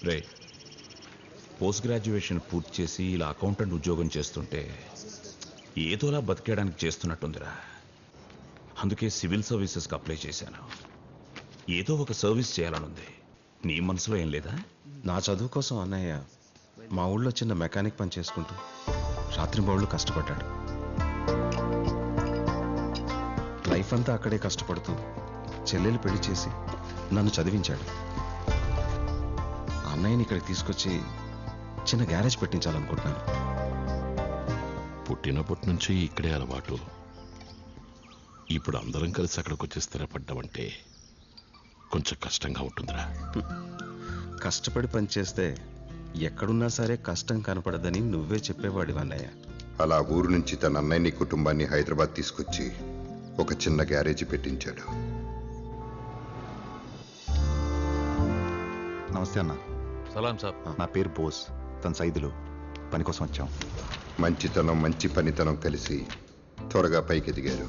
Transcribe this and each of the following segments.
రే, post graduation పూర్తి చేసి ఇలా అకౌంటెంట్ ఉద్యోగం చేస్తుంటే ఏదోలా బతికేయడానికి చేస్తున్నట్టుందిరా. అందుకే సివిల్ సర్వీసెస్కి అప్లై చేశాను. ఏదో ఒక సర్వీస్ చేయాలనుంది. నీ మనసులో ఏం లేదా? నా చదువు కోసం అన్నయ్య మా ఊళ్ళో చిన్న మెకానిక్ పని చేసుకుంటూ రాత్రింబవళ్ళు కష్టపడ్డాడు. లైఫ్ అంతా అక్కడే కష్టపడుతూ చెల్లెలు పెళ్లి చేసి నన్ను చదివించాడు. అన్నయ్యని ఇక్కడికి తీసుకొచ్చి చిన్న గ్యారేజ్ పెట్టించాలనుకుంటున్నాను. పుట్టినప్పటి నుంచి ఇక్కడే అలవాటు. ఇప్పుడు అందరం కలిసి అక్కడికి వచ్చి స్థిరపడ్డామంటే కొంచెం కష్టంగా ఉంటుందిరా. కష్టపడి పనిచేస్తే ఎక్కడున్నా సరే కష్టం కనపడదని నువ్వే చెప్పేవాడివి అన్నయ్య. అలా ఊరు నుంచి తన అన్నయ్యని కుటుంబాన్ని హైదరాబాద్ తీసుకొచ్చి ఒక చిన్న గ్యారేజీ పెట్టించాడు. నమస్తే అన్న. సలాం సాబ్. నా పేరు బోస్, తన సైదులు. పని కోసం వచ్చాం. మంచితనం మంచి పనితనం కలిసి త్వరగా పైకి ఎదిగారు.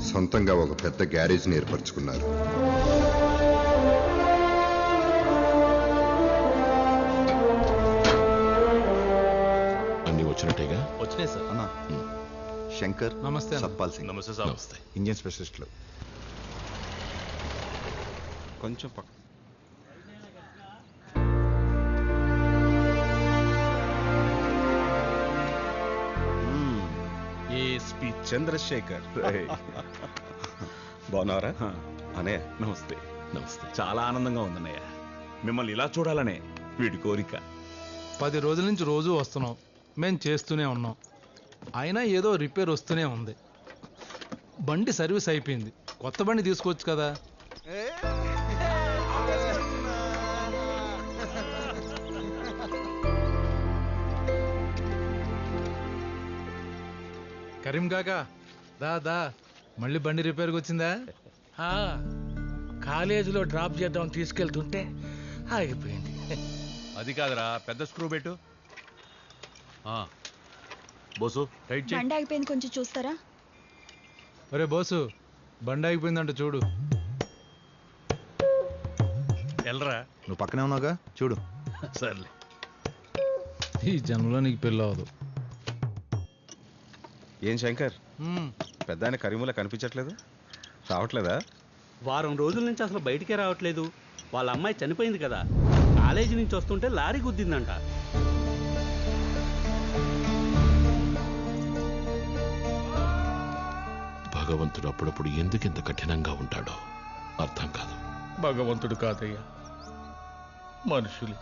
సొంతంగా ఒక పెద్ద గ్యారేజ్ని ఏర్పరచుకున్నారు. అన్ని వచ్చినట్టేగా? వచ్చినాయి సార్. అన్న శంకర్, నమస్తే. సత్పాల్ సింగ్, నమస్తే సార్. నమస్తే. ఇండియన్ స్పెషలిస్టులు. కొంచెం పక్క. ఏఎస్పి చంద్రశేఖర్. బాగున్నారా అనే? నమస్తే. నమస్తే. చాలా ఆనందంగా ఉందన్నయ్య. మిమ్మల్ని ఇలా చూడాలనే వీడి కోరిక. 10 రోజుల నుంచి రోజు వస్తున్నాం, మేము చేస్తూనే ఉన్నాం. అయినా ఏదో రిపేర్ వస్తూనే ఉంది. బండి సర్వీస్ అయిపోయింది, కొత్త బండి తీసుకోవచ్చు కదా. కరీం కాకా, దా మళ్ళీ బండి రిపేర్కి వచ్చిందా? కాలేజీలో డ్రాప్ చేద్దాం తీసుకెళ్తుంటే ఆగిపోయింది. అది కాదురా, పెద్ద స్క్రూ పెట్టు. బోసు టైట్ చేయి. బండి ఆగిపోయింది, కొంచెం చూస్తారా? ఒరే బోసు, బండి ఆగిపోయిందంట చూడు. ఎల్రా. నువ్వు పక్కనే ఉన్నావుగా, చూడు. సర్లే. ఈ జన్మలో నీకు పెళ్ళి అవ్వదు. ఏం శంకర్, పెద్ద ఆయన కరీములా కనిపించట్లేదు? రావట్లేదా? వారం రోజుల నుంచి అసలు బయటికే రావట్లేదు. వాళ్ళ అమ్మాయి చనిపోయింది కదా, కాలేజీ నుంచి వస్తుంటే లారీ గుద్దిందంట. భగవంతుడు అప్పుడప్పుడు ఎందుకింత కఠినంగా ఉంటాడో అర్థం కాదు. భగవంతుడు కాదయ్యా, మనుషులు.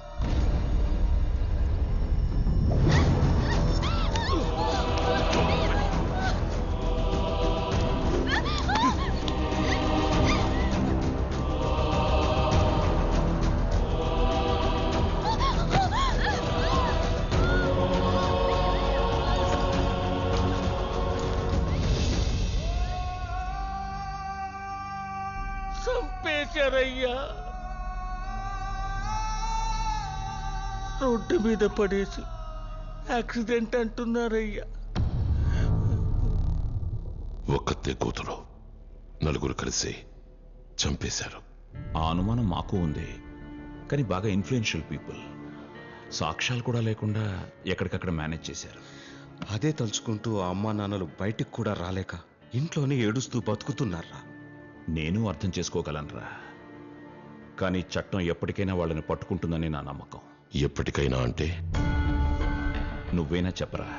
చంపేశారయ్యా, రోడ్డు మీద పడేసి యాక్సిడెంట్ అంటున్నారయ్యా. ఒక్కతే కూతురు, నలుగురు కలిసి చంపేశారు. ఆ అనుమానం మాకు ఉంది, కానీ బాగా ఇన్ఫ్లుయెన్షియల్ పీపుల్. సాక్ష్యాలు కూడా లేకుండా ఎక్కడికక్కడ మేనేజ్ చేశారు. అదే తలుచుకుంటూ ఆ అమ్మా నాన్నలు బయటికి కూడా రాలేక ఇంట్లోనే ఏడుస్తూ బతుకుతున్నారా? నేను అర్థం చేసుకోగలనురా, కానీ చట్టం ఎప్పటికైనా వాళ్ళని పట్టుకుంటుందని నా నమ్మకం. ఎప్పటికైనా అంటే? నువ్వేనా చెప్పరా.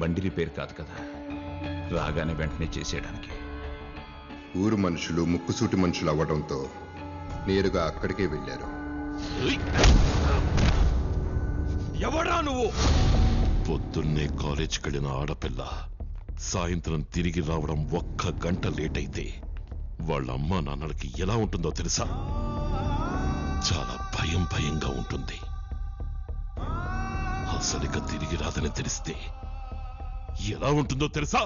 బండి రిపేర్ కాదు కదా, రాగానే వెంటనే చేసేయడానికి. ఊరు మనుషులు ముక్కుసూటి మనుషులు అవ్వడంతో నేరుగా అక్కడికే వెళ్ళారు. ఎవడా నువ్వు? పొద్దున్నే కాలేజ్కి వెళ్ళిన ఆడపిల్ల సాయంత్రం తిరిగి రావడం 1 గంట లేట్ అయితే వాళ్ళ అమ్మా నాన్నలకి ఎలా ఉంటుందో తెలుసా? చాలా భయంగా ఉంటుంది. అసలుక తిరిగి రాదని తెలిస్తే ఎలా ఉంటుందో తెలుసా?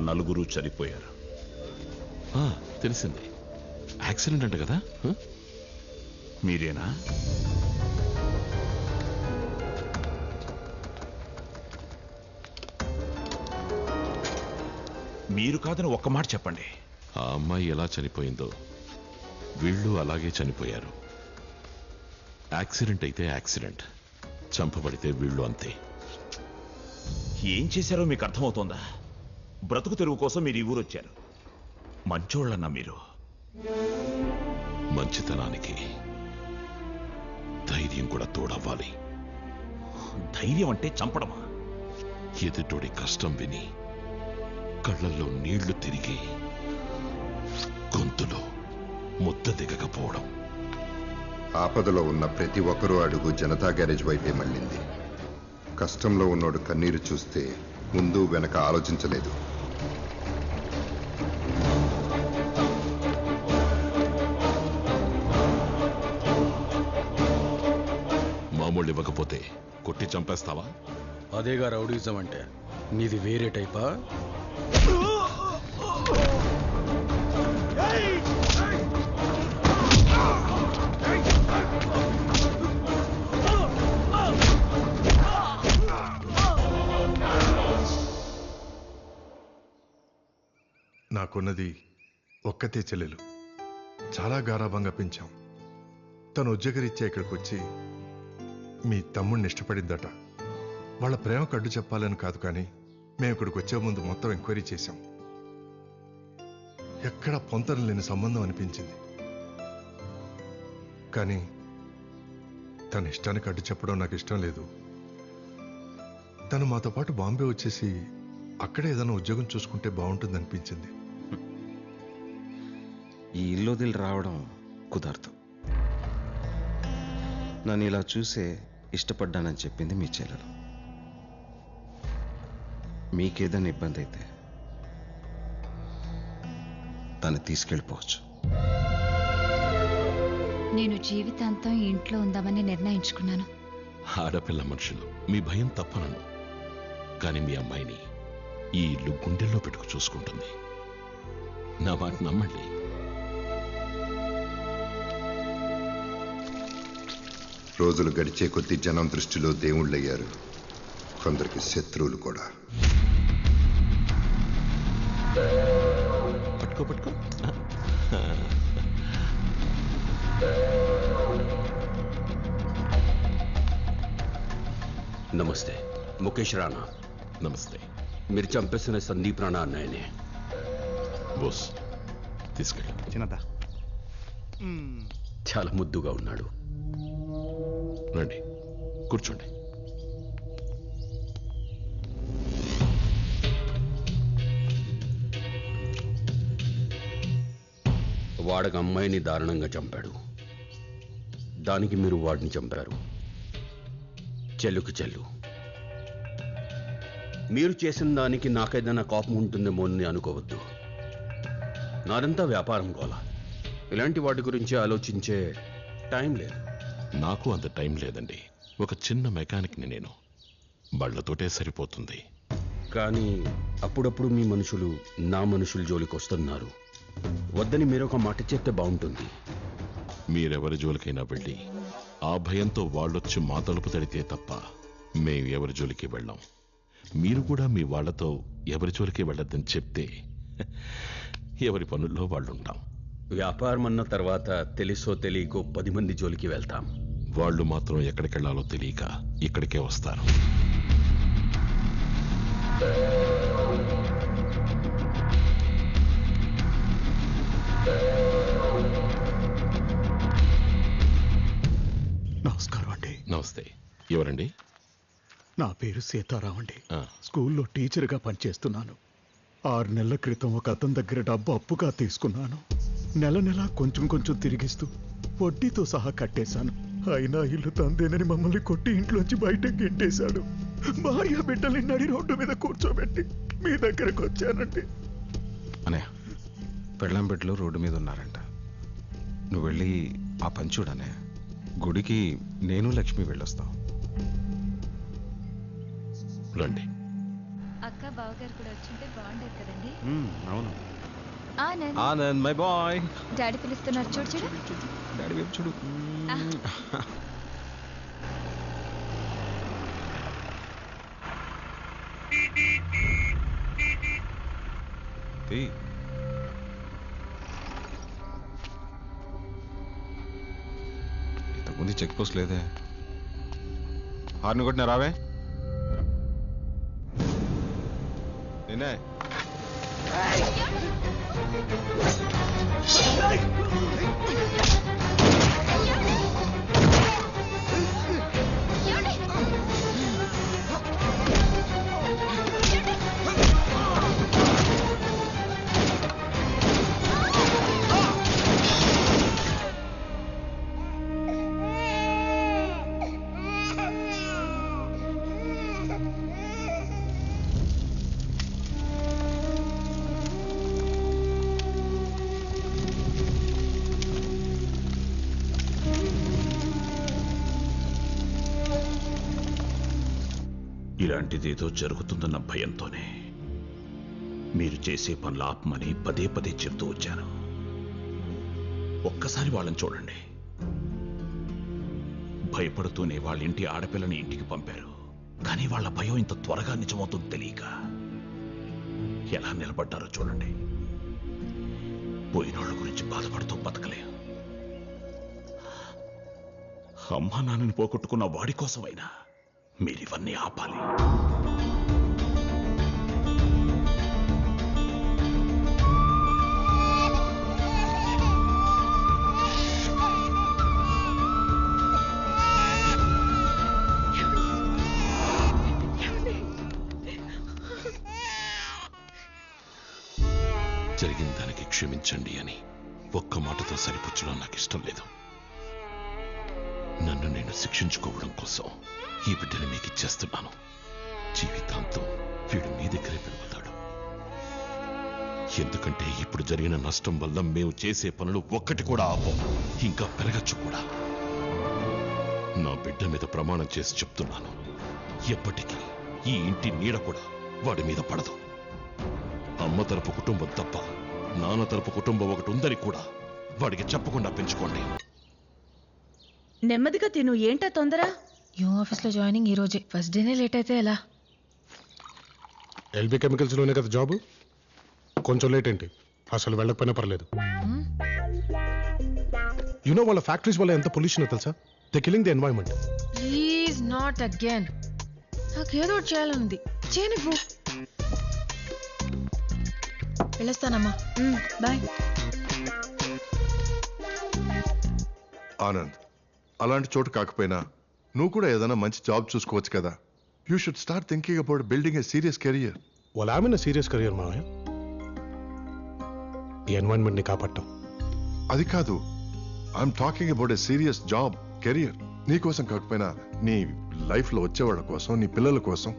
నలుగురు చనిపోయారు. తెలిసింది. యాక్సిడెంట్ అంట కదా? మీరేనా? మీరు కాదని ఒక్క మాట చెప్పండి. ఆ అమ్మాయి ఎలా చనిపోయిందో వీళ్ళు అలాగే చనిపోయారు. యాక్సిడెంట్ అయితే యాక్సిడెంట్, చంపబడితే వీళ్ళు అంతే. ఏం చేశారో మీకు అర్థమవుతోందా? బ్రతుకు తెరువు కోసం మీరు ఈ ఊరొచ్చారు. మంచోళ్ళన్నా మీరు. మంచితనానికి ధైర్యం కూడా తోడవ్వాలి. ధైర్యం అంటే చంపడమా? ఎదుటోడి కష్టం విని కళ్ళల్లో నీళ్లు తిరిగి గొంతులో ముద్ద దిగకపోవడం. ఆపదలో ఉన్న ప్రతి ఒక్కరూ అడుగు జనతా గ్యారేజ్ వైపే మళ్ళింది. కష్టంలో ఉన్నోడు కన్నీరు చూస్తే ముందు వెనక ఆలోచించలేదు. మామూలు ఇవ్వకపోతే కొట్టి చంపేస్తావా? అదేగా రౌడీజం అంటే. నీది వేరే టైపా? నాకున్నది ఒక్కతే చెల్లెలు. చాలా గారాభంగా పెంచాం. తను ఉద్యోగరీత్యా ఇక్కడికి వచ్చి మీ తమ్ముడిని ఇష్టపడిందట. వాళ్ళ ప్రేమకు అడ్డు చెప్పాలని కాదు, కానీ మేము ఇక్కడికి వచ్చే ముందు మొత్తం ఎంక్వైరీ చేశాం. ఎక్కడ పొంతన లేని సంబంధం అనిపించింది. కానీ తన ఇష్టానికి అడ్డు చెప్పడం నాకు ఇష్టం లేదు. తను మాతో పాటు బాంబే వచ్చేసి అక్కడే ఏదైనా ఉద్యోగం చూసుకుంటే బాగుంటుంది అనిపించింది. ఈ ఇల్లు వదిలి రావడం కుదరదు. నన్ను ఇలా చూసే ఇష్టపడ్డానని చెప్పింది మీ చెల్లెలు. మీకేదైనా ఇబ్బంది అయితే తను తీసుకెళ్ళిపోవచ్చు. నేను జీవితాంతం ఈ ఇంట్లో ఉందామని నిర్ణయించుకున్నాను. ఆడపిల్ల మనుషులు మీ భయం తప్పనను, కానీ మీ అమ్మాయిని ఈ ఇల్లు గుండెల్లో పెట్టుకు చూసుకుంటుంది. నా మాట నమ్మండి. రోజులు గడిచే కొద్దీ జనం దృష్టిలో దేవుళ్ళయ్యారు, కొందరికి శత్రువులు కూడా. పట్టుకో పట్టుకో. నమస్తే, ముఖేష్ రాణా. నమస్తే. మీరు చంపేసిన సందీప్ రాణా అన్నయ్యనే. బోస్ తీసుకెళ్ళి. చిన్నదా చాలా ముద్దుగా ఉన్నాడు. రండి, కూర్చోండి. వాడక అమ్మాయిని దారుణంగా చంపాడు. దానికి మీరు వాడిని చంపారు. చెల్లుకు చెల్లు. మీరు చేసిన దానికి నాకేదైనా కోపం ఉంటుందేమో అని అనుకోవద్దు. నాదంతా వ్యాపారం గోల. ఇలాంటి వాటి గురించి ఆలోచించే టైం లేదు. నాకు అంత టైం లేదండి. ఒక చిన్న మెకానిక్ని నేను. బళ్ళతోటే సరిపోతుంది. కానీ అప్పుడప్పుడు మీ మనుషులు నా మనుషుల జోలికి వస్తున్నారు. వద్దని మీరొక మాట చెప్తే బాగుంటుంది. మీరెవరి జోలికైనా వెళ్ళి ఆ భయంతో వాళ్ళొచ్చి మా తలుపు తడితే తప్ప మేము ఎవరి జోలికి వెళ్ళాం. మీరు కూడా మీ వాళ్లతో ఎవరి జోలికి వెళ్ళొద్దని చెప్తే ఎవరి పనుల్లో వాళ్ళుంటాం. వ్యాపారం అన్న తర్వాత తెలుసో తెలియకో 10 మంది జోలికి వెళ్తాం. వాళ్ళు మాత్రం ఎక్కడికెళ్లాలో తెలియక ఇక్కడికే వస్తారు. నమస్కారం అండి. నమస్తే. ఎవరండి? నా పేరు సీతారాం అండి. స్కూల్లో టీచర్గా పనిచేస్తున్నాను. 6 నెలల క్రితం ఒక అతని దగ్గర డబ్బు అప్పుగా తీసుకున్నాను. నెల నెలా కొంచెం కొంచెం తిరిగిస్తూ వడ్డీతో సహా కట్టేశాను. అయినా ఇల్లు తందేనని మమ్మల్ని కొట్టి ఇంట్లోంచి బయటకు గెంటేశాడు. భార్య బిడ్డల్ని నడి రోడ్డు మీద కూర్చోబెట్టి మీ దగ్గరకు వచ్చానండి. అనే పెళ్ళాం బిడ్డలు రోడ్డు మీద ఉన్నారంట. నువ్వు వెళ్ళి ఆ పని చూడనే. గుడికి నేను లక్ష్మి వెళ్ళొస్తాం. రండి. అక్క బావగారు కూడా వచ్చుంటే బాగుండేది కదండి. అవును. Anand Anand my boy. Daddy పిలుస్తున్నారు, చూడు చూడు. డాడీ వైపు చూడు. ఇంతకుముందు చెక్ పోస్ట్ లేదే. హార్న్ కొట్టినా రావే. నేనే ఇలాంటిదేదో జరుగుతుందన్న భయంతోనే మీరు చేసే పనులు ఆపమని పదే పదే చెప్తూ వచ్చాను. ఒక్కసారి వాళ్ళని చూడండి. భయపడుతూనే వాళ్ళ ఇంటి ఆడపిల్లని ఇంటికి పంపారు. కానీ వాళ్ళ భయం ఇంత త్వరగా నిజమవుతుంది తెలియక ఎలా నిలబడ్డారో చూడండి. పోయినోళ్ళ గురించి బాధపడుతూ బతకలేం. అమ్మా నాన్నని పోగొట్టుకున్న వాడి కోసమైనా మీరివన్నీ ఆపాలి. జరిగిన దానికి క్షమించండి అని ఒక్క మాటతో సరిపుచ్చడం నాకు ఇష్టం లేదు. నన్ను నేను శిక్షించుకోవడం కోసం ఈ బిడ్డని మీకు ఇచ్చేస్తున్నాను. జీవితాంతం వీడు మీ దగ్గరే పెరుగుతాడు. ఎందుకంటే ఇప్పుడు జరిగిన నష్టం వల్ల మేము చేసే పనులు ఒక్కటి కూడా ఆపం, ఇంకా పెరగచ్చు కూడా. నా బిడ్డ మీద ప్రమాణం చేసి చెప్తున్నాను, ఎప్పటికీ ఈ ఇంటి నీడ కూడా వాడి మీద పడదు. అమ్మ తరపు కుటుంబం తప్ప నాన్న తరపు కుటుంబం ఒకటి ఉందని కూడా వాడికి చెప్పకుండా పెంచుకోండి. నెమ్మదిగా తిను, ఏంటా తొందర? న్యూ ఆఫీస్లో జాయినింగ్ ఈ రోజే, ఫస్ట్ డేనే లేట్ అయితే ఎలా? ఎల్బీ కెమికల్స్లోనే కదా జాబు, కొంచెం లేట్ ఏంటి, అసలు వెళ్ళకపోయినా పర్లేదు. యూనో వాళ్ళ ఫ్యాక్టరీస్ వల్ల ఎంత పొల్యూషన్ తెలుసా? They killing the environment. Please not again. నాకేదో ఒకటి చేయాలనుంది, చేయనివ్వు. వెళ్ళొస్తానమ్మా, బాయ్. ఆనంద్, అలాంటి చోటు కాకపోయినా నువ్వు కూడా ఏదైనా మంచి జాబ్ చూసుకోవచ్చు కదా. You should start thinking about building A serious career. వాళ్ళు ఆమె సీరియస్ కెరియర్ మావయ్య, ఈ ఎన్వైరన్మెంట్ని కాపాడటం. అది కాదు, I'm talking about a serious job career. నీ కోసం కాకపోయినా నీ లైఫ్లో వచ్చేవాళ్ళ కోసం, నీ పిల్లల కోసం.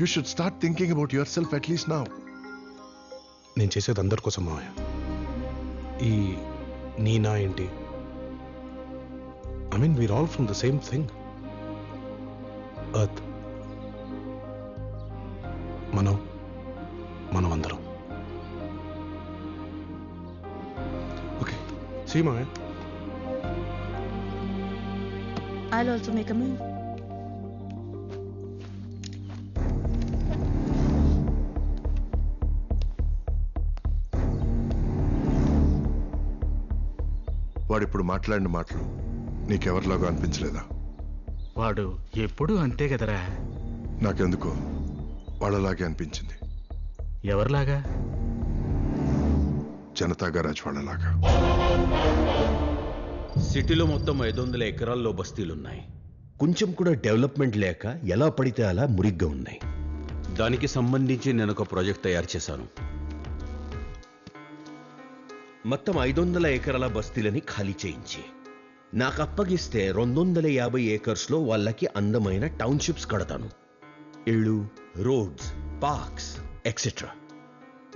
You should start thinking about your self at least now. నేను చేసేది అందరి కోసం మావయ్య. ఈ నీ నా ఏంటి, I mean, we're all from the same thing. Earth. మనం అందరం. Okay. See, Maya. I'll also make a move. వాడిప్పుడు మాట్లాడిన మాటలు నీకెవరిలాగా అనిపించలేదా? వాడు ఎప్పుడు అంతే కదరా. నాకెందుకో వాళ్ళలాగే అనిపించింది. ఎవరిలాగా? జనతా గరాజ్ వాళ్ళలాగా. సిటీలో మొత్తం 500 ఎకరాల్లో బస్తీలున్నాయి. కొంచెం కూడా డెవలప్మెంట్ లేక ఎలా పడితే అలా మురిగ్గా ఉన్నాయి. దానికి సంబంధించి నేను ఒక ప్రాజెక్ట్ తయారు చేశాను. మొత్తం 500 ఎకరాల బస్తీలని ఖాళీ చేయించి నాకు అప్పగిస్తే 250 ఏకర్స్లో వాళ్ళకి అందమైన టౌన్షిప్స్ కడతాను. ఇళ్ళు, రోడ్స్, పార్క్స్ ఎక్సెట్రా.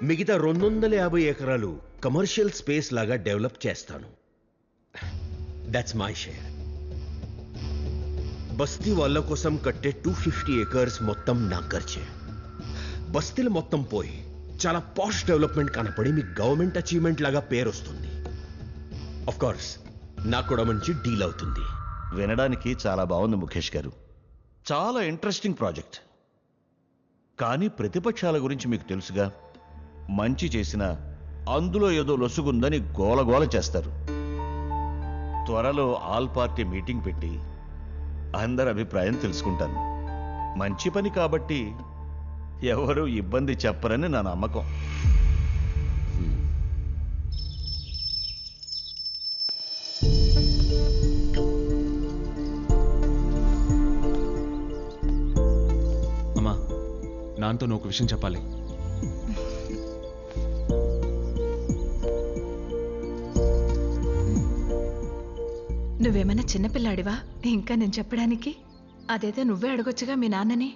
మిగతా 250 ఎకరాలు కమర్షియల్ స్పేస్ లాగా డెవలప్ చేస్తాను. That's my share. బస్తీ వాళ్ళ కోసం కట్టే 250 ఏకర్స్ మొత్తం నా ఖర్చే. బస్తీలు మొత్తం పోయి చాలా పాష్ డెవలప్మెంట్ కనపడి మీకు గవర్నమెంట్ అచీవ్మెంట్ లాగా పేరు వస్తుంది. ఆఫ్ కోర్స్ నాకు కూడా మంచి డీల్ అవుతుంది. వినడానికి చాలా బాగుంది ముఖేష్ గారు, చాలా ఇంట్రెస్టింగ్ ప్రాజెక్ట్. కానీ ప్రతిపక్షాల గురించి మీకు తెలుసుగా, మంచి చేసినా అందులో ఏదో లొసుగుందని గోలగోల చేస్తారు. త్వరలో ఆల్ పార్టీ మీటింగ్ పెట్టి అందరి అభిప్రాయం తెలుసుకుంటాను. మంచి పని కాబట్టి ఎవరు ఇబ్బంది చెప్పరని నా నమ్మకం. అమ్మా, నాన్నతో నువ్వు ఒక విషయం చెప్పాలి. నువ్వేమైనా చిన్నపిల్లాడివా ఇంకా నేను చెప్పడానికి? అదేదో నువ్వే అడగొచ్చుగా మీ నాన్నని.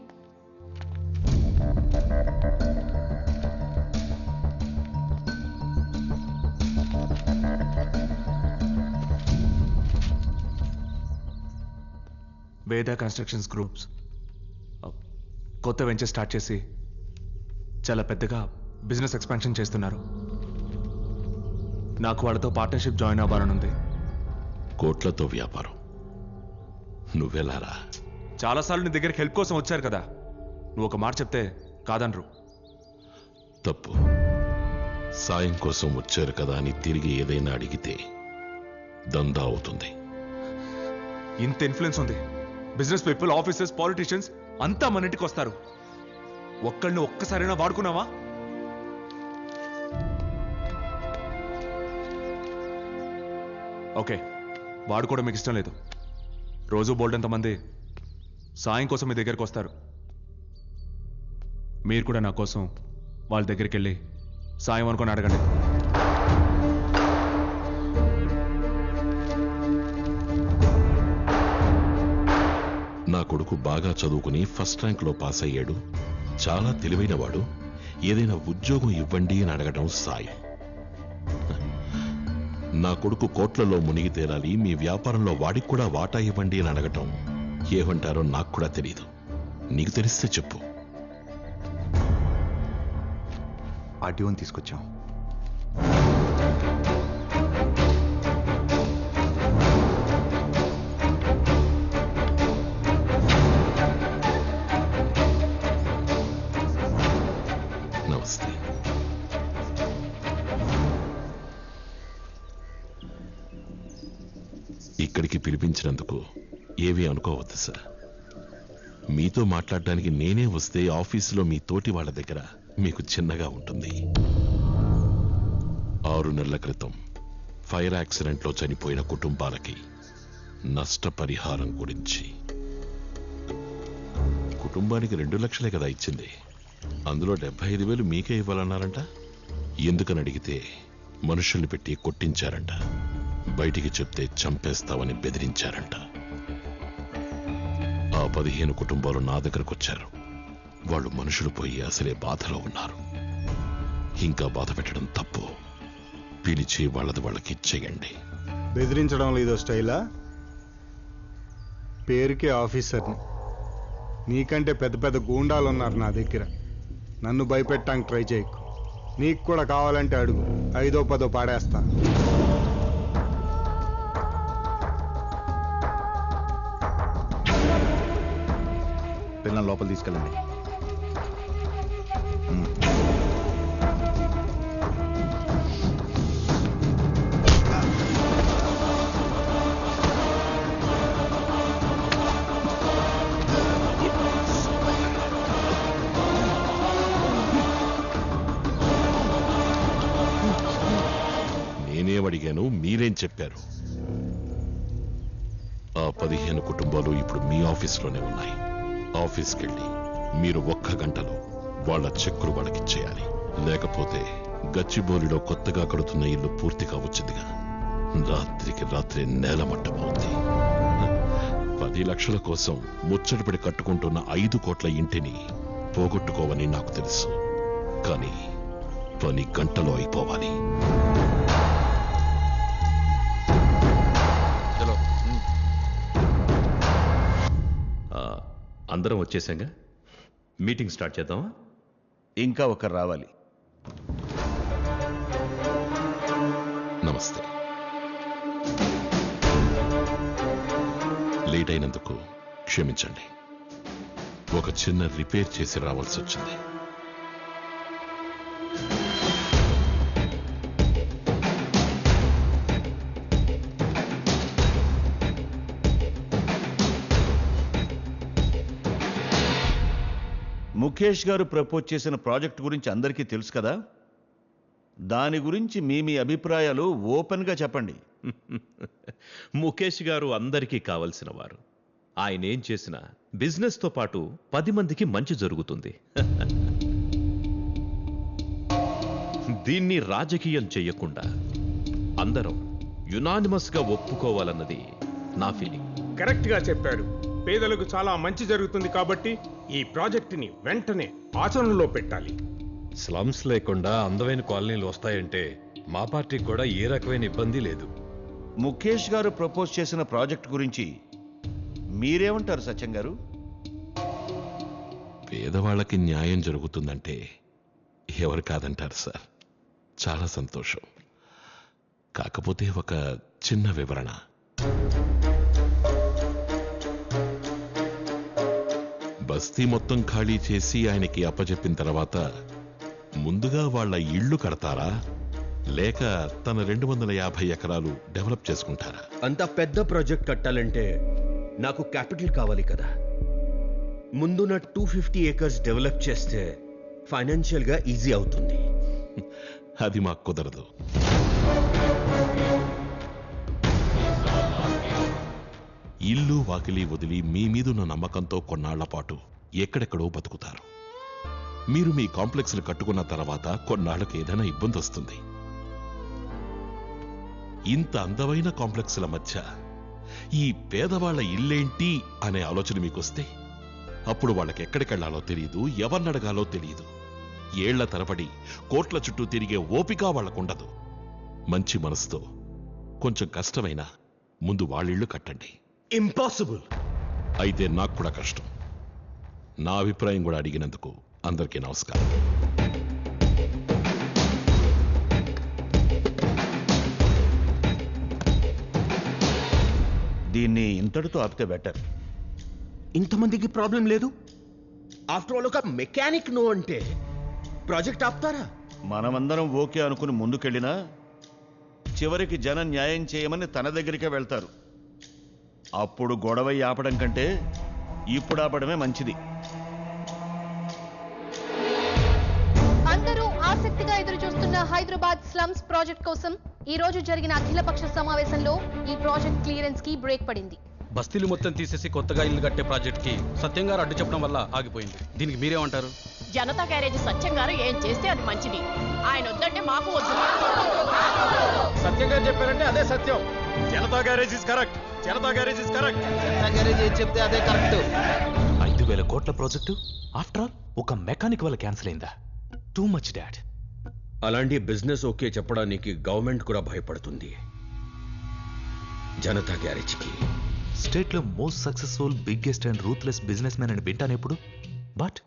వేద కన్స్ట్రక్షన్స్ గ్రూప్స్ కొత్త వెంచర్ స్టార్ట్ చేసి చాలా పెద్దగా బిజినెస్ ఎక్స్పాన్షన్ చేస్తున్నారు. నాకు వాళ్ళతో పార్ట్నర్షిప్ జాయిన్ అవ్వాలనుంది. కోట్లతో వ్యాపారం నువ్వెలారా? చాలాసార్లు నీ దగ్గరికి హెల్ప్ కోసం వచ్చారు కదా, నువ్వు ఒక మాట చెప్తే కాదనరు. తప్పు. సాయం కోసం వచ్చారు కదా అని తిరిగి ఏదైనా అడిగితే దందా అవుతుంది. ఇంత ఇన్ఫ్లుయెన్స్ ఉంది. బిజినెస్ పీపుల్, ఆఫీసర్స్, పాలిటీషియన్స్ అంతా మన ఇంటికి వస్తారు. ఒక్కళ్ళని ఒక్కసారైనా వాడుకున్నావా? ఓకే, వాడుకోవడం మీకు ఇష్టం లేదు. రోజు బోల్డంతమంది సాయం కోసం మీ దగ్గరికి వస్తారు. మీరు కూడా నా కోసం వాళ్ళ దగ్గరికి వెళ్ళి సాయం అనుకొని అడగండి. నా కొడుకు బాగా చదువుకుని ఫస్ట్ ర్యాంక్లో పాస్ అయ్యాడు, చాలా తెలివైనవాడు, ఏదైనా ఉద్యోగం ఇవ్వండి అని అడగడం సాయం. నా కొడుకు కోట్లలో మునిగి తేలాలి, మీ వ్యాపారంలో వాడికి కూడా వాటా ఇవ్వండి అని అడగటం ఏమంటారో నాకు కూడా తెలియదు. నీకు తెలిస్తే చెప్పు. ఆర్టీఓని తీసుకొచ్చాం. నమస్తే. ఇక్కడికి పిలిపించినందుకు ఏమీ అనుకోవద్దు సార్. మీతో మాట్లాడడానికి నేనే వస్తే ఆఫీసులో మీ తోటి వాళ్ళ దగ్గర మీకు చిన్నగా ఉంటుంది. 6 నెలల క్రితం ఫైర్ యాక్సిడెంట్లో చనిపోయిన కుటుంబాలకి నష్టపరిహారం గురించి. కుటుంబానికి 2 లక్షలే కదా ఇచ్చింది, అందులో 75,000 మీకే ఇవ్వాలన్నారంట. ఎందుకని అడిగితే మనుషుల్ని పెట్టి కొట్టించారంట, బయటికి చెప్తే చంపేస్తామని బెదిరించారంట. ఆ 15 కుటుంబాలు నా దగ్గరకు వచ్చారు. వాళ్ళు మనుషులు పోయి అసలే బాధలో ఉన్నారు. ఇంకా బాధ పెట్టడం తప్పు. పిలిచి వాళ్ళది వాళ్ళకి ఇచ్చేయండి. బెదిరించడంలో ఇదో స్టైలా? పేరుకే ఆఫీసర్ని, నీకంటే పెద్ద పెద్ద గూండాలు ఉన్నారు నా దగ్గర. నన్ను భయపెట్టడానికి ట్రై చేయకు. నీకు కూడా కావాలంటే అడుగు, 5ో 10 పాడేస్తా. పిల్లలు లోపల తీసుకెళ్ళండి. నేనేమడిగాను, మీరేం చెప్పారు? ఆ 15 కుటుంబాలు ఇప్పుడు మీ ఆఫీసులోనే ఉన్నాయి. ఆఫీస్కి వెళ్ళి మీరు 1 గంటలో వాళ్ళ చెక్కులు వాళ్ళకిచ్చేయాలి. లేకపోతే గచ్చిబౌలిలో కొత్తగా కడుతున్న ఇల్లు పూర్తిగా వచ్చిందిగా, రాత్రికి రాత్రి నేలమట్టమవుతుంది. 10 లక్షల కోసం ముచ్చటపడి కట్టుకుంటున్న 5 కోట్ల ఇంటిని పోగొట్టుకోవని నాకు తెలుసు. కానీ పని గంటలో అయిపోవాలి. అందరం వచ్చేసాంగా, మీటింగ్ స్టార్ట్ చేద్దామా? ఇంకా ఒకరు రావాలి. నమస్తే. లేట్ అయినందుకు క్షమించండి. ఒక చిన్న రిపేర్ చేసి రావాల్సి వచ్చింది. ముఖేష్ గారు ప్రపోజ్ చేసిన ప్రాజెక్ట్ గురించి అందరికీ తెలుసు కదా, దాని గురించి మీ అభిప్రాయాలు ఓపెన్గా చెప్పండి. ముఖేష్ గారు అందరికీ కావలసిన వారు. ఆయన ఏం చేసినా బిజినెస్తో పాటు 10 మందికి మంచి జరుగుతుంది. దీన్ని రాజకీయం చెయ్యకుండా అందరం యునానిమస్గా ఒప్పుకోవాలన్నది నా ఫీలింగ్. కరెక్ట్గా చెప్పారు. పేదలకు చాలా మంచి జరుగుతుంది కాబట్టి ఈ ప్రాజెక్టుని వెంటనే ఆచరణలో పెట్టాలి. స్లమ్స్ లేకుండా అందమైన కాలనీలు వస్తాయంటే మా పార్టీకి కూడా ఏ రకమైన ఇబ్బంది లేదు. ముఖేష్ గారు ప్రపోజ్ చేసిన ప్రాజెక్ట్ గురించి మీరేమంటారు సత్యం గారు? పేదవాళ్ళకి న్యాయం జరుగుతుందంటే ఎవరు కాదంటారు సార్. చాలా సంతోషం. కాకపోతే ఒక చిన్న వివరణ. బస్తీ మొత్తం ఖాళీ చేసి ఆయనకి అప్పచెప్పిన తర్వాత ముందుగా వాళ్ళ ఇళ్ళు కడతారా, లేక తన 250 ఎకరాలు డెవలప్ చేసుకుంటారా? అంత పెద్ద ప్రాజెక్ట్ కట్టాలంటే నాకు క్యాపిటల్ కావాలి కదా. ముందున 250 ఏకర్స్ డెవలప్ చేస్తే ఫైనాన్షియల్గా ఈజీ అవుతుంది. అది మాకు కుదరదు. ఇల్లు వాకిలి వదిలి మీ మీదున్న నమ్మకంతో కొన్నాళ్ల పాటు ఎక్కడెక్కడో బతుకుతారు. మీరు మీ కాంప్లెక్స్లు కట్టుకున్న తర్వాత కొన్నాళ్లకు ఏదైనా ఇబ్బంది వస్తుంది. ఇంత అందమైన కాంప్లెక్స్ల మధ్య ఈ పేదవాళ్ల ఇల్లేంటి అనే ఆలోచన మీకొస్తే అప్పుడు వాళ్ళకి ఎక్కడికెళ్లాలో తెలియదు, ఎవరినడగాలో తెలియదు. ఏళ్ల తరబడి కోట్ల చుట్టూ తిరిగే ఓపిక వాళ్లకుండదు. మంచి మనసుతో కొంచెం కష్టమైనా ముందు వాళ్ళిళ్ళు కట్టండి. ఇంపాసిబుల్. అయితే నాకు కూడా కష్టం. నా అభిప్రాయం కూడా అడిగినందుకు అందరికీ నమస్కారం. దీన్ని ఇంతటితో ఆపితే బెటర్. ఇంతమందికి ప్రాబ్లం లేదు. ఆఫ్టర్ ఆల్ ఒక మెకానిక్ నో అంటే ప్రాజెక్ట్ ఆపుతారా? మనమందరం ఓకే అనుకుని ముందుకెళ్ళినా చివరికి జనం న్యాయం చేయమని తన దగ్గరికే వెళ్తారు. అప్పుడు గొడవ ఆపడం కంటే ఇప్పుడు ఆపడమే మంచిది. అందరూ ఆసక్తిగా ఎదురు చూస్తున్న హైదరాబాద్ స్లమ్స్ ప్రాజెక్ట్ కోసం ఈ రోజు జరిగిన అఖిలపక్ష సమావేశంలో ఈ ప్రాజెక్ట్ క్లియరెన్స్ కి బ్రేక్ పడింది. బస్తీలు మొత్తం తీసేసి కొత్తగా ఇల్లు కట్టే ప్రాజెక్ట్ కి సత్యం గారు అడ్డు చెప్పడం వల్ల ఆగిపోయింది. దీనికి మీరేమంటారు? జనతా గ్యారేజ్ సత్యం గారు ఏం చేస్తే అది మంచిది. ఆయన వద్దంటే మాకు వద్దు. సత్యం గారు చెప్పారంటే అదే సత్యం. Janata garage is correct. Janata garage is correct. Janata garage ఏం చెప్తే అదే కరెక్ట్. 5,000 కోట్ల ప్రాజెక్టు ఆఫ్టర్ ఆల్ ఒక మెకానిక్ వల్ల క్యాన్సిల్ అయిందా? Too much dad. అలాంటి బిజినెస్ ఓకే చెప్పడానికి గవర్నమెంట్ కూడా భయపడుతుంది. జనతా గ్యారేజ్కి స్టేట్లో most successful biggest and ruthless businessman అని వింటాను ఎప్పుడు. బట్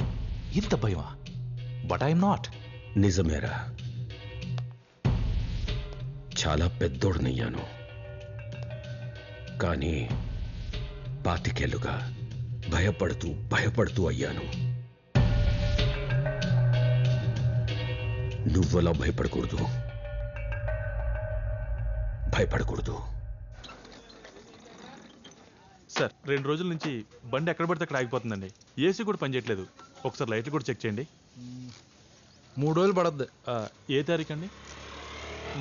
ఇంత భయమా? But I'm not. నిజమేరా, చాలా పెద్దోడునయ్యాను. కానీ 25 ఏళ్లుగా భయపడుతూ భయపడుతూ అయ్యాను. నువ్వలా భయపడకూడదు. భయపడకూడదు. సార్ 2 రోజుల నుంచి బండి ఎక్కడ పడితే అక్కడ ఆగిపోతుందండి. ఏసీ కూడా పనిచేయట్లేదు. ఒకసారి లైట్లు కూడా చెక్ చేయండి. 3 రోజులు పడద్దు. ఏ తారీఖు అండి?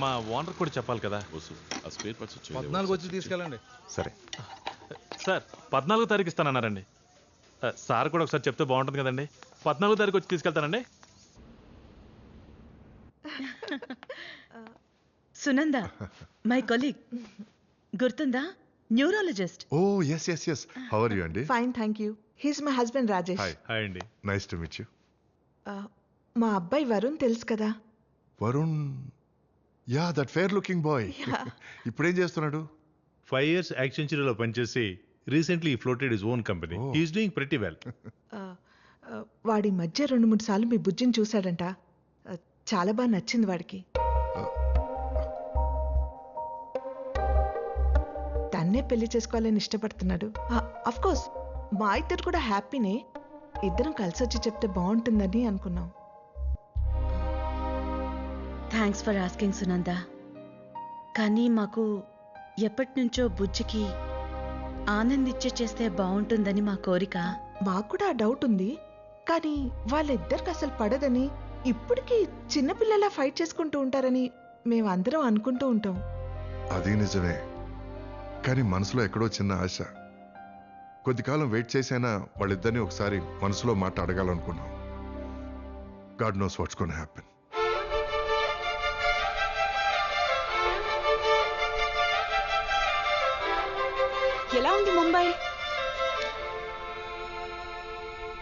మా ఓనర్ కూడా చెప్పాలి కదా. 14 వచ్చి తీసుకెళ్ళండి. సరే సార్, 14 తారీఖు ఇస్తానన్నారండి. సార్ కూడా ఒకసారి చెప్తే బాగుంటుంది కదండి. 14 తారీఖు వచ్చి తీసుకెళ్తానండి. సునంద, మై కొలీగ్, గుర్తుందా? Neurologist. Oh yes yes yes. How are you అండి? Fine, thank you. He's my husband Rajesh. Hi అండి. Nice to meet you. మా అబ్బాయి వరుణ్ తెలుసు కదా? Varun, yeah, that fair looking boy. ఇప్పుడేం చేస్తున్నాడు? 5 years యాక్సెంచరీలో పనిచేసి recently floated his own company. He is doing pretty well. వాడి మధ్య 2-3 సార్లు మీ బుజ్జిని చూశాడంట. చాలా బాగా నచ్చింది వాడికి. తన్నే పెళ్లి చేసుకోవాలని ఇష్టపడుతున్నాడు. అఫ్ కోర్స్ మా ఇద్దరు కూడా హ్యాపీనే. ఇద్దరం కలిసి వచ్చి చెప్తే బాగుంటుందని అనుకున్నాం. Thanks for asking Sunanda. కానీ మాకు ఎప్పటి నుంచో బుజ్జికి ఆనందించే చేస్తే బాగుంటుందని మా కోరిక. మాకు కూడా ఆ డౌట్ ఉంది. కానీ వాళ్ళిద్దరికి అసలు పడదని, ఇప్పటికీ చిన్నపిల్లలా ఫైట్ చేసుకుంటూ ఉంటారని మేమందరం అనుకుంటూ ఉంటాం. అది నిజమే, కానీ మనసులో ఎక్కడో చిన్న ఆశ. కొద్ది కాలం వెయిట్ చేసైనా వాళ్ళిద్దరిని ఒకసారి మనసులో మాట అడగాలనుకున్నాం. God knows what's gonna happen. ఎలా ఉంది ముంబై?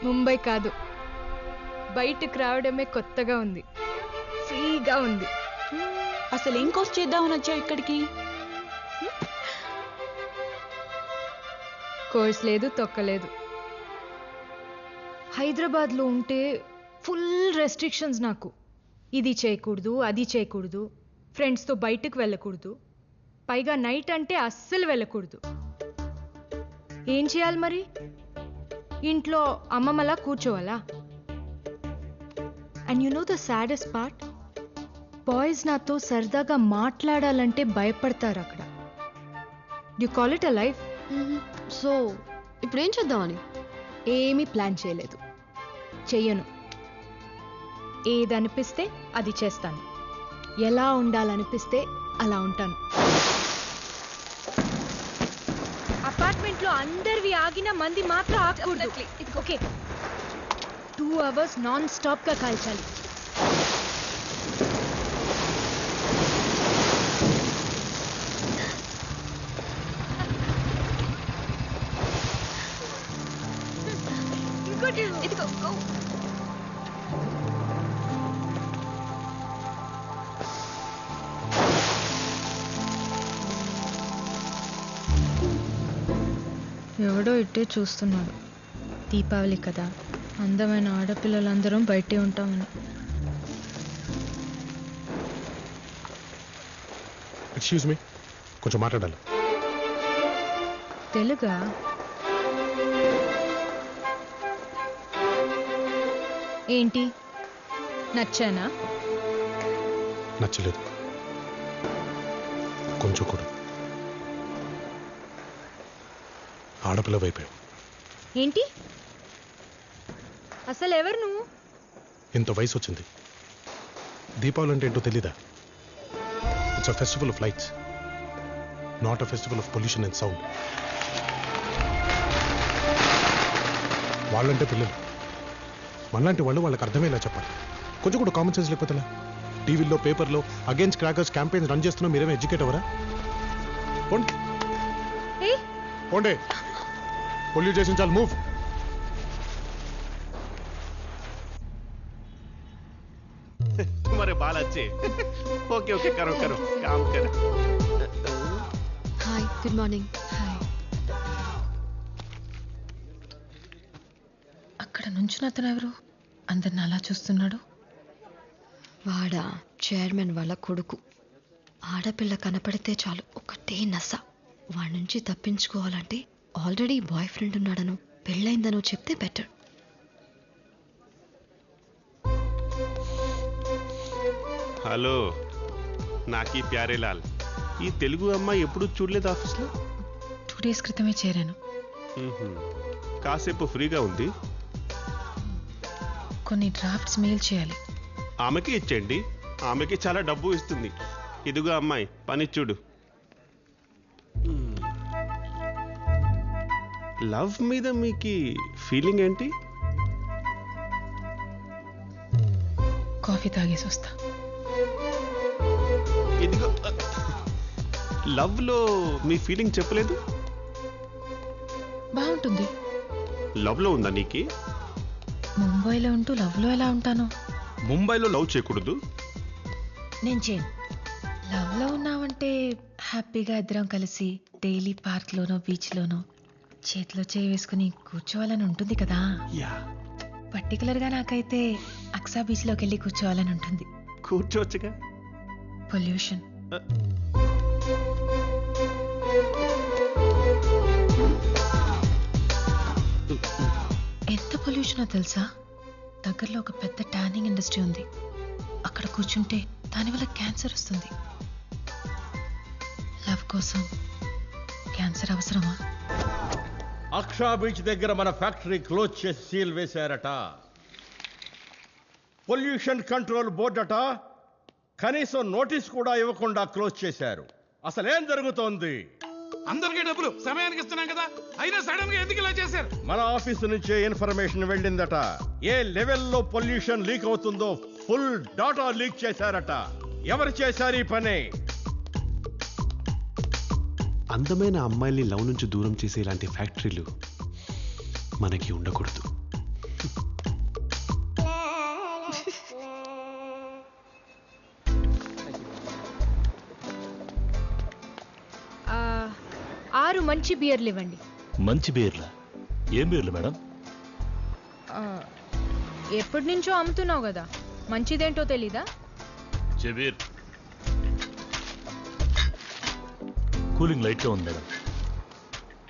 ముంబై కాదు, బయటకు రావడమే కొత్తగా ఉంది, ఫ్రీగా ఉంది. అసలు ఏం కోర్స్ చేద్దామని వచ్చావు ఇక్కడికి? కోర్స్ లేదు, తొక్కలేదు. హైదరాబాద్లో ఉంటే ఫుల్ రెస్ట్రిక్షన్స్ నాకు. ఇది చేయకూడదు, అది చేయకూడదు, ఫ్రెండ్స్తో బయటకు వెళ్ళకూడదు, పైగా నైట్ అంటే అస్సలు వెళ్ళకూడదు. ఏం చేయాలి మరి? ఇంట్లో అమ్మమ్మలా కూర్చోవాలా? And you know the saddest part, boys నాతో సరదాగా మాట్లాడాలంటే భయపడతారు అక్కడ. You call it a life. So ఇప్పుడు ఏం చేద్దామని? ఏమీ ప్లాన్ చేయలేదు, చెయ్యను. ఏదనిపిస్తే అది చేస్తాను, ఎలా ఉండాలనిపిస్తే అలా ఉంటాను. అపార్ట్మెంట్లో అందరివి ఆగిన మంది మాత్రం ఆగకూడదు. ఓకే, 2 hours నాన్ స్టాప్ గా కాల్చాలి. ఇదిగో go. ఎవడో ఇట్టే చూస్తున్నాడు. దీపావళి కదా, అందమైన ఆడపిల్లలందరం బయటే ఉంటామని. ఎక్స్క్యూజ్ మీ, కొంచెం మాట్లాడాలి. తెలుగా? ఏంటి, నచ్చానా? నచ్చలేదు, కొంచెం కూడా. ఆడపిల్ల వైపోయావు. ఏంటి అసలు ఎవరు నువ్వు? ఇంత వయసు వచ్చింది, దీపావళి అంటే ఏంటో తెలీదా? It's a festival of lights, not a festival of pollution and sound. వాళ్ళంటే పిల్లలు, మనలాంటి వాళ్ళు వాళ్ళకి అర్థమయ్యేలా చెప్పాలి. కొంచెం కూడా కామన్ సెన్స్ లేకపోతే టీవీలో పేపర్లో అగేన్స్ట్ క్రాకర్స్ క్యాంపెయిన్స్ రన్ చేస్తున్నా, మీరేమో ఎడ్యుకేట్ అవరా? పోండే, పొల్యూట్ చేసిన చాలు, మూవ్. तुम्हारे बाल अच्छे. ओके ओके करो करो काम करो. Hi, good morning. అక్కడ నుంచిన అతను ఎవరు అందరిని అలా చూస్తున్నాడు? వాడా చైర్మన్ వాళ్ళ కొడుకు. ఆడపిల్ల కనపడితే చాలు ఒకటే నస. వాడి నుంచి తప్పించుకోవాలంటే ఆల్రెడీ బాయ్ ఫ్రెండ్ ఉన్నాడనో పెళ్ళైందనో చెప్తే బెటర్. హలో, నాకీ ప్యారేలాల్. ఈ తెలుగు అమ్మాయి ఎప్పుడు చూడలేదు ఆఫీస్లో? 2 days క్రితమే చేరాను. కాసేపు ఫ్రీగా ఉంది, కొన్ని డ్రాఫ్ట్స్ మెయిల్ చేయాలి. ఆమెకి ఇచ్చేయండి, ఆమెకి చాలా డబ్బు ఇస్తుంది. ఇదిగో అమ్మాయి, పని చూడు. లవ్ మీద మీకు ఫీలింగ్ ఏంటి? కాఫీ తాగేసి వస్తా. ఇదిగో, లవ్ లో మీ ఫీలింగ్ చెప్పలేదు. బాగుంటుంది. లవ్ లో ఉందా నీకి? ముంబైలో ఉంటూ లవ్ లో ఎలా ఉంటాను? ముంబైలో లవ్ చేయకూడదు. నేను చేయను. లవ్ లో ఉన్నామంటే హ్యాపీగా ఇద్దరం కలిసి డైలీ పార్క్ లోనో బీచ్ లోనో చేతిలో చేయి వేసుకుని కూర్చోవాలని ఉంటుంది కదా. యా, పర్టికులర్గా నాకైతే అక్సా బీచ్లోకి వెళ్ళి కూర్చోవాలని ఉంటుంది. కూర్చోవచ్చుగా. పొల్యూషన్. ఎంత పొల్యూషనో తెలుసా? దగ్గరలో ఒక పెద్ద ట్యానింగ్ ఇండస్ట్రీ ఉంది. అక్కడ కూర్చుంటే దానివల్ల క్యాన్సర్ వస్తుంది. లవ్ కోసం క్యాన్సర్ అవసరమా? అక్షా బీచ్ దగ్గర మన ఫ్యాక్టరీ క్లోజ్ చేసి సీల్ వేశారట. పొల్యూషన్ కంట్రోల్ బోర్డు అట కనీసం నోటీస్ కూడా ఇవ్వకుండా క్లోజ్ చేశారు. అసలేం జరుగుతోంది? అందరికీ డబ్బులు సమయానికి ఇస్తున్నాం కదా, అయినా సడన్ గా ఎందుకు ఇలా చేశారు? మన ఆఫీసు నుంచే ఇన్ఫర్మేషన్ వెళ్ళిందట. ఏ లెవెల్లో పొల్యూషన్ లీక్ అవుతుందో ఫుల్ డాటా లీక్ చేశారట. ఎవరు చేశారు ఈ పని? అందమైన అమ్మాయిల్ని లవ్ నుంచి దూరం చేసే ఇలాంటి ఫ్యాక్టరీలు మనకి ఉండకూడదు. ఆరు మంచి బియర్లు ఇవ్వండి. మంచి బీర్లా? ఏం బీర్లు మేడం? ఎప్పటి నుంచో అమ్ముతున్నావు కదా, మంచిదేంటో తెలీదా? చెబీర్ కూలింగ్ లైట్గా ఉంది మేడం.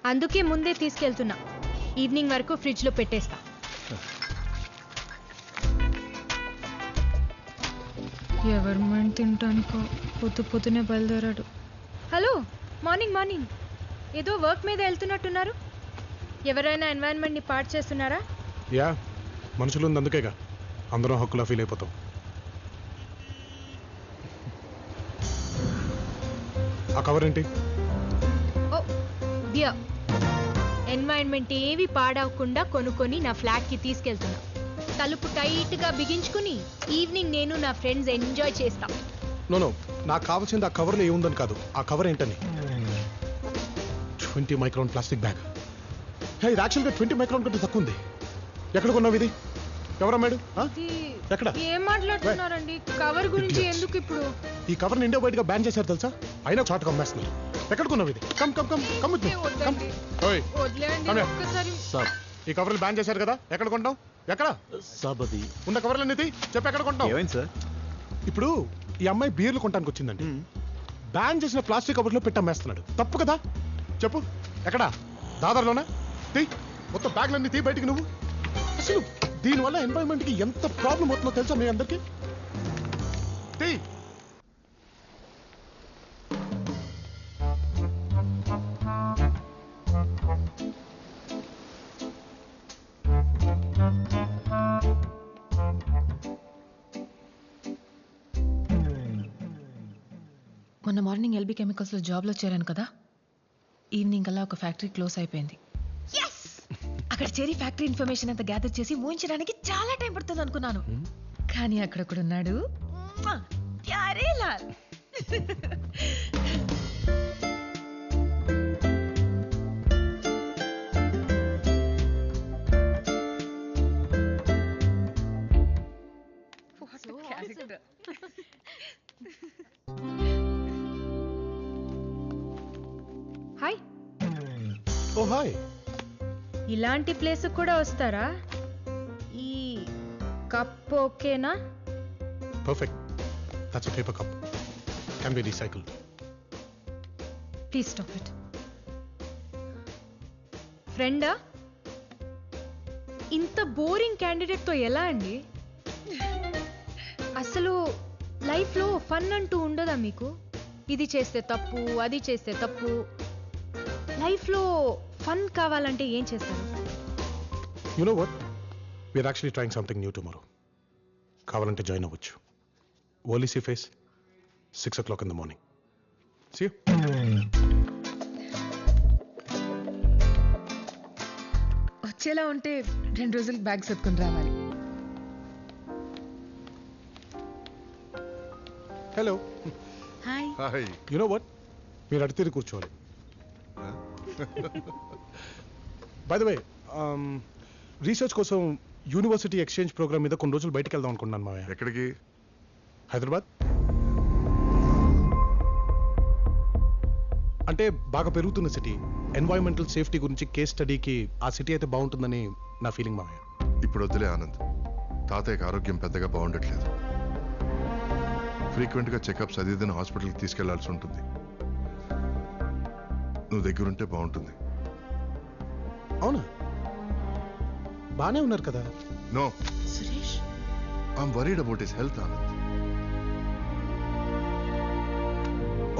అందుకే ముందే తీసుకెళ్తున్నా. ఈవినింగ్ వరకు ఫ్రిడ్జ్ లో పెట్టేస్తా. ఎవరు మంట తింటానికో పొద్దునే బయలుదేరాడు. Hello, morning morning. ఏదో వర్క్ మీద వెళ్తున్నట్టున్నారు. ఎవరైనా ఎన్వైరన్మెంట్ ని పాడు చేస్తున్నారా? యా, మనుషులు ఉంది, అందుకేగా అందరం హక్కులా ఫీల్ అయిపోతాం. ఆ కవర్ ఏంటి? ఓ బియర్. ఎన్వైరన్మెంట్ ఏవి పాడవకుండా కొనుక్కొని నా ఫ్లాట్ కి తీసుకెళ్తున్నా. తలుపు టైట్ గా బిగించుకుని ఈవినింగ్ నేను నా ఫ్రెండ్స్ ఎంజాయ్ చేస్తాం. నో, నాకు కావాల్సింది ఆ కవర్లో ఏముందని కాదు, ఆ కవర్ ఏంటని. 20 మైక్రాన్ ప్లాస్టిక్ బ్యాగ్. ఇది యాక్చువల్గా 20 మైక్రాన్ కంటే తక్కువ ఉంది. ఎక్కడ కొన్నావు ఇది? ఎవరమ్మాడు? ఎక్కడ? ఏం మాట్లాడుతున్నారండి? కవర్ గురించి ఎందుకు ఇప్పుడు? ఈ కవర్ ఇండియా బయటగా బ్యాన్ చేశారు తెలుసా? అయినా చాటుగా అమ్మేస్తున్నారు. ఎక్కడ కొన్నావు ఇది? Come come come come with me. ఓయ్ ఒక్కసారి. సాబ్, ఈ కవర్లు బ్యాన్ చేశారు కదా, ఎక్కడ కొంటావు? ఎక్కడ? సాబ్ అది ఉన్న కవర్లన్నీ చెప్పి ఎక్కడ కొంటావు? ఏమైంది సార్? ఇప్పుడు ఈ అమ్మాయి బీర్లు కొనడానికి వచ్చిందండి. బ్యాన్ చేసిన ప్లాస్టిక్ కవర్లో పెట్టి అమ్మేస్తున్నాడు. తప్పు కదా? చెప్పు ఎక్కడ? దాదాలోనా? మొత్తం బ్యాగ్లన్నీ తీ బయటికి. నువ్వు అసలు దీనివల్ల ఎన్వైరన్మెంట్ కి ఎంత ప్రాబ్లం అవుతుందో తెలుసా మీ అందరికి? మొన్న మార్నింగ్ ఎల్బీ కెమికల్స్లో జాబ్లో చేరాను కదా, ఈవినింగ్ అలా ఒక ఫ్యాక్టరీ క్లోజ్ అయిపోయింది. అక్కడ చేరి ఫ్యాక్టరీ ఇన్ఫర్మేషన్ అంతా గ్యాదర్ చేసి ఊహించడానికి చాలా టైం పడుతుంది అనుకున్నాను. కానీ అక్కడొక్కడున్నాడు ప్యారే లాల్. హాయ్. ఓ హాయ్. ఇలాంటి ప్లేస్ కూడా వస్తారా? ఈ కప్ ఓకేనా? Perfect. That's a paper cup. Can be recycled. Please stop it. ఫ్రెండా? ఇంత బోరింగ్ క్యాండిడేట్ తో ఎలా అండి? అసలు లైఫ్ లో ఫన్ అంటూ ఉండదా మీకు? ఇది చేస్తే తప్పు, అది చేస్తే తప్పు. లైఫ్ లో ఫన్ కావాలంటే ఏం చేస్తారు? You know what, we're actually trying something new tomorrow. కావాలంటే జాయిన్ అవ్వచ్చు. Only sea face 6 o'clock in the morning. See you. వచ్చేలా ఉంటే 2 రోజులు బ్యాగ్ సర్దుకొని రావాలి. Hello. Hi. Hi. You know what, మీరు అటు తిరిగి కూర్చోవాలి. బై ద వే, రీసెర్చ్ కోసం యూనివర్సిటీ ఎక్స్చేంజ్ ప్రోగ్రామ్ మీద కొన్ని రోజులు బయటకు వెళ్దాం అనుకున్నాను మావయ్య. ఎక్కడికి? హైదరాబాద్. అంటే బాగా పెరుగుతున్న సిటీ, ఎన్వైరన్మెంటల్ సేఫ్టీ గురించి కేస్ స్టడీకి ఆ సిటీ అయితే బాగుంటుందని నా ఫీలింగ్ మావయ్య. ఇప్పుడు వద్దులే ఆనంద్, తాతయ్యకి ఆరోగ్యం పెద్దగా బాగుండట్లేదు. ఫ్రీక్వెంట్గా చెకప్స్ అదిదిన హాస్పిటల్కి తీసుకెళ్లాల్సి ఉంటుంది. నువ్వు దగ్గరుంటే బాగుంటుంది. అవునా? బానే ఉన్నారు కదా? No Suresh, I'm worried about his health Anand.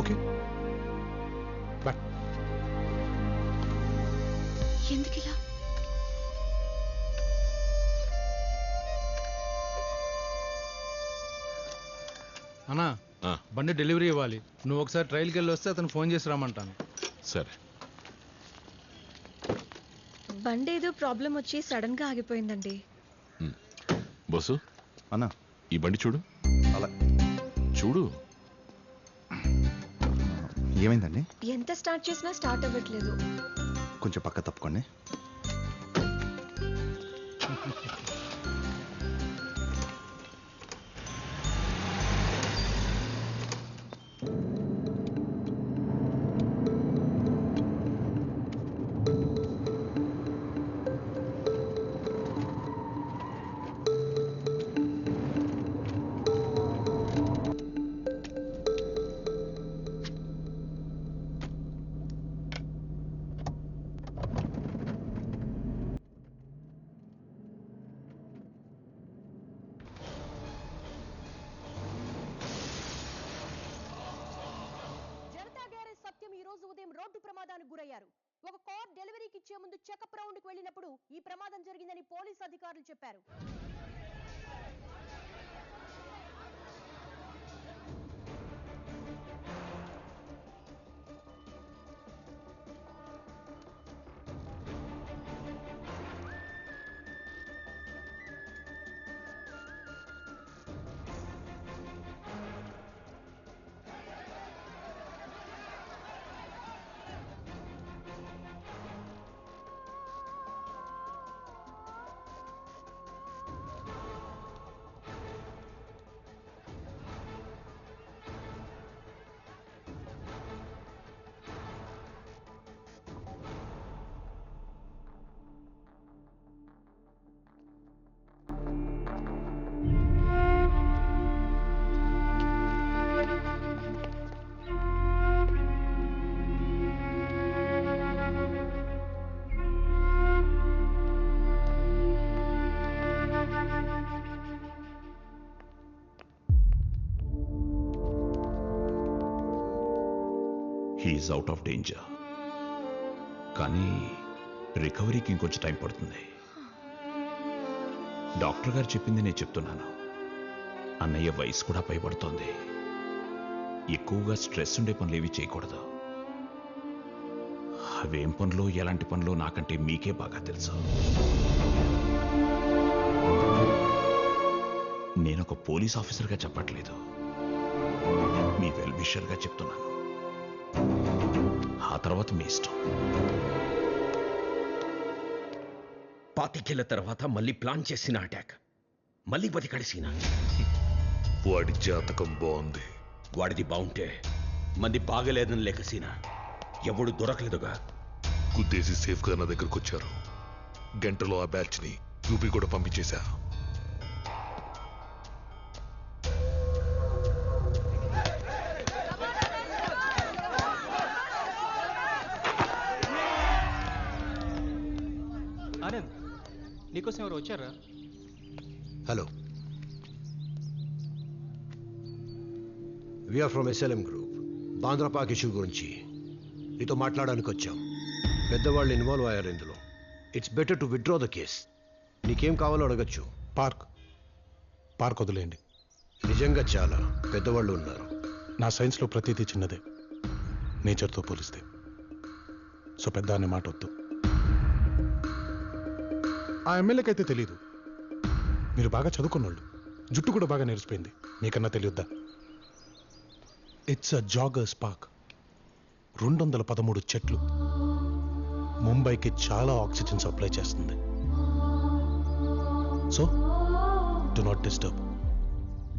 Okay bye. ఎందుకిలా? అన్నా బండి డెలివరీ ఇవ్వాలి. నువ్వు ఒకసారి ట్రైల్కి వెళ్ళి వస్తే అతను ఫోన్ చేసి రమ్మంటాను. సరే. బండి ఏదో ప్రాబ్లం వచ్చి సడన్ గా ఆగిపోయిందండి. బస్సు అన్నా ఈ బండి చూడు. అలా చూడు. ఏమైందండి? ఎంత స్టార్ట్ చేసినా స్టార్ట్ అవ్వట్లేదు. కొంచెం పక్క తప్పుకోండి. రోడ్డు ప్రమాదానికి గురయ్యారు. ఒక కార్ డెలివరీకి ఇచ్చే ముందు చెకప్ రౌండ్కి వెళ్ళినప్పుడు ఈ ప్రమాదం జరిగిందని పోలీస్ అధికారులు చెప్పారు. హీఈస్ అవుట్ ఆఫ్ డేంజర్, కానీ రికవరీకి ఇంకొంచెం టైం పడుతుంది. డాక్టర్ గారు చెప్పింది నేను చెప్తున్నాను. అన్నయ్య వయసు కూడా పైబడుతోంది. ఎక్కువగా స్ట్రెస్ ఉండే పనులు ఏవి చేయకూడదు. అవేం పనులు ఎలాంటి పనులు నాకంటే మీకే బాగా తెలుసు. నేను ఒక పోలీస్ ఆఫీసర్గా చెప్పట్లేదు, మీ వెల్ విషర్గా చెప్తున్నాను. ఆ తర్వాత మీ ఇష్టం. పాతికేళ్ల తర్వాత మళ్ళీ ప్లాన్ చేసిన అటాక్, మళ్ళీ బతికడిసిన. వాడి జాతకం బాగుంది. వాడిది బాగుంటే మంది బాగలేదని లేక సీనా ఎవడు దొరకలేదుగా. గుద్దేసి సేఫ్గా నా దగ్గరకు వచ్చారు. గంటలో ఆ బ్యాచ్ని యూపీ కూడా పంపించేశా. ఆనంద్, నీకోసం ఎవరు వచ్చారా? Hello, we're from SLM group. Bandra park issue గురించి నీతో మాట్లాడడానికి వచ్చాం. పెద్దవాళ్ళు ఇన్వాల్వ్ అయ్యారు ఇందులో. It's better to withdraw the case. నీకేం కావాలో అడగచ్చు. పార్క్ వదిలేయండి. నిజంగా చాలా పెద్దవాళ్ళు ఉన్నారు. నా సైన్స్లో ప్రతిదీ చిన్నదే, నేచర్తో పోలిస్తే. సో పెద్ద అనే మాట వద్దు. ఆ ఎమ్మెల్యేకి అయితే తెలీదు. మీరు బాగా చదువుకున్నోళ్ళు, జుట్టు కూడా బాగా నేర్చిపోయింది. మీకన్నా తెలియద్దా? It's a joggers park. 213 చెట్లు. ముంబైకి చాలా ఆక్సిజన్ సప్లై చేస్తుంది. So do not disturb.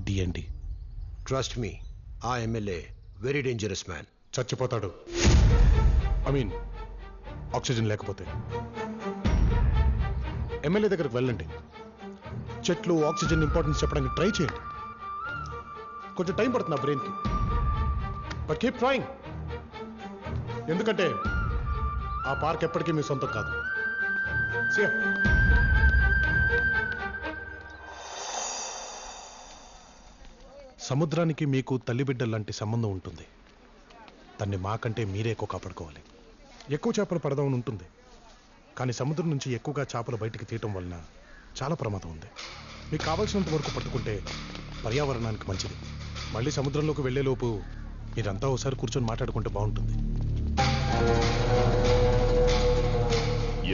D&D. Trust me, ఆ ఎమ్మెల్యే వెరీ డేంజరస్ మ్యాన్. చచ్చిపోతాడు. ఐ మీన్ ఆక్సిజన్ లేకపోతే. ఎమ్మెల్యే దగ్గరకు వెళ్ళండి, చెట్లు ఆక్సిజన్ ఇంపార్టెన్స్ చెప్పడానికి ట్రై చేయండి. కొంచెం టైం పడుతుంది నా బ్రెయిన్కి, బట్ కీప్ ట్రైంగ్. ఎందుకంటే ఆ పార్క్ ఎప్పటికీ మీ సొంతం కాదు. See ya. సముద్రానికి మీకు తల్లి బిడ్డల లాంటి సంబంధం ఉంటుంది. దాన్ని మాకంటే మీరే ఎక్కువ కాపాడుకోవాలి. ఎక్కువ చేపలు పడదామని ఉంటుంది, కానీ సముద్రం నుంచి ఎక్కువగా చేపలు బయటికి తీయటం వలన చాలా ప్రమాదం ఉంది. మీకు కావాల్సినంత వరకు పట్టుకుంటే పర్యావరణానికి మంచిది. మళ్ళీ సముద్రంలోకి వెళ్లేలోపు మీరంతా ఒకసారి కూర్చొని మాట్లాడుకుంటే బాగుంటుంది.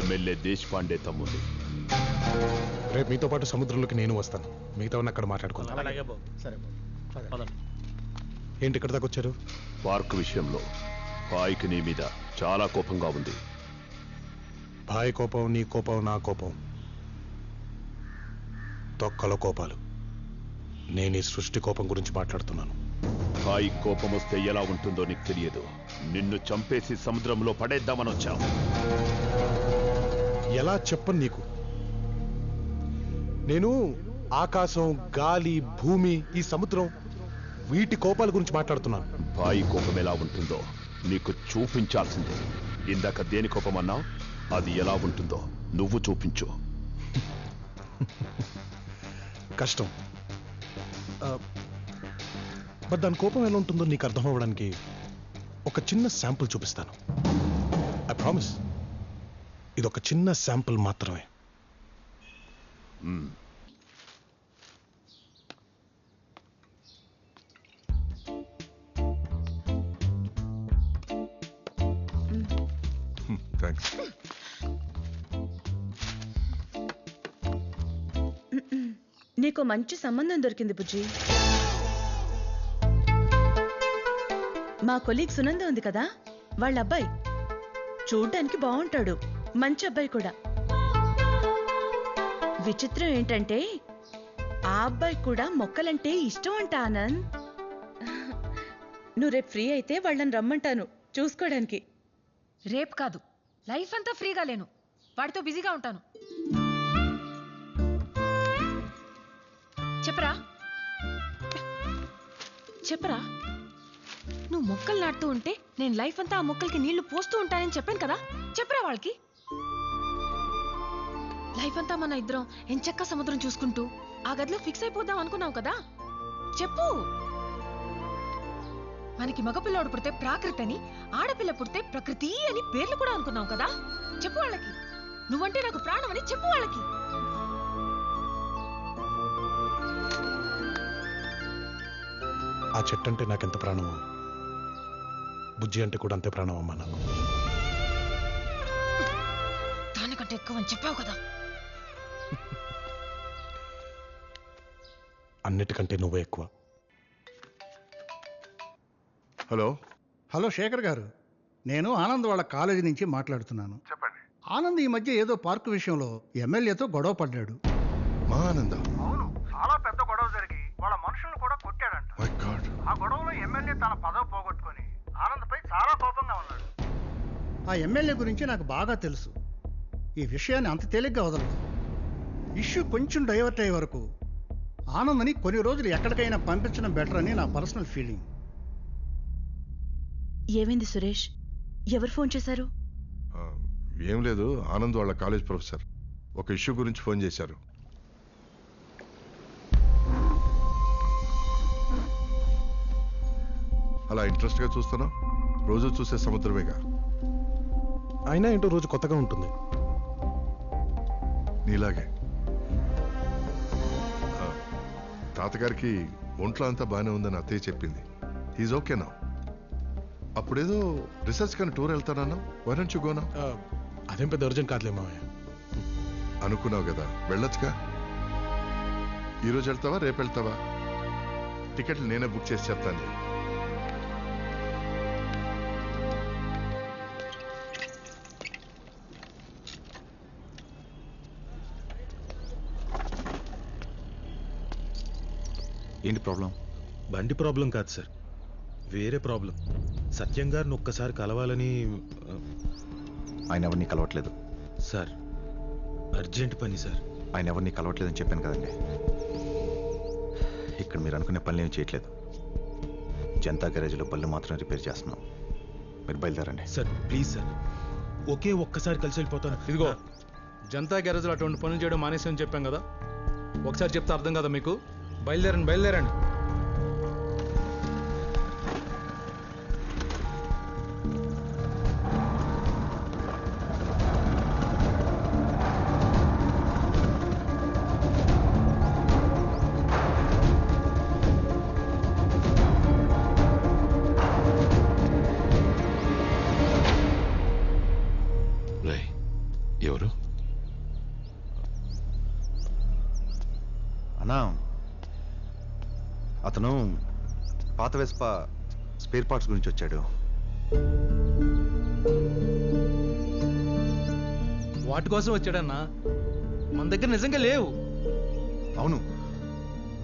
ఎమ్మెల్యే దేశపాండే తమ్ముడు. రేపు మీతో పాటు సముద్రంలోకి నేను వస్తాను. మిగతా అక్కడ మాట్లాడుకుందాం. ఏంటి ఇక్కడ దాకా వచ్చారు? పార్క్ విషయంలో భాయ్కి నీ మీద చాలా కోపంగా ఉంది. భాయ్ కోపం, నీ కోపం, నా కోపం తొక్కల కోపాలు. నేను ఈ సృష్టి కోపం గురించి మాట్లాడుతున్నాను. భాయ్ కోపం వస్తే ఎలా ఉంటుందో నీకు తెలియదు. నిన్ను చంపేసి సముద్రంలో పడేద్దామని వచ్చావు. ఎలా చెప్పను నీకు? నేను ఆకాశం, గాలి, భూమి, ఈ సముద్రం, వీటి కోపాల గురించి మాట్లాడుతున్నాను. భాయ్ కోపం ఎలా ఉంటుందో నీకు చూపించాల్సిందే. ఇందాక దేని కోపం అన్నావు? అది ఎలా ఉంటుందో నువ్వు చూపించు. కష్టం, బట్ దాని కోపం ఎలా ఉంటుందో నీకు అర్థం అవ్వడానికి ఒక చిన్న శాంపుల్ చూపిస్తాను. ఐ ప్రామిస్, ఇది ఒక చిన్న శాంపుల్ మాత్రమే. థ్యాంక్స్. నీకు మంచి సంబంధం దొరికింది బుజ్జి. మా కొలీగ్ సునంద ఉంది కదా, వాళ్ళ అబ్బాయి చూడ్డానికి బాగుంటాడు, మంచి అబ్బాయి కూడా. విచిత్రం ఏంటంటే ఆ అబ్బాయి కూడా మొక్కలంటే ఇష్టం అంట. ఆనంద్, నువ్వు రేపు ఫ్రీ అయితే వాళ్ళని రమ్మంటాను చూసుకోవడానికి. రేపు కాదు, లైఫ్ అంతా ఫ్రీగా లేను, వాడితో బిజీగా ఉంటాను. చెప్పరా చెప్పరా, నువ్వు మొక్కలు నాటుతూ ఉంటే నేను లైఫ్ అంతా ఆ మొక్కలకి నీళ్లు పోస్తూ ఉంటానని చెప్పాను కదా. చెప్పరా వాళ్ళకి. లైఫ్ అంతా మన ఇద్దరం ఎంచక్క సముద్రం చూసుకుంటూ ఆ గదిలో ఫిక్స్ అయిపోదాం అనుకున్నావు కదా. చెప్పు. మనకి మగపిల్లోడు పుడితే ప్రాకృతి అని, ఆడపిల్ల పుడితే ప్రకృతి అని పేర్లు కూడా అనుకున్నావు కదా. చెప్పు వాళ్ళకి. నువ్వంటే నాకు ప్రాణం అని చెప్పు వాళ్ళకి. ఆ చెట్టు అంటే నాకెంత ప్రాణమో, బుజ్జి అంటే కూడా అంతే ప్రాణం అమ్మా నాకు. దానికంటే ఎక్కువ అని చెప్పావు కదా. అన్నిటికంటే నువ్వే ఎక్కువ. హలో హలో శేఖర్ గారు, నేను ఆనంద్ వాళ్ళ కాలేజీ నుంచి మాట్లాడుతున్నాను. చెప్పండి. ఆనంద్ ఈ మధ్య ఏదో పార్కు విషయంలో ఎమ్మెల్యేతో గొడవ పడ్డాడు. మా ఆనంద? అవును, చాలా పెద్ద గొడవ జరిగి వాళ్ళ మనుషులను కూడా కొట్టాడంట. My God. ఆ గొడవలో ఎమ్మెల్యే తన పదవి పోగొట్టుకొని ఆనంద్పై చాలా కోపంగా ఉన్నాడు. ఆ ఎమ్మెల్యే గురించి నాకు బాగా తెలుసు. ఈ విషయాన్ని అంత తేలిగ్గా వదలదు. ఇష్యూ కొంచెం డైవర్ట్ అయ్యే వరకు ఆనంద్ని కొన్ని రోజులు ఎక్కడికైనా పంపించడం బెటర్ అని నా పర్సనల్ ఫీలింగ్. ఏమైంది సురేష్? ఎవరు ఫోన్ చేశారు? ఏం లేదు, ఆనంద్ వాళ్ళ కాలేజ్ ప్రొఫెసర్ ఒక ఇష్యూ గురించి ఫోన్ చేశారు. అలా ఇంట్రెస్ట్గా చూస్తున్నావు? రోజు చూసే సముద్రమేగా. అయినా ఏంటో రోజు కొత్తగా ఉంటుంది. నీలాగే. తాతగారికి ఒంట్లో అంతా బాగానే ఉందని అత్తయ్య చెప్పింది. హీజ్ ఓకే నా. అప్పుడేదో రీసెర్చ్ కానీ టూర్ వెళ్తానన్నా, why don't you go now? అదేం పెద్ద అర్జెంట్ కాదులే మావయ్య. అనుకున్నావు కదా, వెళ్ళొచ్చుగా. ఈరోజు వెళ్తావా, రేపు వెళ్తావా? టికెట్లు నేనే బుక్ చేసి చెప్తాను. ఏంటి ప్రాబ్లం? బండి ప్రాబ్లం కాదు సార్, వేరే ప్రాబ్లం. సత్యం గారిని ఒక్కసారి కలవాలని. ఆయన ఎవరిని కలవట్లేదు సార్. అర్జెంట్ పని సార్. ఆయన ఎవరిని కలవట్లేదని చెప్పాను కదండి. ఇక్కడ మీరు అనుకునే పనులు ఏమి చేయట్లేదు. జనతా గ్యారేజ్లో బళ్ళు మాత్రం రిపేర్ చేస్తున్నాం. మీరు బయలుదేరండి. సార్ ప్లీజ్ సార్, ఒకే ఒక్కసారి కలిసి వెళ్ళిపోతాను. ఇదిగో జనతా గ్యారేజ్లో అటువంటి పనులు చేయడం మానేసని చెప్పాం కదా, ఒకసారి చెప్తే అర్థం కదా మీకు. బయలుదేరండి బయలుదేరండి. ఎవరు? అన్నా, అతను పాత వెస్పా స్పేర్ పార్ట్స్ గురించి వచ్చాడు. వాటి కోసం వచ్చాడన్నా, మన దగ్గర నిజంగా లేవు. అవును,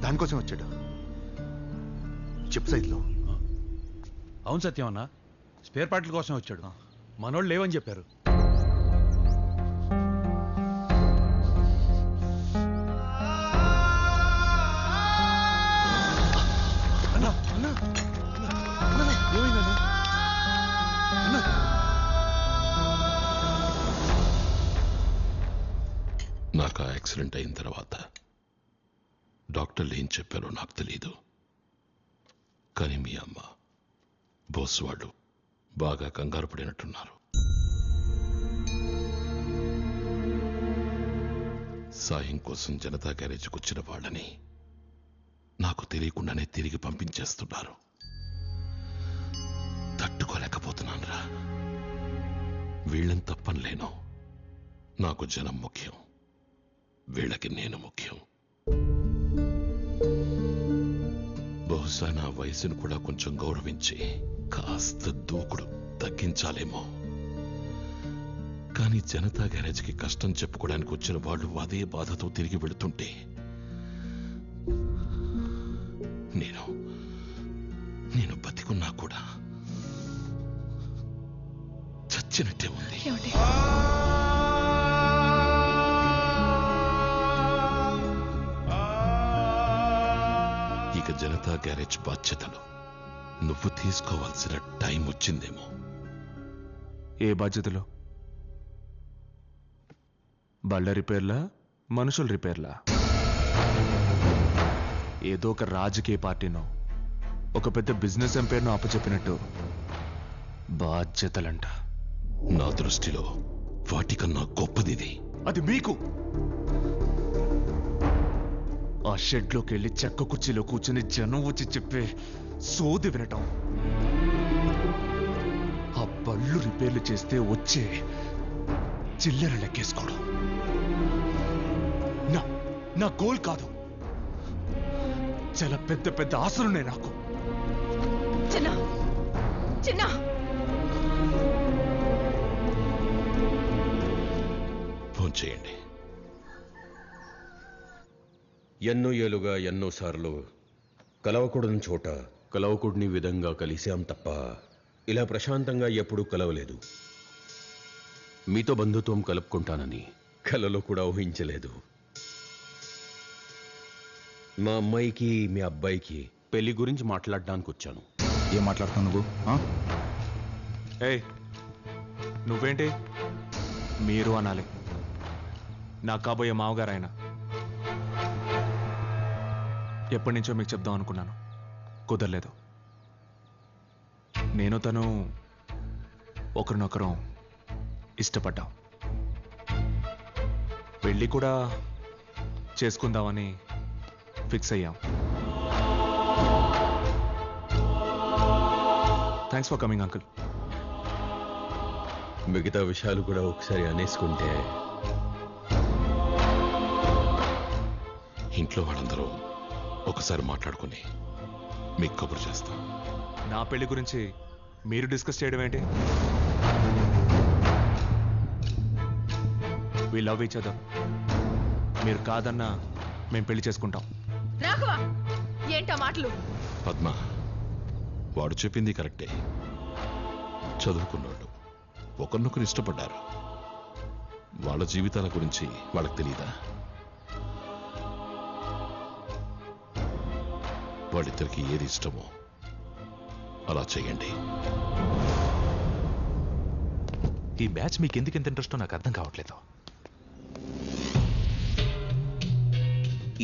దానికోసం వచ్చాడు. చెప్పు సైట్లో. అవును సత్యం అన్న, స్పేర్ పార్ట్ల కోసం వచ్చాడు. మనోళ్ళు లేవని చెప్పారు. నాకు ఆ యాక్సిడెంట్ అయిన తర్వాత డాక్టర్లు ఏం చెప్పారో నాకు తెలీదు. కానీ మీ అమ్మ, బోస్ వాళ్ళు బాగా కంగారు పడినట్టున్నారు. సాయం కోసం జనతా గ్యారేజ్కి వచ్చిన వాళ్ళని నాకు తెలియకుండానే తిరిగి పంపించేస్తున్నారు. తట్టుకోలేకపోతున్నాను రా. వీళ్ళని తప్పనలేను. నాకు జనం ముఖ్యం, వీళ్ళకి నేను ముఖ్యం. బహుశా నా వయసును కూడా కొంచెం గౌరవించి కాస్త దూకుడు తగ్గించాలేమో. కానీ జనతా గ్యారేజ్కి కష్టం చెప్పుకోవడానికి వచ్చిన వాళ్ళు అదే బాధతో తిరిగి వెళుతుంటే నేను బతికున్నా కూడా చచ్చినట్టే ఉంది. ఇక జనతా గ్యారేజ్ బాధ్యతలు నువ్వు తీసుకోవాల్సిన టైం వచ్చిందేమో. ఏ బాధ్యతలు? బళ్ళ రిపేర్లా, మనుషుల రిపేర్లా? ఏదో ఒక రాజకీయ పార్టీనో ఒక పెద్ద బిజినెస్ ఎంపైర్నో అప్పచెప్పినట్టు బాధ్యతలంట. నా దృష్టిలో వాటికన్నా గొప్పదిది. అది మీకు. ఆ షెడ్లోకి వెళ్ళి చెక్క కుర్చీలో కూర్చుని జనం వచ్చి చెప్పే సోది వినటం, ఆ బళ్ళు రిపేర్లు చేస్తే వచ్చే చిల్లర లెక్కేసుకోవడం నా గోల్ కాదు. చాలా పెద్ద పెద్ద ఆశలున్నాయి నాకు. ఫోన్ చేయండి. ఎన్నో ఏలుగా ఎన్నోసార్లు కలవకూడని చోట కలవకూడని విధంగా కలిశాం తప్ప ఇలా ప్రశాంతంగా ఎప్పుడూ కలవలేదు. మీతో బంధుత్వం కలుపుకుంటానని కలలో కూడా ఊహించలేదు. మా అమ్మాయికి మీ అబ్బాయికి పెళ్లి గురించి మాట్లాడడానికి వచ్చాను. ఏం మాట్లాడుతున్నావు నువ్వు? ఏయ్, నువ్వేంటి మీరు అనాలి. నా కాబోయే మావగారు ఆయన. ఎప్పటి నుంచో మీకు చెప్దాం అనుకున్నాను, కుదరలేదు. నేను తను ఒకరినొకరం ఇష్టపడ్డాం. పెళ్ళి కూడా చేసుకుందామని ఫిక్స్ అయ్యాం. Thanks for coming uncle. మిగతా విషయాలు కూడా ఒకసారి అనేసుకుంటే ఇంట్లో వాళ్ళందరూ ఒకసారి మాట్లాడుకుని మీకు కబురు చేస్తాం. నా పెళ్లి గురించి మీరు డిస్కస్ చేయడం ఏంటి? We love each other. మీరు కాదన్నా మేము పెళ్లి చేసుకుంటాం. రాఘవా, ఏంటా మాటలు? పద్మ, వాడు చెప్పింది కరెక్టే. చదువుకున్నాడు, ఒకరినొకరు ఇష్టపడ్డారు. వాళ్ళ జీవితాల గురించి వాళ్ళకి తెలియదా? వాళ్ళిద్దరికి ఏది ఇష్టమో అలా చేయండి. ఈ మ్యాచ్ మీకు ఎందుకు ఎంత ఇంట్రెస్టో నాకు అర్థం కావట్లేదు.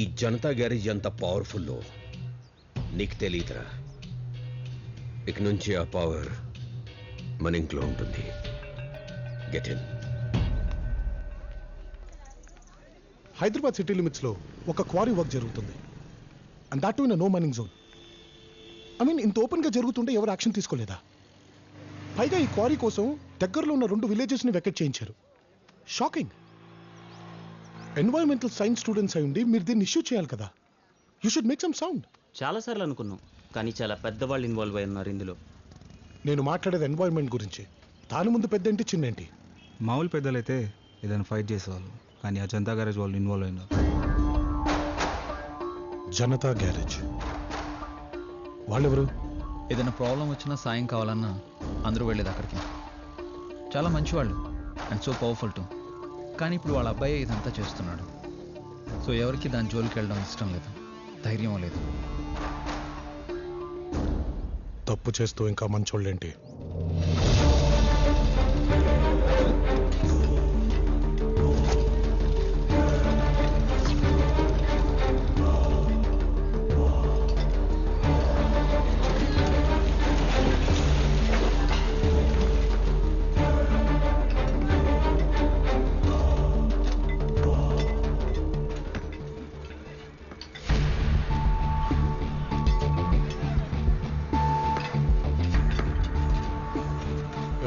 ఈ జనతా గ్యారేజ్ ఎంత పవర్ఫుల్లో నీకు తెలియదురా. ఇక నుంచి ఆ పవర్ మన ఇంట్లో ఉంటుంది. Get in. హైదరాబాద్ సిటీ లిమిట్స్లో ఒక క్వారీ వర్క్ జరుగుతుంది. And that in no mining zone. I mean ఇంత ఓపెన్గా జరుగుతుంటే ఎవరు యాక్షన్ తీసుకోలేదా? పైగా ఈ క్వారీ కోసం దగ్గరలో ఉన్న 2 విలేజెస్ని వెకెట్ చేయించారు. షాకింగ్. ఎన్వైరన్మెంటల్ సైన్స్ స్టూడెంట్స్ అయి ఉండి మీరు దీన్ని ఇష్యూ చేయాలి కదా. You should make some sound. చాలాసార్లు అనుకున్నాం, కానీ చాలా పెద్దవాళ్ళు ఇన్వాల్వ్ అయి ఉన్నారు ఇందులో. నేను మాట్లాడేది ఎన్వైరన్మెంట్ గురించి. దాని ముందు పెద్ద ఏంటి చిన్న ఏంటి? మామూలు పెద్దలైతే ఏదైనా ఫైట్ చేసేవాళ్ళు, కానీ ఆ జనతా గ్యారేజ్ వాళ్ళు ఇన్వాల్వ్ అయినారు. జనతా గ్యారేజ్ వాళ్ళెవరు? ఏదైనా ప్రాబ్లం వచ్చినా సాయం కావాలన్నా అందరూ వెళ్ళేది అక్కడికి. చాలా మంచివాళ్ళు అండ్ సో పవర్ఫుల్ టు. కానీ ఇప్పుడు వాళ్ళ అబ్బాయి ఇదంతా చేస్తున్నాడు. సో ఎవరికి దాని జోలికి వెళ్ళడం ఇష్టం లేదు, ధైర్యం లేదు. తప్పు చేస్తూ ఇంకా మంచోళ్ళేంటి?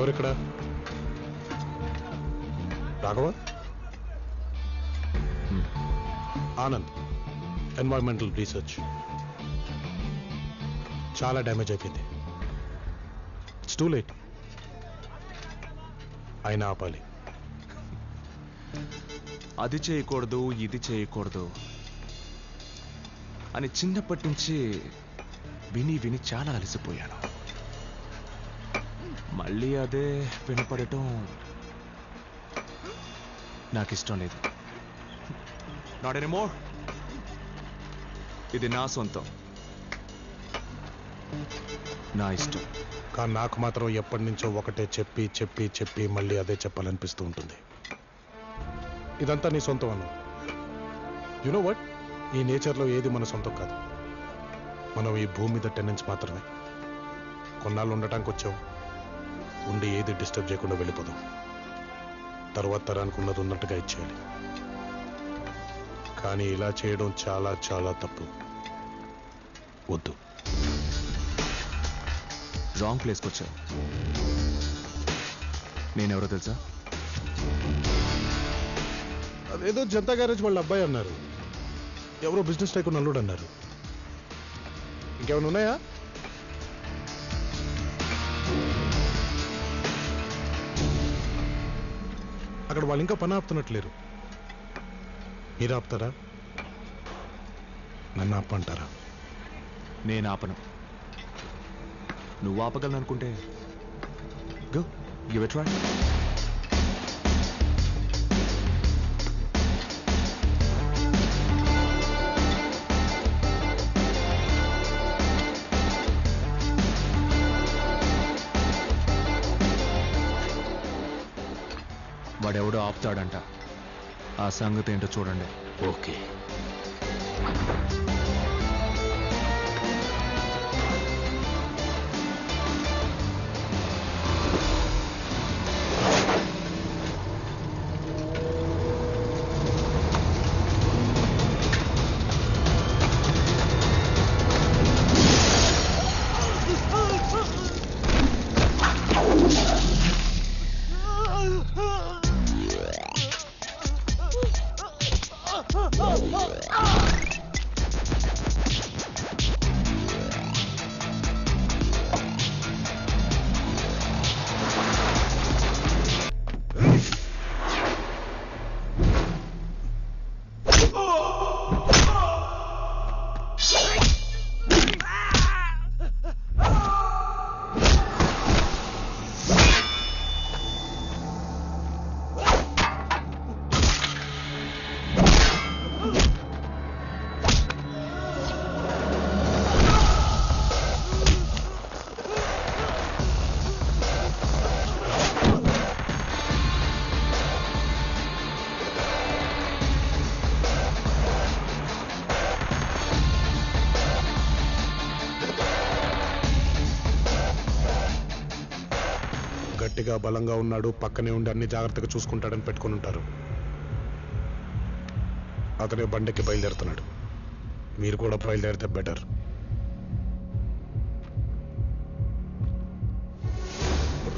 ఎవరిక్కడ? రాఘవ? Anand, environmental research. చాలా డ్యామేజ్ అయిపోయింది. It's too late. అయినా ఆపాలి. అది చేయకూడదు, ఇది చేయకూడదు అని చిన్నప్పటి నుంచి విని విని చాలా అలసిపోయాను. మళ్ళీ అదే వినపడటం నాకు ఇష్టం లేదు. Not anymore. ఇది నా సొంతం, నా ఇష్టం. కానీ నాకు మాత్రం ఎప్పటి నుంచో ఒకటే చెప్పి చెప్పి చెప్పి మళ్ళీ అదే చెప్పాలనిపిస్తూ ఉంటుంది. ఇదంతా నీ సొంతం అన్న. You know what? ఈ నేచర్లో ఏది మన సొంతం కాదు. మనం ఈ భూమి మీద టెనెంట్స్ మాత్రమే. కొన్నాళ్ళు ఉండటానికి వచ్చాం. ఉండి ఏది డిస్టర్బ్ చేయకుండా వెళ్ళిపోదాం. తర్వాత తరానికి ఉన్నది ఉన్నట్టుగా ఇచ్చేయాలి. కానీ ఇలా చేయడం చాలా చాలా తప్పు. వద్దు. రాంగ్ ప్లేస్కి వచ్చావు. నేనెవరో తెలుసా? అదేదో జనతా గ్యారేజ్ వాళ్ళ అబ్బాయి అన్నారు. ఎవరో బిజినెస్ టైకూన్ అల్లుడు అన్నారు. ఇంకేమైనా ఉన్నాయా? అక్కడ వాళ్ళు ఇంకా పని ఆపుతున్నట్లేరు. మీరు ఆపుతారా? నన్ను ఆపంటారా? నేను ఆపను. నువ్వు ఆపగలను అనుకుంటే గో, గివ్ ఇట్ ట్రై. వాడెవడో ఆపుతాడంట. ఆ సంగతి ఏంటో చూడండి. ఓకే. గట్టిగా బలంగా ఉన్నాడు, పక్కనే ఉండి అన్ని జాగ్రత్తగా చూసుకుంటాడని పెట్టుకుని ఉంటారు. అతనే బండికి బయలుదేరుతున్నాడు. మీరు కూడా బయలుదేరితే బెటర్.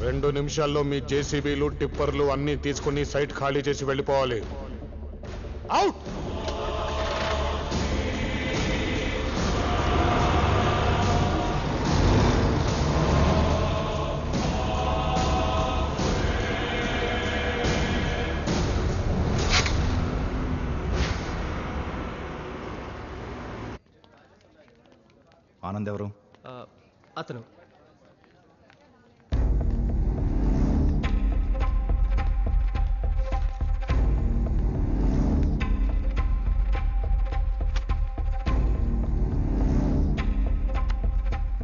రెండు నిమిషాల్లో మీ జేసీబీలు, టిప్పర్లు అన్నీ తీసుకుని సైట్ ఖాళీ చేసి వెళ్ళిపోవాలి. అవుట్. ఆనంద్ ఎవరు? అతను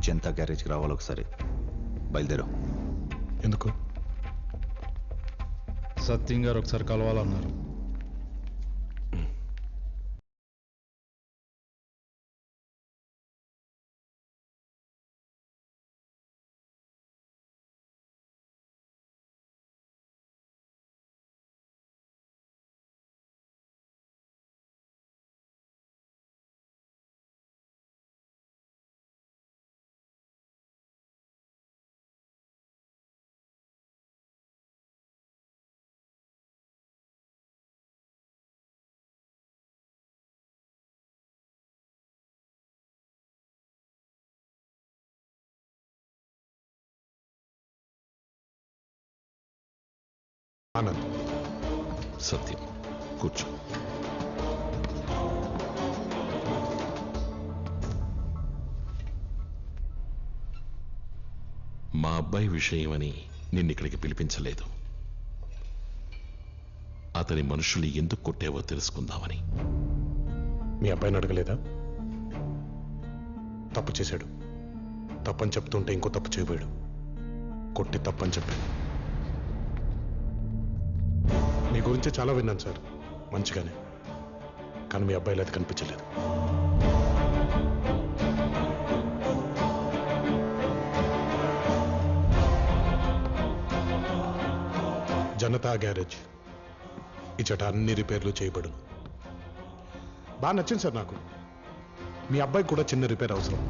జనతా గ్యారేజ్కి రావాలి ఒకసారి. బయలుదేరు. ఎందుకు? సత్యం గారు ఒకసారి కలవాలన్నారు. ఆనంద్. సత్యం కూర్చో. మా అబ్బాయి విషయమని నిన్నిక్కడికి పిలిపించలేదు. అతని మనుషుల్ని ఎందుకు కొట్టావో తెలుసుకుందామని. మీ అబ్బాయిని అడగలేదా? తప్పు చేశాడు. తప్పని చెప్తుంటే ఇంకో తప్పు చేయబోయాడు. కొట్టి తప్పని చెప్పాడు. మీ గురించి చాలా విన్నాను సార్, మంచిగానే. కానీ మీ అబ్బాయిలో అది కనిపించలేదు. జనతా గ్యారేజ్ ఇచ్చట అన్ని రిపేర్లు చేయబడును. బాగా నచ్చింది సార్ నాకు. మీ అబ్బాయికి కూడా చిన్న రిపేర్ అవసరం.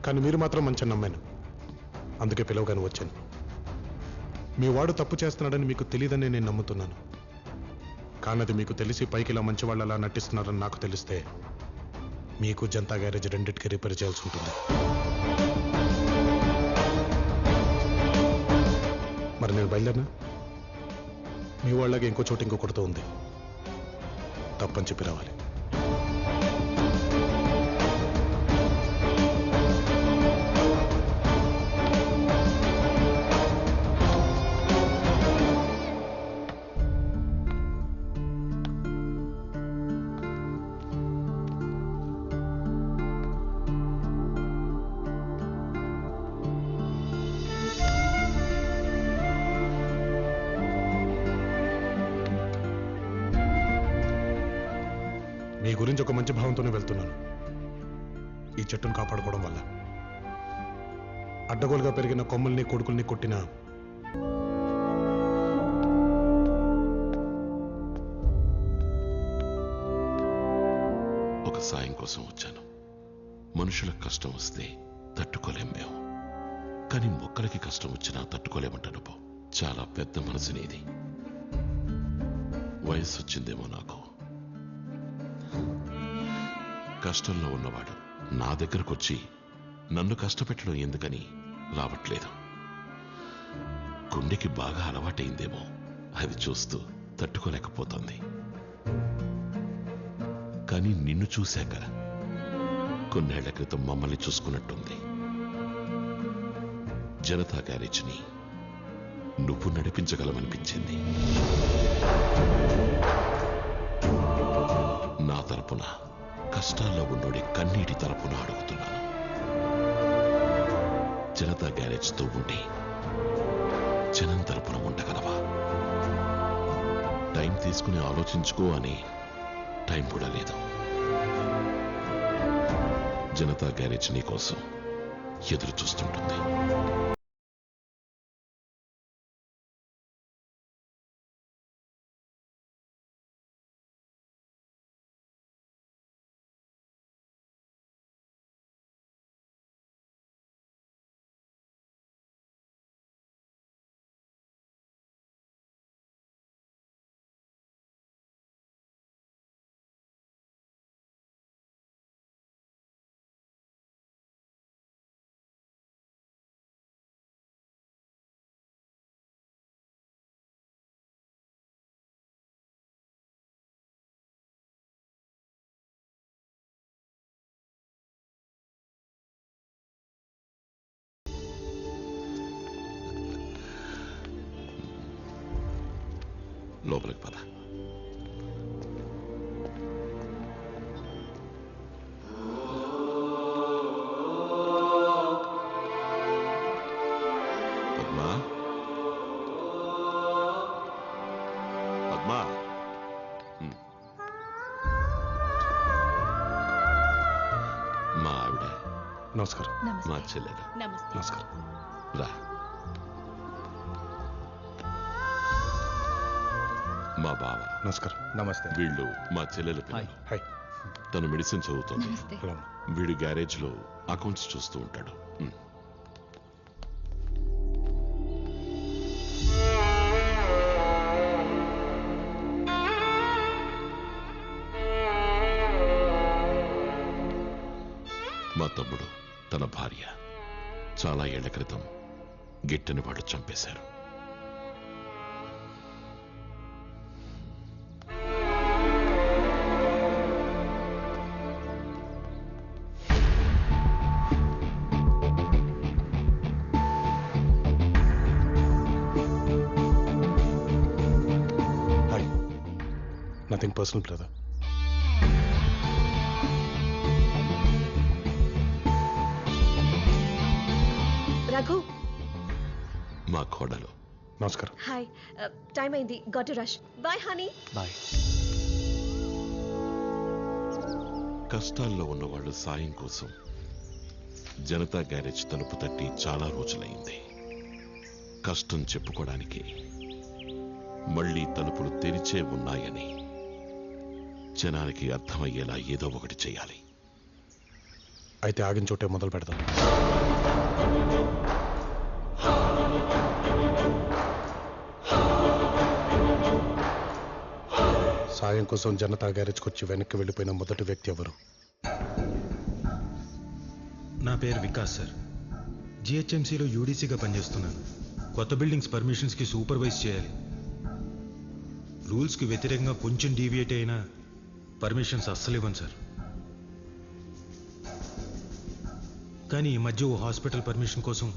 కానీ మీరు మాత్రం మంచి నమ్మాను, అందుకే పిలవగానే వచ్చాను. మీ వాడు తప్పు చేస్తున్నాడని మీకు తెలియదని నేను నమ్ముతున్నాను. కానీ అది మీకు తెలిసి పైకి ఇలా మంచి వాళ్ళు అలా నటిస్తున్నారని నాకు తెలిస్తే మీకు జనతా గ్యారేజ్ రెండింటికి రిపేర్ చేయాల్సి ఉంటుంది. మరి నేను బయలుదేరినా? మీ వాళ్ళకి ఇంకో చోట ఇంకో కొడుతూ ఉంది. తప్పని చెప్పి రావాలి. మీ గురించి ఒక మంచి భావంతోనే వెళ్తున్నాను. ఈ చెట్టును కాపాడుకోవడం వల్ల అడ్డగోలుగా పెరిగిన కొమ్మల్ని కొడుకుల్ని కొట్టిన ఒక సాయం కోసం వచ్చాను. మనుషులకు కష్టం వస్తే తట్టుకోలేం మేము, కానీ మొక్కలకి కష్టం వచ్చినా తట్టుకోలేమంటాను. చాలా పెద్ద మనసు నీది. వయస్సు వచ్చిందేమో నాకు. కష్టంలో ఉన్నవాడు నా దగ్గరకు వచ్చి నన్ను కష్టపెట్టడం ఎందుకని రావట్లేదు. గుండెకి బాగా అలవాటైందేమో, అది చూస్తూ తట్టుకోలేకపోతుంది. కానీ నిన్ను చూశాక కొన్నేళ్ల క్రితం మమ్మల్ని చూసుకున్నట్టుంది. జనతా గ్యారేజ్ని నువ్వు నడిపించగలమనిపించింది. నా తరపున కష్టాల్లో ఉన్నోడి కన్నీటి తరపున అడుగుతున్నాను. జనతా గ్యారేజ్తో ఉండి జనం తరపున ఉండగలవా? టైం తీసుకుని ఆలోచించుకో అని టైం కూడా లేదు. జనతా గ్యారేజ్ నీ కోసం ఎదురు చూస్తుంటుంది. లోపలికి పద. పద్మా, పద్మా. మా ఆవిడ. నమస్కారం. మా చెల్లెలు. నమస్కారం. రా. మా బావ. నమస్కారం. నమస్తే. వీళ్ళు మా చెల్లెలు పిల్లలు. తను మెడిసిన్ చదువుతోంది. వీడు గ్యారేజ్ లో అకౌంట్స్ చూస్తూ ఉంటాడు. మా తమ్ముడు, తన భార్య చాలా ఏళ్ల క్రితం గిట్టని వాళ్ళు చంపేశారు. Nothing personal brother. రఘు. మా కోడలు. నమస్కారం. హాయ్. టైం అయింది. Got to rush. Bye honey. Bye. కష్టాల్లో ఉన్నవాళ్ళు సాయం కోసం జనతా గ్యారేజ్ తలుపు తట్టి చాలా రోజులైంది. కష్టం చెప్పుకోవడానికి మళ్ళీ తలుపులు తెరిచే ఉన్నాయని జనానికి అర్థమయ్యేలా ఏదో ఒకటి చేయాలి. అయితే ఆగిన చోటే మొదలు పెడదాం. సాయం కోసం జనతా గ్యారేజ్కి వచ్చి వెనక్కి వెళ్ళిపోయిన మొదటి వ్యక్తి ఎవరు? నా పేరు వికాస్ సార్. జిహెచ్ఎంసీలో యూడీసీగా పనిచేస్తున్నాను. కొత్త బిల్డింగ్స్ పర్మిషన్స్కి సూపర్వైజ్ చేయాలి. రూల్స్కి వ్యతిరేకంగా కొంచెం డీవియేట్ అయినా పర్మిషన్స్ అస్సలు ఇవ్వను సార్. కానీ ఈ మధ్య ఓ హాస్పిటల్ పర్మిషన్ కోసం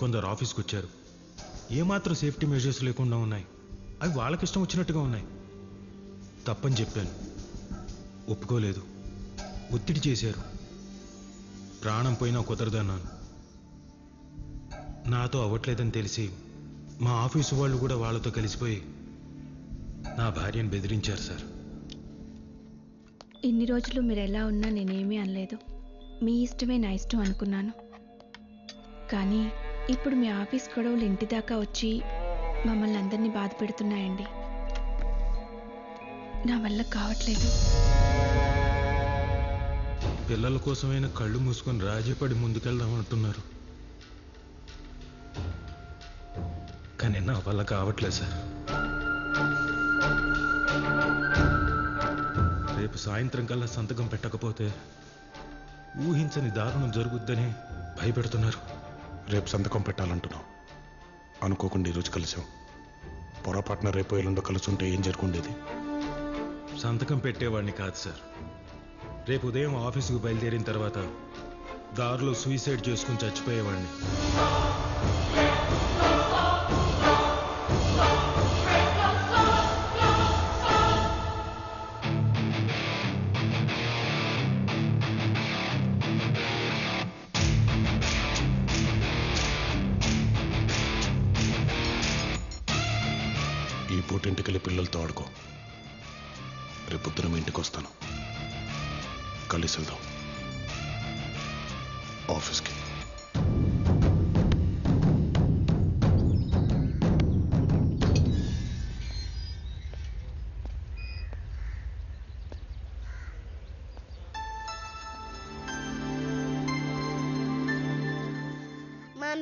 కొందరు ఆఫీస్కి వచ్చారు. ఏమాత్రం సేఫ్టీ మెజర్స్ లేకుండా ఉన్నాయి. అవి వాళ్ళకిష్టం వచ్చినట్టుగా ఉన్నాయి. తప్పని చెప్పాను, ఒప్పుకోలేదు. ఒత్తిడి చేశారు. ప్రాణం పోయినా కుదరదన్నాను. నాతో అవ్వట్లేదని తెలిసి మా ఆఫీసు వాళ్ళు కూడా వాళ్ళతో కలిసిపోయి నా భార్యను బెదిరించారు సార్. ఇన్ని రోజులు మీరు ఎలా ఉన్నా నేనేమీ అనలేదు. మీ ఇష్టమే నా ఇష్టం అనుకున్నాను. కానీ ఇప్పుడు మీ ఆఫీస్ గొడవలు ఇంటి దాకా వచ్చి మమ్మల్ని అందరినీ బాధ పెడుతున్నాయండి. నా వల్ల కావట్లేదు. పిల్లల కోసమైనా కళ్ళు మూసుకొని రాజీపడి ముందుకెళ్దాం అంటున్నారు. కానీ నా వల్ల కావట్లేదు సార్. రేపు సాయంత్రం కల్లా సంతకం పెట్టకపోతే ఊహించని దారుణం జరుగుద్దని భయపెడుతున్నారు. రేపు సంతకం పెట్టాలంటున్నావు. అనుకోకుండా ఈరోజు కలిసాం. పొరపాటున రేపు ఎల్లుండో కలుసుంటే ఏం జరుగుండేది? సంతకం పెట్టేవాడిని కాదు సార్. రేపు ఉదయం ఆఫీసుకు బయలుదేరిన తర్వాత దారిలో సూసైడ్ చేసుకుని చచ్చిపోయేవాడిని. ఈ పూటింటికి వెళ్ళి పిల్లలతో ఆడుకో. రేపు పొద్దున ఇంటికి వస్తాను. కలిసి వెళ్దాం ఆఫీస్కి.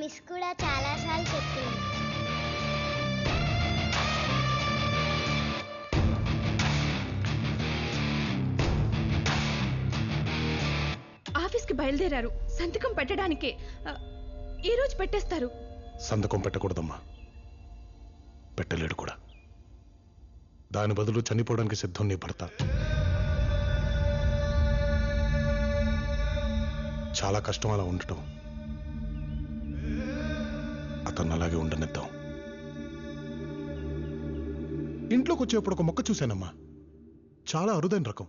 మిస్ కూడా చాలాసార్లు చెప్పింది. ఆఫీస్కి బయలుదేరారు సంతకం పెట్టడానికే. ఈ రోజు పెట్టేస్తారు. సంతకం పెట్టకూడదమ్మా, పెట్టలేడు కూడా. దాని బదులు చనిపోవడానికి సిద్ధం నీ భర్త. చాలా కష్టం అలా ఉండటం. అతను అలాగే ఉండనిద్దాం. ఇంట్లోకి వచ్చేప్పుడు ఒక మొక్క చూశానమ్మా, చాలా అరుదైన రకం.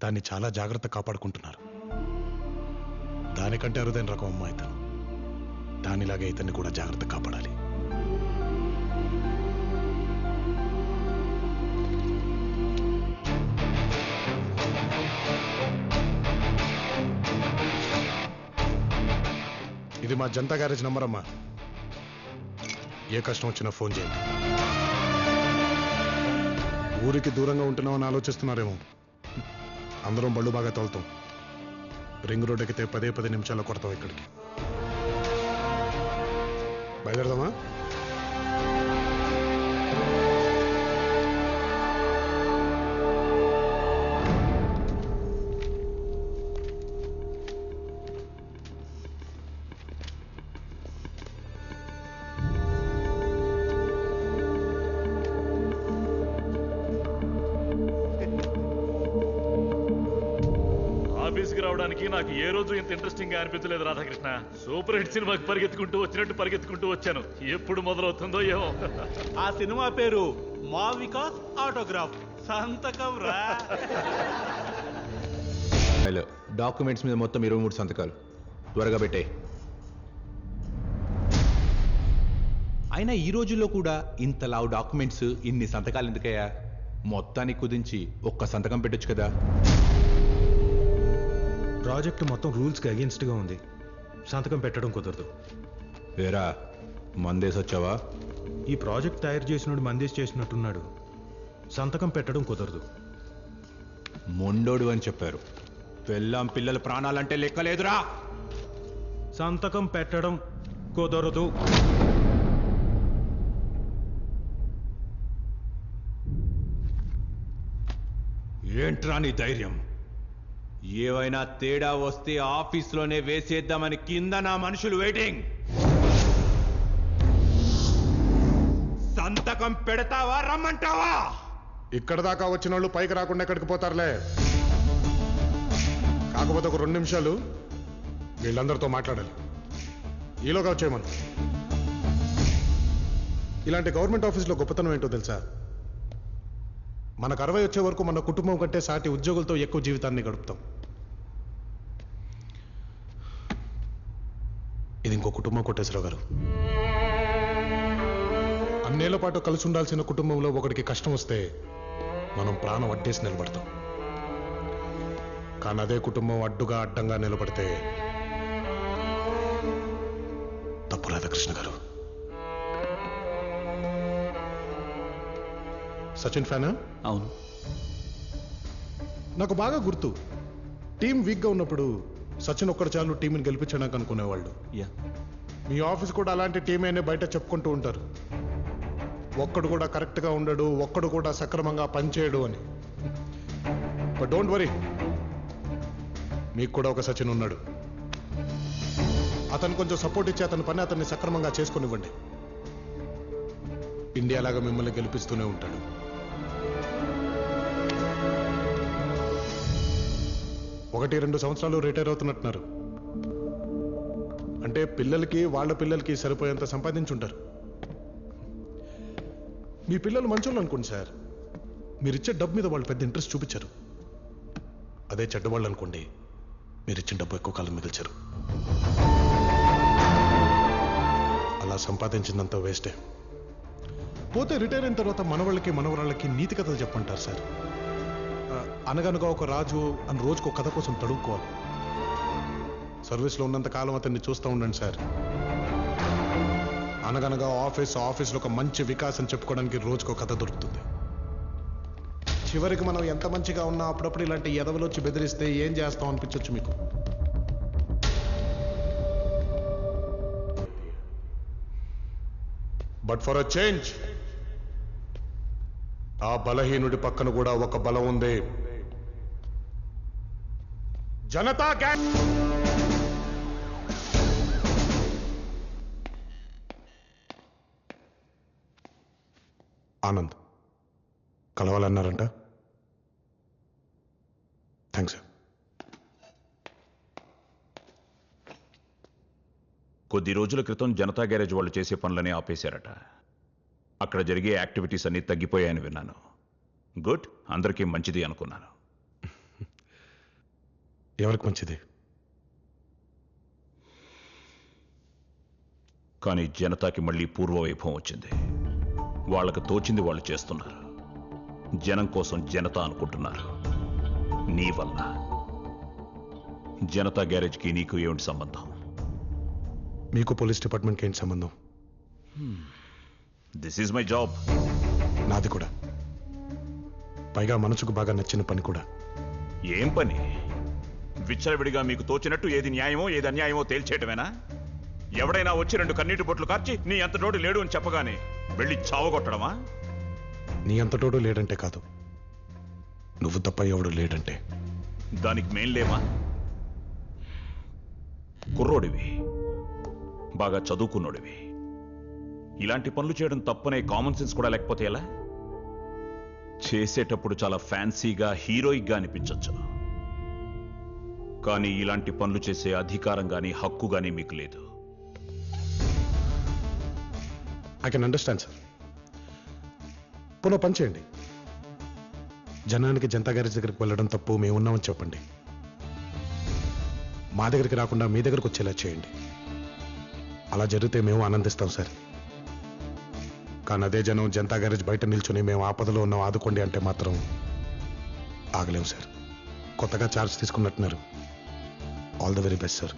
దాన్ని చాలా జాగ్రత్త కాపాడుకుంటున్నారు. దానికంటే అరుదైన రకం అమ్మా ఇతను. దానిలాగే ఇతన్ని కూడా జాగ్రత్త కాపాడాలి. ఇది మా జనతా గ్యారేజ్ నంబర్ అమ్మా. ఏ కష్టం వచ్చినా ఫోన్ చేయండి. ఊరికి దూరంగా ఉంటున్నామని ఆలోచిస్తున్నారేమో. అందరం బళ్ళు బాగా తోలుతాం. రింగ్ రోడ్ ఎక్కితే 10 నిమిషాల్లో కొడతాం ఇక్కడికి. బయలుదేరదామా? ఆఫీస్కి రావడానికి నాకు ఏ రోజు ఇంత ఇంట్రెస్టింగ్ గా అనిపించలేదు రాధాకృష్ణ. సూపర్ హిట్ సినిమాకి పరిగెత్తుకుంటూ వచ్చినట్టు పరిగెత్తుకుంటూ వచ్చాను. ఎప్పుడు మొదలవుతుందో ఏమో. ఆ సినిమా పేరు మా వికాస్ ఆటోగ్రాఫ్. సంతకం రా. హలో, డాక్యుమెంట్స్ మీద మొత్తం 23 సంతకాలు. త్వరగా పెట్టాయి. అయినా ఈ రోజుల్లో కూడా ఇంత లావు డాక్యుమెంట్స్, ఇన్ని సంతకాలు ఎందుకయ్యా? మొత్తానికి కుదించి ఒక్క సంతకం పెట్టొచ్చు కదా. ప్రాజెక్ట్ మొత్తం రూల్స్కి అగేన్స్ట్గా ఉంది. సంతకం పెట్టడం కుదరదు. వేరా మందేసి వచ్చావా? ఈ ప్రాజెక్ట్ తయారు చేసినోడు మందేసి చేసినట్టున్నాడు. సంతకం పెట్టడం కుదరదు. మొండోడు అని చెప్పారు. పెళ్ళాం పిల్లల ప్రాణాలంటే లెక్కలేదురా. సంతకం పెట్టడం కుదరదు. ఏంట్రా నీ ధైర్యం? ఏవైనా తేడా వస్తే ఆఫీస్లోనే వేసేద్దామని కింద నా మనుషులు వెయిటింగ్. సంతకం పెడతావా రమ్మంటావా? ఇక్కడ దాకా వచ్చిన వాళ్ళు పైకి రాకుండా ఎక్కడికి పోతారులే. కాకపోతే ఒక 2 నిమిషాలు వీళ్ళందరితో మాట్లాడాలి. ఈలోగా వచ్చేయమను. ఇలాంటి గవర్నమెంట్ ఆఫీస్లో గొప్పతనం ఏంటో తెలుసా? మనకు 60 వచ్చే వరకు మన కుటుంబం కంటే సాటి ఉద్యోగులతో ఎక్కువ జీవితాన్ని గడుపుతాం. ఇది ఇంకో కుటుంబం కోటేశ్వరరావు గారు. అన్నేళ్ల పాటు కలిసి ఉండాల్సిన కుటుంబంలో ఒకడికి కష్టం వస్తే మనం ప్రాణం అడ్డేసి నిలబడతాం. కానీ అదే కుటుంబం అడ్డుగా అడ్డంగా నిలబడితే తప్పు. రాధాకృష్ణ గారు, సచిన్ ఫ్యానా? అవును. నాకు బాగా గుర్తు, టీం వీక్గా ఉన్నప్పుడు సచిన్ ఒక్కడు చాలు టీంని గెలిపించడానికి అనుకునేవాళ్ళు. మీ ఆఫీస్ కూడా అలాంటి టీమేనే బయట చెప్పుకుంటూ ఉంటారు. ఒక్కడు కూడా కరెక్ట్గా ఉండడు, ఒక్కడు కూడా సక్రమంగా పనిచేయడు అని. బట్ డోంట్ వరీ, మీకు కూడా ఒక సచిన్ ఉన్నాడు. అతను కొంచెం సపోర్ట్ ఇచ్చి అతని పని అతన్ని సక్రమంగా చేసుకునివ్వండి. ఇండియాలాగా మిమ్మల్ని గెలిపిస్తూనే ఉంటాడు. ఒకటి 2 సంవత్సరాలు రిటైర్ అవుతున్నట్టున్నారు. అంటే పిల్లలకి వాళ్ళ పిల్లలకి సరిపోయేంత సంపాదించుంటారు. మీ పిల్లలు మంచోళ్ళు అనుకోండి సార్, మీరిచ్చే డబ్బు మీద వాళ్ళు పెద్ద ఇంట్రెస్ట్ చూపించారు. అదే చెడ్డవాళ్ళు అనుకోండి, మీరిచ్చిన డబ్బు ఎక్కువ కాలం మిగిల్చారు. అలా సంపాదించిందంతా వేస్టే. పోతే రిటైర్ అయిన తర్వాత మనవాళ్ళకి మనవరాళ్ళకి నీతి కథలు చెప్పంటారు సార్. అనగనగా ఒక రాజు అని రోజుకు ఒక కథ కోసం తడుక్కోవాలి. సర్వీస్లో ఉన్నంత కాలం అతన్ని చూస్తూ ఉండండి సార్. అనగనగా ఆఫీస్లో ఒక మంచి వికాసం చెప్పుకోవడానికి రోజుకు ఒక కథ దొరుకుతుంది. చివరికి మనం ఎంత మంచిగా ఉన్నా అప్పుడప్పుడు ఇలాంటి ఎదవలు వచ్చి బెదిరిస్తే ఏం చేస్తాం అనిపించవచ్చు మీకు. బట్ ఫర్ అ చేంజ్ ఆ బలహీనుడి పక్కన కూడా ఒక బలం ఉంది. జనతా గ్యాంగ్. ఆనంద్ కలవాలన్నారంట. థ్యాంక్స్. కొద్ది రోజుల క్రితం జనతా గ్యారేజ్ వాళ్ళు చేసే పనులని ఆపేశారట. అక్కడ జరిగే యాక్టివిటీస్ అన్నీ తగ్గిపోయాయని విన్నాను. గుడ్, అందరికీ మంచిది అనుకున్నాను. ఎవరికి మంచిది? కానీ జనతాకి మళ్ళీ పూర్వ వైభవం వచ్చింది. వాళ్ళకు తోచింది వాళ్ళు చేస్తున్నారు. జనం కోసం జనత అనుకుంటున్నారు. నీ వల్ల. జనతా గ్యారేజ్కి నీకు ఏమిటి సంబంధం? మీకు పోలీస్ డిపార్ట్మెంట్కి ఏంటి సంబంధం? This is my job. నాది కూడా. పైగా మనసుకు బాగా నచ్చిన పని కూడా. ఏం పని? విచ్చలవిడిగా మీకు తోచినట్టు ఏది న్యాయమో ఏది అన్యాయమో తేల్చేయటమేనా? ఎవడైనా వచ్చి 2 కన్నీటి బొట్లు కార్చి నీ అంతటోడు లేడు అని చెప్పగానే వెళ్ళి చావగొట్టడమా? నీ అంతటోడు లేడంటే కాదు, నువ్వు తప్ప ఎవడు లేడంటే. దానికి మేం లేమా? కుర్రోడివి, బాగా చదువుకున్నోడివి. ఇలాంటి పనులు చేయడం తప్పనే కామన్ సెన్స్ కూడా లేకపోతే ఎలా? చేసేటప్పుడు చాలా ఫ్యాన్సీగా హీరోయిక్గా అనిపించవచ్చు, కానీ ఇలాంటి పనులు చేసే అధికారం గాని హక్కు గాని మీకు లేదు. I can understand sir. పునః పని చేయండి. జనానికి జనతా గ్యారేజ్ దగ్గరికి వెళ్ళడం తప్పు, మేమున్నామని చెప్పండి. మా దగ్గరికి రాకుండా మీ దగ్గరకు వచ్చేలా చేయండి. అలా జరిగితే మేము ఆనందిస్తాం సార్. కానీ అదే జనం జనతా గ్యారేజ్ బయట నిల్చుని మేము ఆపదలో ఉన్నాం ఆదుకోండి అంటే మాత్రం ఆగలేము సార్. కొత్తగా ఛార్జ్ తీసుకున్నట్టున్నారు. All the very best sir.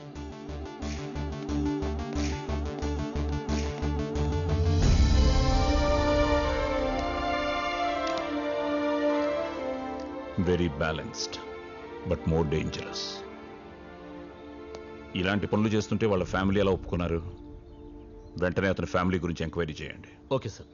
Very balanced but more dangerous. ఇలాంటి పనులు చేస్తుంటే వాళ్ళ ఫ్యామిలీ ఎలా ఒప్పుకున్నారు? వెంటనే అతని ఫ్యామిలీ గురించి ఎంక్వైరీ చేయండి. Okay sir.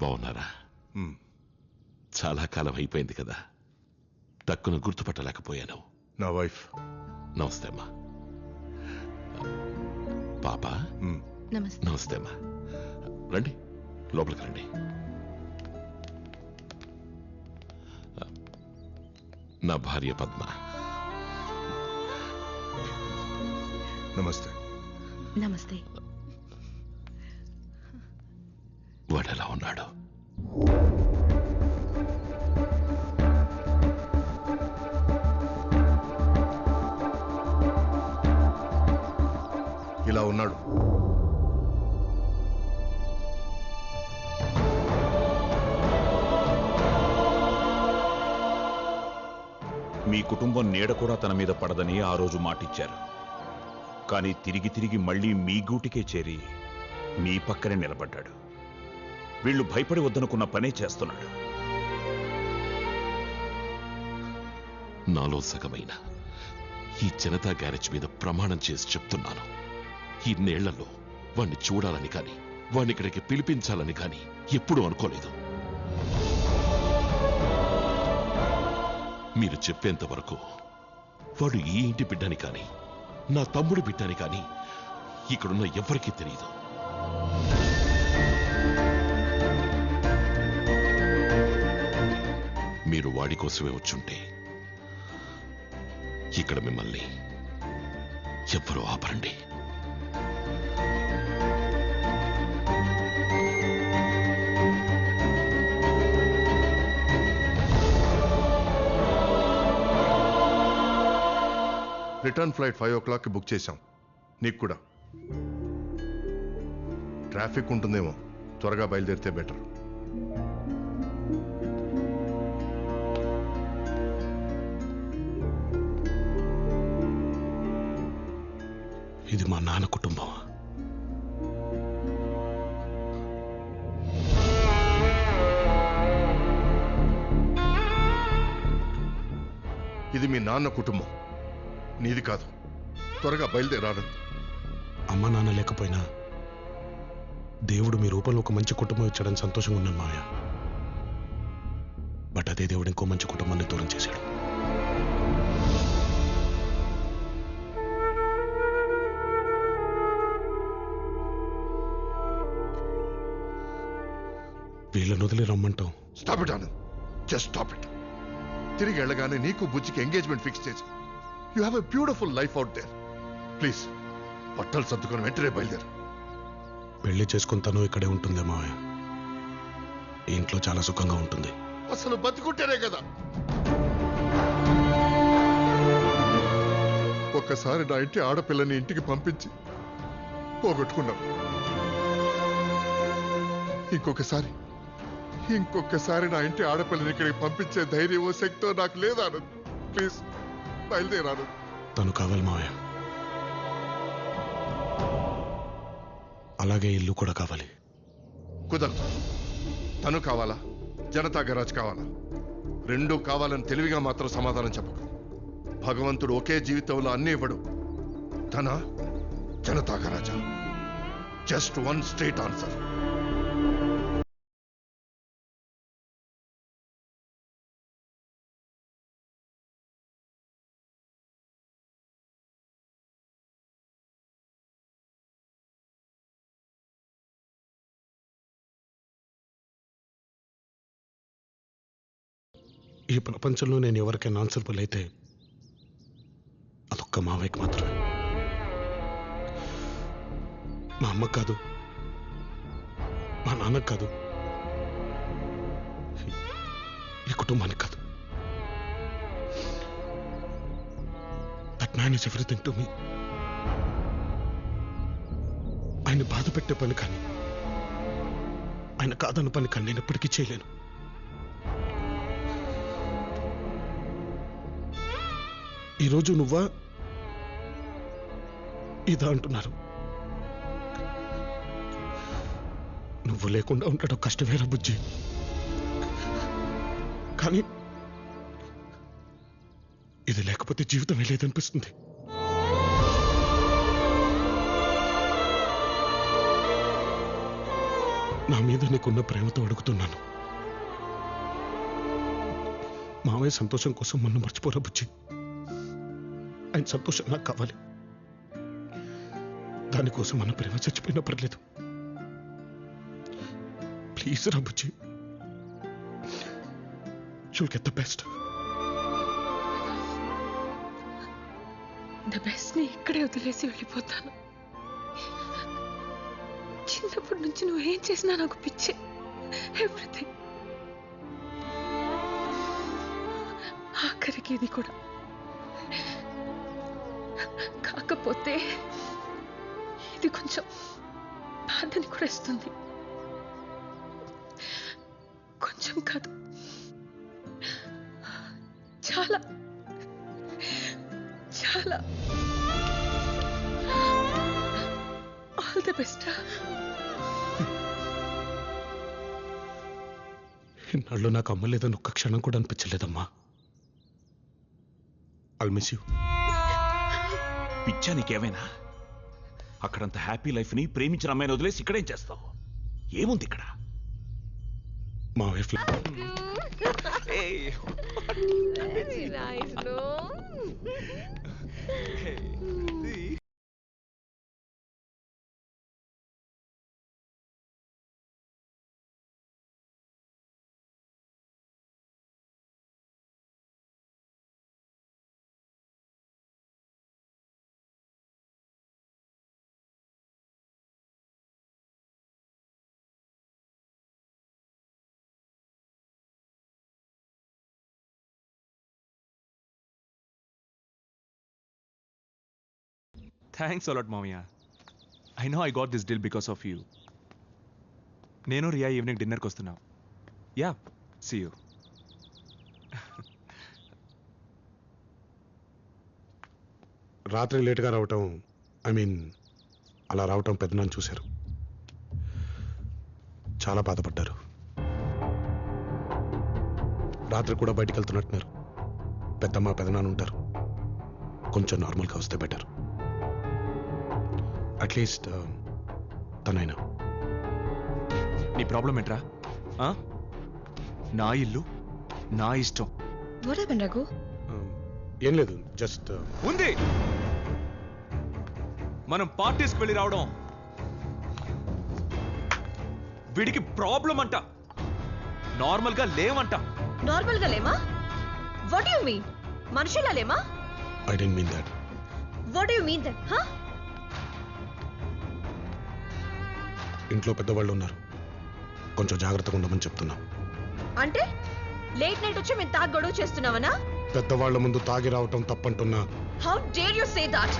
బాగున్నారా? చాలా కాలం అయిపోయింది కదా, తక్కువ గుర్తుపట్టలేకపోయాను. నా వైఫ్. నమస్తే అమ్మా. పాప. నమస్తే అమ్మా. రండి, లోపలికి రండి. నా భార్య పద్మ. నమస్తే. నమస్తే. వాడు ఎలా ఉన్నాడు? ఇలా ఉన్నాడు. మీ కుటుంబం నీడ కూడా తన మీద పడదని ఆ రోజు మాటిచ్చారు. కానీ తిరిగి తిరిగి మళ్ళీ మీ గూటికే చేరి మీ పక్కనే నిలబడ్డాడు. వీళ్ళు భయపడి వద్దనుకున్న పనే చేస్తున్నాడు. నాలో సగమైన ఈ జనతా గ్యారేజ్ మీద ప్రమాణం చేసి చెప్తున్నాను, ఇన్నేళ్లలో వాణ్ణి చూడాలని కానీ వాణ్ణి ఇక్కడికి పిలిపించాలని కానీ ఎప్పుడూ అనుకోలేదు. మీరు చెప్పేంత వరకు వాడు ఈ ఇంటి బిడ్డని కానీ నా తమ్ముడి బిడ్డని కానీ ఇక్కడున్న ఎవరికీ తెలియదు. మీరు వాడి కోసమే వచ్చుంటే ఇక్కడ మిమ్మల్ని ఎవ్వరూ ఆపరండి. రిటర్న్ ఫ్లైట్ 5 o'clockకి బుక్ చేశాం. నీకు కూడా. ట్రాఫిక్ ఉంటుందేమో, త్వరగా బయలుదేరితే బెటర్. ఇది మా నాన్న కుటుంబం. ఇది మీ నాన్న కుటుంబం, నీది కాదు. త్వరగా బయలుదేరాడు. అమ్మ నాన్న లేకపోయినా దేవుడు మీ రూపంలో ఒక మంచి కుటుంబం ఇచ్చాడని సంతోషంగా ఉన్నాను మాయ. బట్ అదే దేవుడు ఇంకో మంచి కుటుంబాన్ని దూరం చేశాడు. వీళ్ళని వదిలి రమ్మంటాం. Stop it Anand, just stop it. తిరిగి వెళ్ళగానే నీకు బుజ్జికి ఎంగేజ్మెంట్ ఫిక్స్ చేసి you have a beautiful life out there. Please బట్టలు సర్దుకొని వెంటనే బయలుదేరు. పెళ్లి చేసుకుని తను ఇక్కడే ఉంటుందే మావయ్య. ఈ ఇంట్లో చాలా సుఖంగా ఉంటుంది. అసలు బతుకుంటేనే కదా. ఒక్కసారి నా ఇంటి ఆడపిల్లని ఇంటికి పంపించి పోగొట్టుకున్నాం. ఇంకొకసారి నా ఇంటి ఆడపిల్లని ఇక్కడికి పంపించే ధైర్యమో శక్తో నాకు లేదు. ప్లీజ్ బయలుదేరాను. తను కావాలి మావయ్య. అలాగే ఇల్లు కూడా కావాలి. కుదరదు. తను కావాలా, జనతా గరాజ్ కావాలా? రెండూ కావాలని తెలివిగా మాత్రం సమాధానం చెప్పకు. భగవంతుడు ఒకే జీవితంలో అన్ని ఇవ్వడు. తన జనతా గరాజా. Just one straight answer. ఈ ప్రపంచంలో నేను ఎవరికైనా ఆన్సర్బుల్ అయితే అదొక్క మావయ్యకి మాత్రమే. మా అమ్మకు కాదు, మా నాన్నకు కాదు, ఈ కుటుంబానికి కాదు. That man is everything to me. ఆయన బాధ పెట్టే పని కానీ, ఆయన కాదన్న పని కానీ నేను ఎప్పటికీ చేయలేను. ఈరోజు నువ్వా ఇదా అంటున్నారు. నువ్వు లేకుండా ఉండడం కష్టమేరా బుజ్జి. కానీ ఇది లేకపోతే జీవితమే లేదనిపిస్తుంది. నా మీద నీకున్న ప్రేమతో అడుగుతున్నాను. మావయ్య సంతోషం కోసం మొన్న మర్చిపోరా బుజ్జి. ఆయన సంతోషం నాకు కావాలి. దానికోసం మన ప్రేమ చచ్చిపోయినా పర్లేదు. ప్లీజ్ రా బుజ్జి. You'll get the best. The best ని ఇక్కడే వదిలేసి వెళ్ళిపోతాను. చిన్నప్పటి నుంచి నువ్వు ఏం చేసినా నాకు పిచ్చే. ఎవ్రీథింగ్. ఆఖరికి ఇది కూడా. కాకపోతే ఇది కొంచెం బాధని కూడా ఇస్తుంది. కొంచెం కాదు, చాలా చాలా. All the best. ఇన్నాళ్ళు నాకు అమ్మలేదని ఒక్క క్షణం కూడా అనిపించలేదమ్మా. I'll miss you. పిచ్చా నీకేమైనా? అక్కడంత హ్యాపీ లైఫ్ ని ప్రేమించిన అమ్మాయిని వదిలేసి ఇక్కడేం చేస్తావు? ఏముంది ఇక్కడ? మా wife Very nice, no? Thanks a lot మామయ్య. I know I got this deal because of you. నేను రియా ఈవినింగ్ డిన్నర్కి వస్తున్నాం. Yeah, see you. రాత్రి లేట్గా రావటం, అలా రావటం పెద్దనాన్న చూశారు. చాలా బాధపడ్డారు. రాత్రి కూడా బయటికి వెళ్తున్నట్టున్నారు. పెద్దమ్మ పెదనాన్న ఉంటారు. కొంచెం నార్మల్గా వస్తే బెటర్. అట్లీస్ట్ తనైనా. నీ ప్రాబ్లం ఏంట్రా? నా ఇల్లు నా ఇష్టం. What happened Raghu? ఏం లేదు, జస్ట్ ఉంది. మనం పార్టీస్కి వెళ్ళి రావడం వీడికి ప్రాబ్లం అంట. నార్మల్గా లేవంట. నార్మల్గా లేమా? What you mean? మనుషులా లేమా? I don't mean that. What you mean that? ఇంట్లో పెద్దవాళ్ళు ఉన్నారు, కొంచెం జాగ్రత్తగా ఉండమని చెప్తున్నా. అంటే లేట్ నైట్ వచ్చి మేము తాగి గొడవ చేస్తున్నావనా? పెద్దవాళ్ల ముందు తాగి రావటం తప్పంటున్నా. How dare you say that?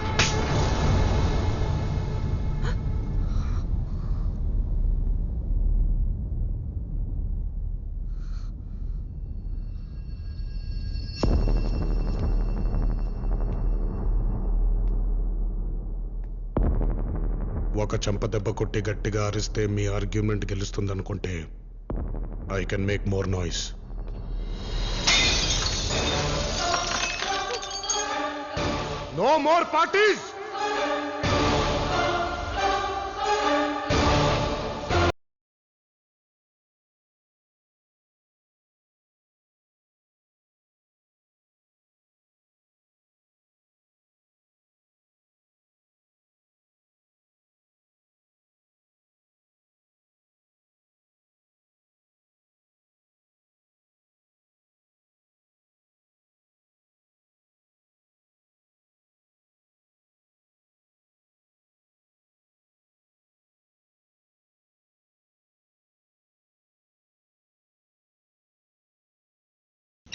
ఒక చెంప దెబ్బ కొట్టి గట్టిగా అరిస్తే మీ ఆర్గ్యుమెంట్ గెలుస్తుందనుకుంటే I can make more noise. No more parties.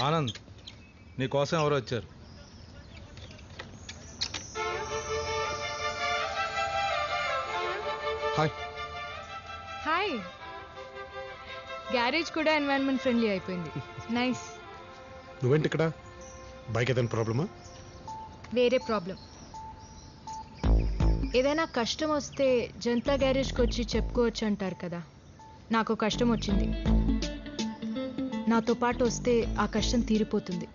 Anand, నీ కోసం ఎవరు వచ్చారు? హాయ్. హాయ్. గ్యారేజ్ కూడా ఎన్వైరన్మెంట్ ఫ్రెండ్లీ అయిపోయింది. నైస్. నువ్వేంటి ఇక్కడ? బైక్ ఏదైనా ప్రాబ్లమా? వేరే ప్రాబ్లం. ఏదైనా కష్టం వస్తే జనతా గ్యారేజ్కి వచ్చి చెప్పుకోవచ్చు అంటారు కదా. నాకు కష్టం వచ్చింది. నాతో పాటు వస్తే ఆ కష్టం తీరిపోతుంది.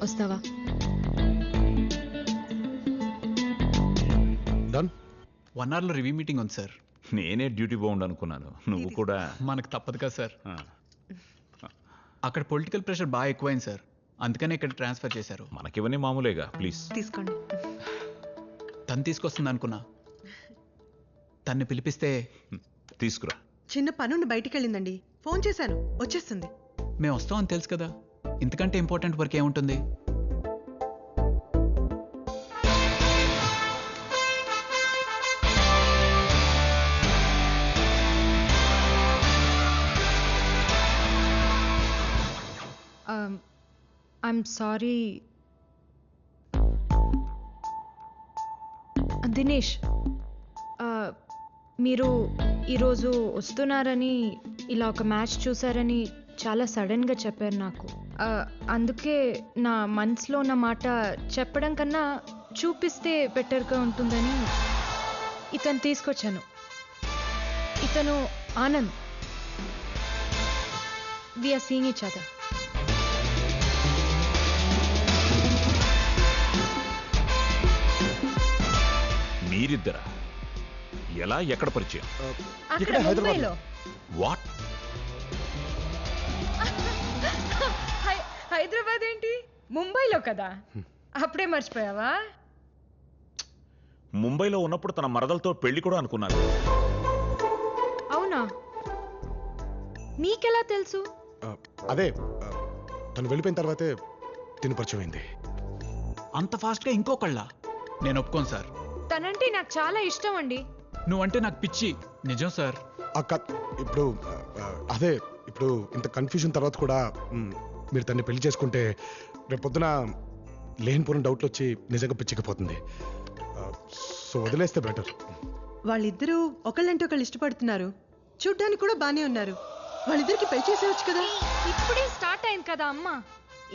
వస్తావా? డన్. 1 అవర్లో రివ్యూ మీటింగ్ ఉంది సార్. నేనే డ్యూటీ బాగుండు అనుకున్నాను. నువ్వు కూడా. మనకు తప్పదు కదా సార్. అక్కడ పొలిటికల్ ప్రెషర్ బాగా ఎక్కువైంది సార్, అందుకనే ఇక్కడ ట్రాన్స్ఫర్ చేశారు. మనకివన్నీ మామూలేగా. ప్లీజ్ తీసుకోండి. తను తీసుకొస్తుంది అనుకున్నా, తన్ని పిలిపిస్తే తీసుకురా. చిన్న పనుండి బయటికి వెళ్ళిందండి. ఫోన్ చేశాను, వచ్చేస్తుంది. మేము వస్తామని తెలుసు కదా, ఇంతకంటే ఇంపార్టెంట్ వర్క్ ఏముంటుంది? I'm sorry Dinesh. మీరు ఈరోజు వస్తున్నారని, ఇలా ఒక మ్యాచ్ చూసారని చాలా సడన్గా చెప్పారు నాకు. అందుకే నా మనసులో ఉన్న మాట చెప్పడం కన్నా చూపిస్తే బెటర్గా ఉంటుందని ఇతను తీసుకొచ్చాను. ఇతను Anand. We are seeing each other. మీరిద్దరా? ఎలా? ఎక్కడ పరిచయం? అక్కడ ముంబైలో. వాట్? హైదరాబాద్ ఏంటి, ముంబైలో కదా. అప్పుడే మర్చిపోయావా? ముంబైలో ఉన్నప్పుడు తన మరదలతో పెళ్లి కూడా అనుకున్నాను. అవునా? నీకెలా తెలుసు? అదే తను వెళ్ళిపోయిన తర్వాతే తిని పరిచయం అయింది. అంత ఫాస్ట్గా ఇంకొకళ్ళ? నేను ఒప్పుకోను సార్. తనంటే నాకు చాలా ఇష్టం అండి. నువ్వంటే నాకు పిచ్చి. నిజం సార్. ఇప్పుడు అదే ఇప్పుడు ఇంత కన్ఫ్యూజన్ తర్వాత కూడా మీరు తన్ని పెళ్లి చేసుకుంటే రేపు పొద్దున లేనిపోయిన డౌట్లు వచ్చి నిజంగా పిచ్చికపోతుంది. సో వదిలేస్తే బెటర్. వాళ్ళిద్దరూ ఒకళ్ళంటే ఒకళ్ళు ఇష్టపడుతున్నారు, చూడ్డానికి కూడా బానే ఉన్నారు. వాళ్ళిద్దరికి పెళ్లి చేసేవచ్చు కదా. ఇప్పుడే స్టార్ట్ అయింది కదా అమ్మ.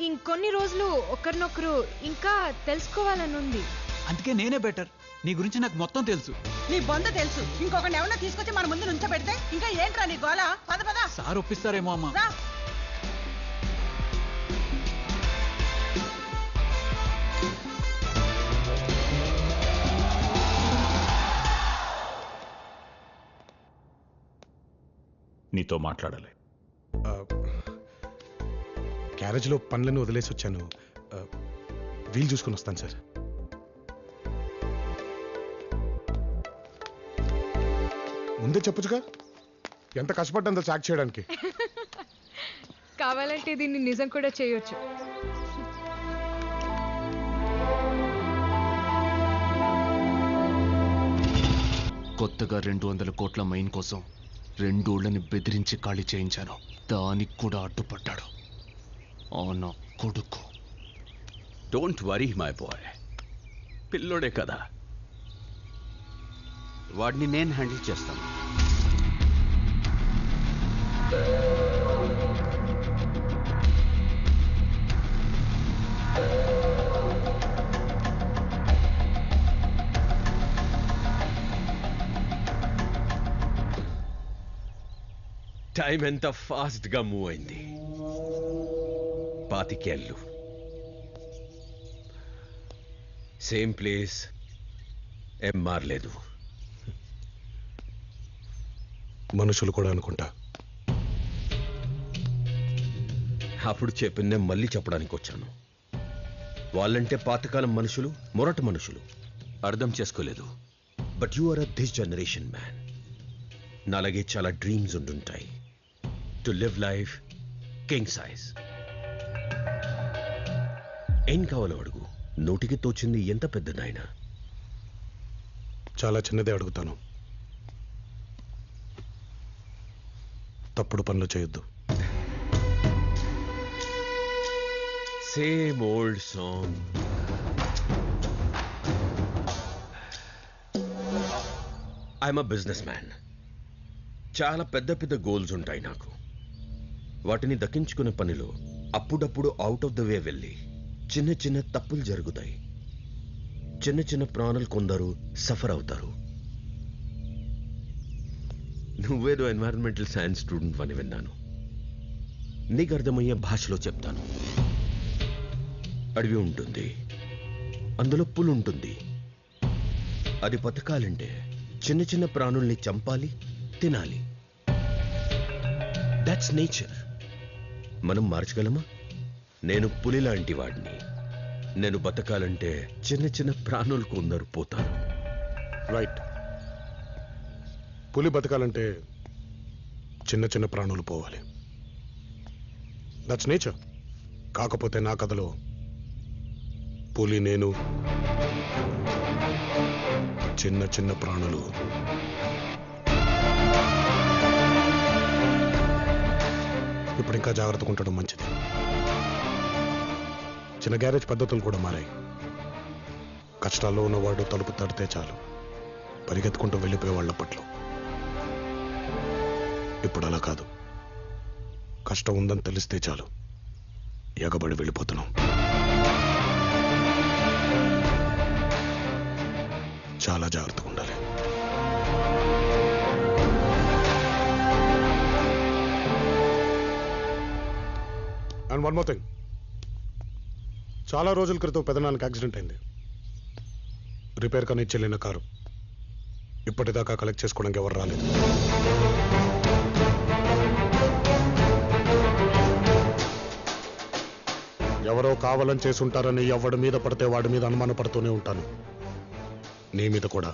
ఇంకొన్ని రోజులు ఒకరినొకరు ఇంకా తెలుసుకోవాలని ఉంది. అందుకే నేనే బెటర్. నీ గురించి నాకు మొత్తం తెలుసు. నీ బొంద తెలుసు. ఇంకొకరిని ఎవరన్నా తీసుకొచ్చి మన ముందు నుంచోబెడితే ఇంకా ఏంట్రా నీ గోల? పద పద. సార్ ఒప్పిస్తారేమో అమ్మా. రా. నీతో మాట్లాడాలి. క్యారేజ్లో పనులను వదిలేసి వచ్చాను. వీలు చూసుకుని వస్తాను సార్. ముందే చెప్పొచ్చుగా, ఎంత కష్టపడ్డంతో చాక్ చేయడానికి. కావాలంటే దీన్ని నిజం కూడా చేయొచ్చు. కొత్తగా 200 కోట్ల మైన్ కోసం 2 ఊళ్ళని బెదిరించి ఖాళీ చేయించాను. దానికి కూడా అడ్డుపడ్డాడు ఆ నా కొడుకు. డోంట్ వరీ మై బాయ్, పిల్లోడే కదా, వాడిని నేను హ్యాండిల్ చేస్తాను. టైం ఎంత ఫాస్ట్గా మూవ్ అయింది. 25 ఏళ్ళు, సేమ్ ప్లేస్, ఏం మారలేదు. మనుషులు కూడా అనుకుంటా. అప్పుడు చెప్పిందే మళ్ళీ చెప్పడానికి వచ్చాను. వాళ్ళంటే పాతకాలం మనుషులు, మొరటి మనుషులు, అర్థం చేసుకోలేదు. But you are this generation man. నాలాగే చాలా డ్రీమ్స్ ఉండుంటాయి. To live life king size. ఏం కావాలో అడుగు. నోటికి తోచింది ఎంత పెద్దదైనా. చాలా చిన్నదే అడుగుతాను. తప్పుడు పనులు చేయొద్దు. Same old song. I'm a business man. చాలా పెద్ద పెద్ద గోల్స్ ఉంటాయి నాకు. వాటిని దక్కించుకునే పనిలో అప్పుడప్పుడు అవుట్ ఆఫ్ ద వే వెళ్ళి చిన్న చిన్న తప్పులు జరుగుతాయి. చిన్న చిన్న ప్రాణులు కొందరు సఫర్ అవుతారు. నువ్వేదో ఎన్వైరన్మెంటల్ సైన్స్ స్టూడెంట్ అని విన్నాను. నీకు అర్థమయ్యే భాషలో చెప్తాను. అడవి ఉంటుంది, అందులో పులి ఉంటుంది. అది బతకాలంటే చిన్న చిన్న ప్రాణుల్ని చంపాలి, తినాలి. That's nature. మనం మార్చగలమా? నేను పులి లాంటి వాడిని. నేను బతకాలంటే చిన్న చిన్న ప్రాణులు కొందరు పోతారు. రైట్. పులి బతకాలంటే చిన్న చిన్న ప్రాణులు పోవాలి. That's nature. కాకపోతే నా కథలో పులి నేను, చిన్న చిన్న ప్రాణులు. ఇప్పుడు ఇంకా జాగ్రత్తగా ఉండడం మంచిది. చిన్న గ్యారేజ్ పద్ధతులు కూడా మారాయి. కష్టాల్లో ఉన్నవాడు తలుపు తడితే చాలు పరిగెత్తుకుంటూ వెళ్ళిపోయేవాళ్ళ పట్ల. ఇప్పుడు అలా కాదు. కష్టం ఉందని తెలిస్తే చాలు ఎగబడి వెళ్ళిపోతున్నాం. చాలా జాగ్రత్తగా ఉండాలి. And one more thing. చాలా రోజుల క్రితం పెదనాన్నకి యాక్సిడెంట్ అయింది. రిపేర్ కానీ చెల్లిన కారు ఇప్పటిదాకా కలెక్ట్ చేసుకోవడానికి ఎవరు రాలేదు. ఎవరో కావాలని చేసి ఉంటారని ఎవడి మీద పడితే వాడి మీద అనుమాన పడుతూనే ఉంటాను. నీ మీద కూడా.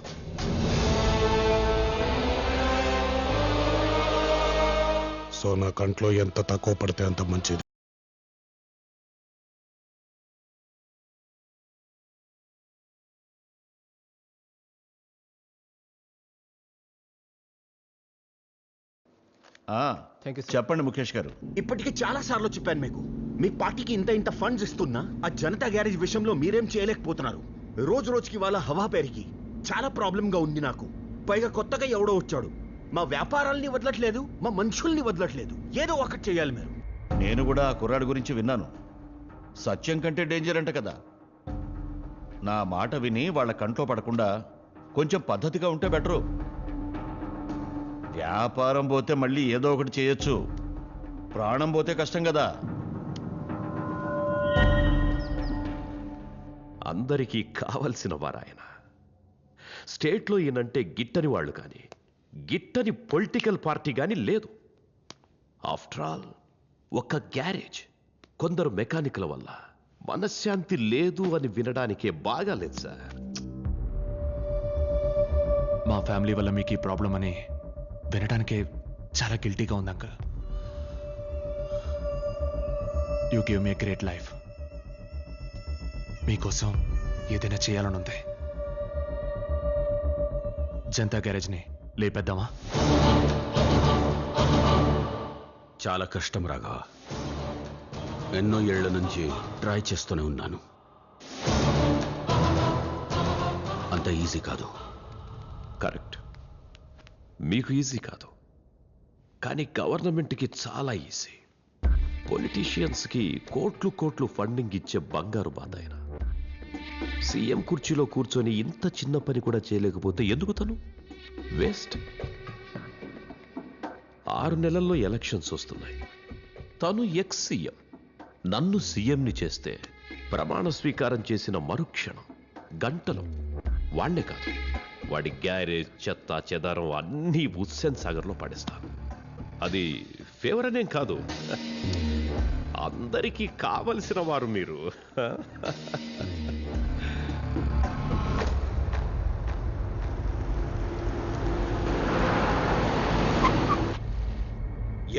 సో నా కంట్లో ఎంత తక్కువ పడితే అంత మంచిది. చెప్పండి ముఖేష్ గారు. ఇప్పటికే చాలా సార్లు చెప్పాను మీకు. మీ పార్టీకి ఇంత ఫండ్స్ ఇస్తున్నా ఆ జనతా గ్యారేజ్ విషయంలో మీరేం చేయలేకపోతున్నారు. రోజు రోజుకి వాళ్ళ హవా పెరిగి చాలా ప్రాబ్లంగా ఉంది నాకు. పైగా కొత్తగా ఎవడో వచ్చాడు. మా వ్యాపారాల్ని వదలట్లేదు, మా మనుషుల్ని వదలట్లేదు. ఏదో ఒకటి చేయాలి మీరు. నేను కూడా ఆ కుర్రాడి గురించి విన్నాను. సత్యం కంటే డేంజర్ అంట కదా. నా మాట విని వాళ్ళ కంట్లో పడకుండా కొంచెం పద్ధతిగా ఉంటే బెటరు. వ్యాపారం పోతే మళ్ళీ ఏదో ఒకటి చేయొచ్చు, ప్రాణం పోతే కష్టం కదా. అందరికీ కావలసిన వారాయన. స్టేట్లో ఈయనంటే గిట్టని వాళ్ళు కానీ, గిట్టని పొలిటికల్ పార్టీ కానీ లేదు. ఆఫ్టర్ ఆల్ ఒక గ్యారేజ్, కొందరు మెకానికల వల్ల మనశ్శాంతి లేదు అని వినడానికే బాగాలేదు సార్. మా ఫ్యామిలీ వల్ల మీకు ఈ ప్రాబ్లం అని వినడానికే చాలా గిల్టీగా ఉంది uncle. You give me a great life. మీకోసం ఏదైనా చేయాలని ఉంది. జనతా గ్యారేజ్ని లేపేద్దామా? చాలా కష్టం రాగా. ఎన్నో ఏళ్ల నుంచి ట్రై చేస్తూనే ఉన్నాను. అంత ఈజీ కాదు. కరెక్ట్, మీకు ఈజీ కాదు, కానీ గవర్నమెంట్కి చాలా ఈజీ. పొలిటీషియన్స్కి కోట్లు కోట్లు ఫండింగ్ ఇచ్చే బంగారు బాధ ఆయన. సీఎం కుర్చీలో కూర్చొని ఇంత చిన్న పని కూడా చేయలేకపోతే ఎందుకు తను వేస్ట్. 6 నెలల్లో ఎలక్షన్స్ వస్తున్నాయి. తను ఎక్స్ సీఎం. నన్ను సీఎంని చేస్తే ప్రమాణ స్వీకారం చేసిన మరుక్షణం గంటలో వాణ్ణే కాదు, వాడి గ్యారేజ్, చెత్త చెదారం అన్నీ హుస్సేన్ సాగర్లో పడేస్తాను. అది ఫేవర్ అనేం కాదు, అందరికీ కావలసిన వారు మీరు.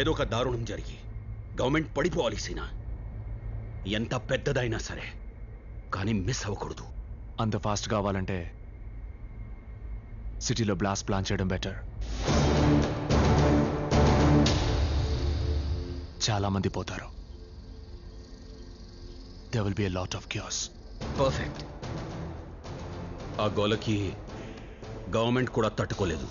ఏదో ఒక దారుణం జరిగి గవర్నమెంట్ పడిపోవాలి సీనా. ఎంత పెద్దదైనా సరే, కానీ మిస్ అవ్వకూడదు. అంత ఫాస్ట్ కావాలంటే సిటీలో బ్లాస్ట్ ప్లాన్ చేయడం బెటర్. చాలా మంది పోతారు. There will be a lot of chaos. Perfect. ఆ గోలకి గవర్నమెంట్ కూడా తట్టుకోలేదు.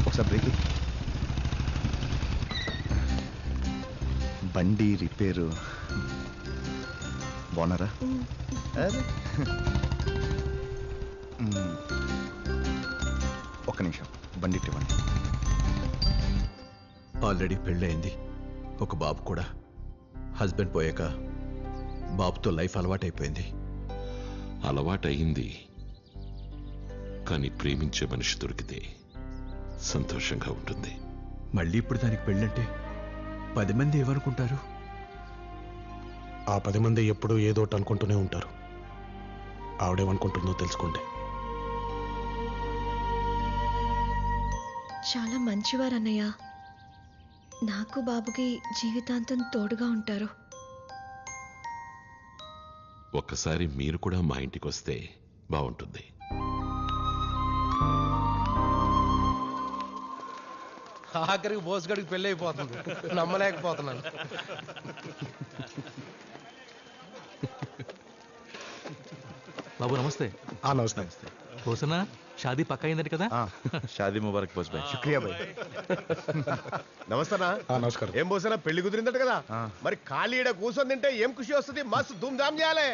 ఒకసారి బ్రేక్. బండి రిపేరు బాగున్నారా? అరే ఒక్క నిమిషం, బండి ఇవ్వండి. ఆల్రెడీ పెళ్ళయింది, ఒక బాబు కూడా. హస్బెండ్ పోయాక బాబుతో లైఫ్ అలవాటైపోయింది. అలవాటయింది, కానీ ప్రేమించే మనిషి దొరికితే సంతోషంగా ఉంటుంది. మళ్ళీ ఇప్పుడు దానికి పెళ్ళంటే 10 మంది ఏమనుకుంటారు? ఆ 10 మంది ఎప్పుడూ ఏదోటి అనుకుంటూనే ఉంటారు. ఆవిడేమనుకుంటుందో తెలుసుకోండి. చాలా మంచివారు అన్నయ్య. నాకు బాబుకి జీవితాంతం తోడుగా ఉంటారు. ఒక్కసారి మీరు కూడా మా ఇంటికి వస్తే బాగుంటుంది. ఆఖరికి బోసుగడికి పెళ్ళి అయిపోతుంది. నమ్మలేకపోతున్నాను. బాబు నమస్తే. నమస్తే. పోసనా షాదీ పక్క అయిందండి కదా? షాదీ ముబారక్ బోస్ భాయ్. శుక్రియా భాయ్. నమస్తేనా? నమస్కారం. ఏం పోసినా పెళ్లి కుదిరిందట కదా, మరి ఖాళీ ఈడ కూర్చొని తింటే ఏం ఖుషి వస్తుంది? మస్తు ధూమ్ ధామ్ చేయాలి.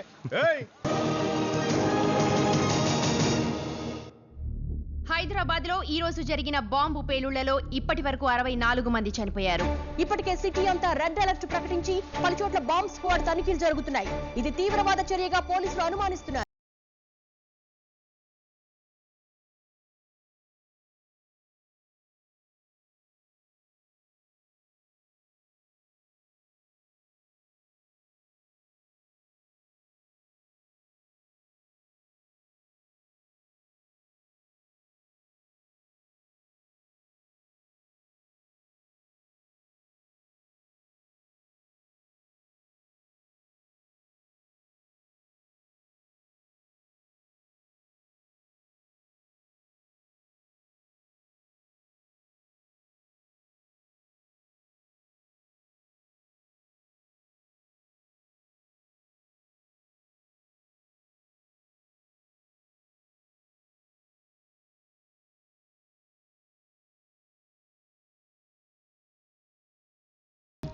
హైదరాబాద్ లో ఈ రోజు జరిగిన బాంబు పేలుళ్లలో ఇప్పటి వరకు 64 మంది చనిపోయారు. ఇప్పటికే సిటీ అంతా రెడ్ అలర్ట్ ప్రకటించి పలుచోట్ల బాంబ్ స్క్వాడ్ తనిఖీలు జరుగుతున్నాయి. ఇది తీవ్రవాద చర్యగా పోలీసులు అనుమానిస్తున్నారు.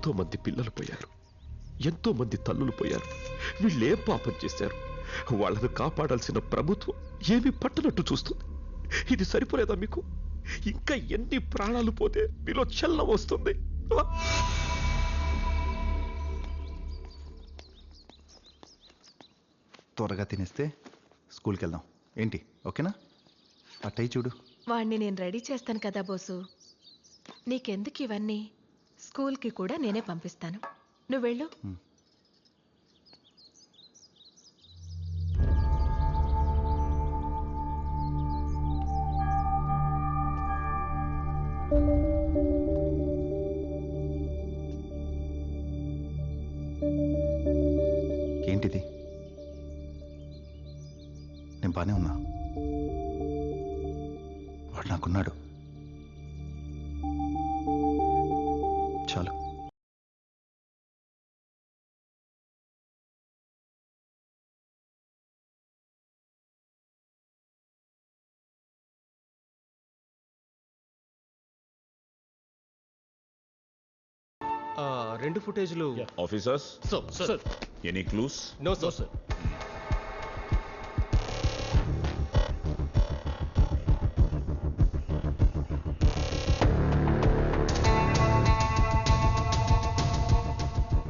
ఎంతో మంది పిల్లలు పోయారు, ఎంతో మంది తల్లులు పోయారు. వీళ్ళేం పాపం చేశారు? వాళ్ళను కాపాడాల్సిన ప్రభుత్వం ఏమీ పట్టనట్టు చూస్తుంది. ఇది సరిపోలేదా మీకు? ఇంకా ఎన్ని ప్రాణాలు పోతే మీలో చలనం వస్తుంది? త్వరగా తినేస్తే స్కూల్కి వెళ్దాం. ఏంటి ఓకేనా? అట్టయి చూడు. వాణ్ణి నేను రెడీ చేస్తాను కదా బోసు. నీకెందుకు ఇవన్నీ? స్కూల్కి కూడా నేనే పంపిస్తాను. నువ్వు వెళ్ళు. ఏంటిది? నేను బానే ఉన్నా. వాడు నాకున్నాడు. చాలు. రెండు ఫుటేజ్లు. Officers, sir. Any clues? No sir.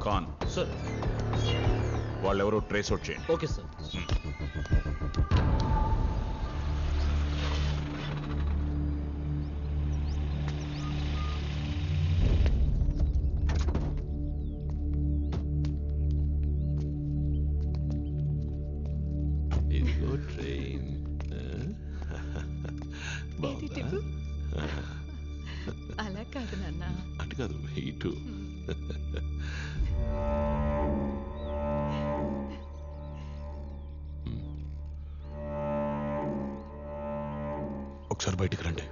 Khan sir. వాళ్ళెవరో ట్రేస్ అవుట్ చేయండి. Okay sir. ఇదిగో ట్రైన్. అలా కాదు నాన్న. అటు కాదు, ఇటు. ఒకసారి బయటికి రండి.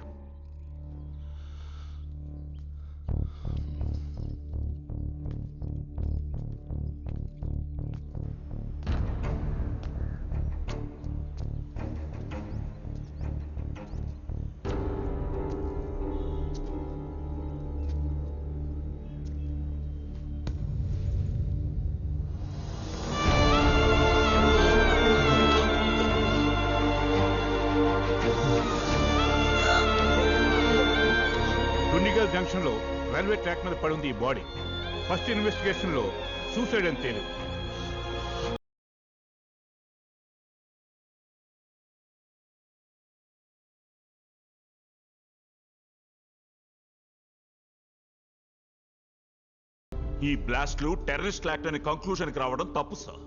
జంక్షన్ లో రైల్వే ట్రాక్ మీద పడి ఉంది ఈ బాడీ. ఫస్ట్ ఇన్వెస్టిగేషన్ లో సూసైడ్ అని తేలింది. ఈ బ్లాస్ట్లు టెర్రరిస్ట్ యాక్ట్ అనే కంక్లూజన్కి రావడం తప్పు సార్.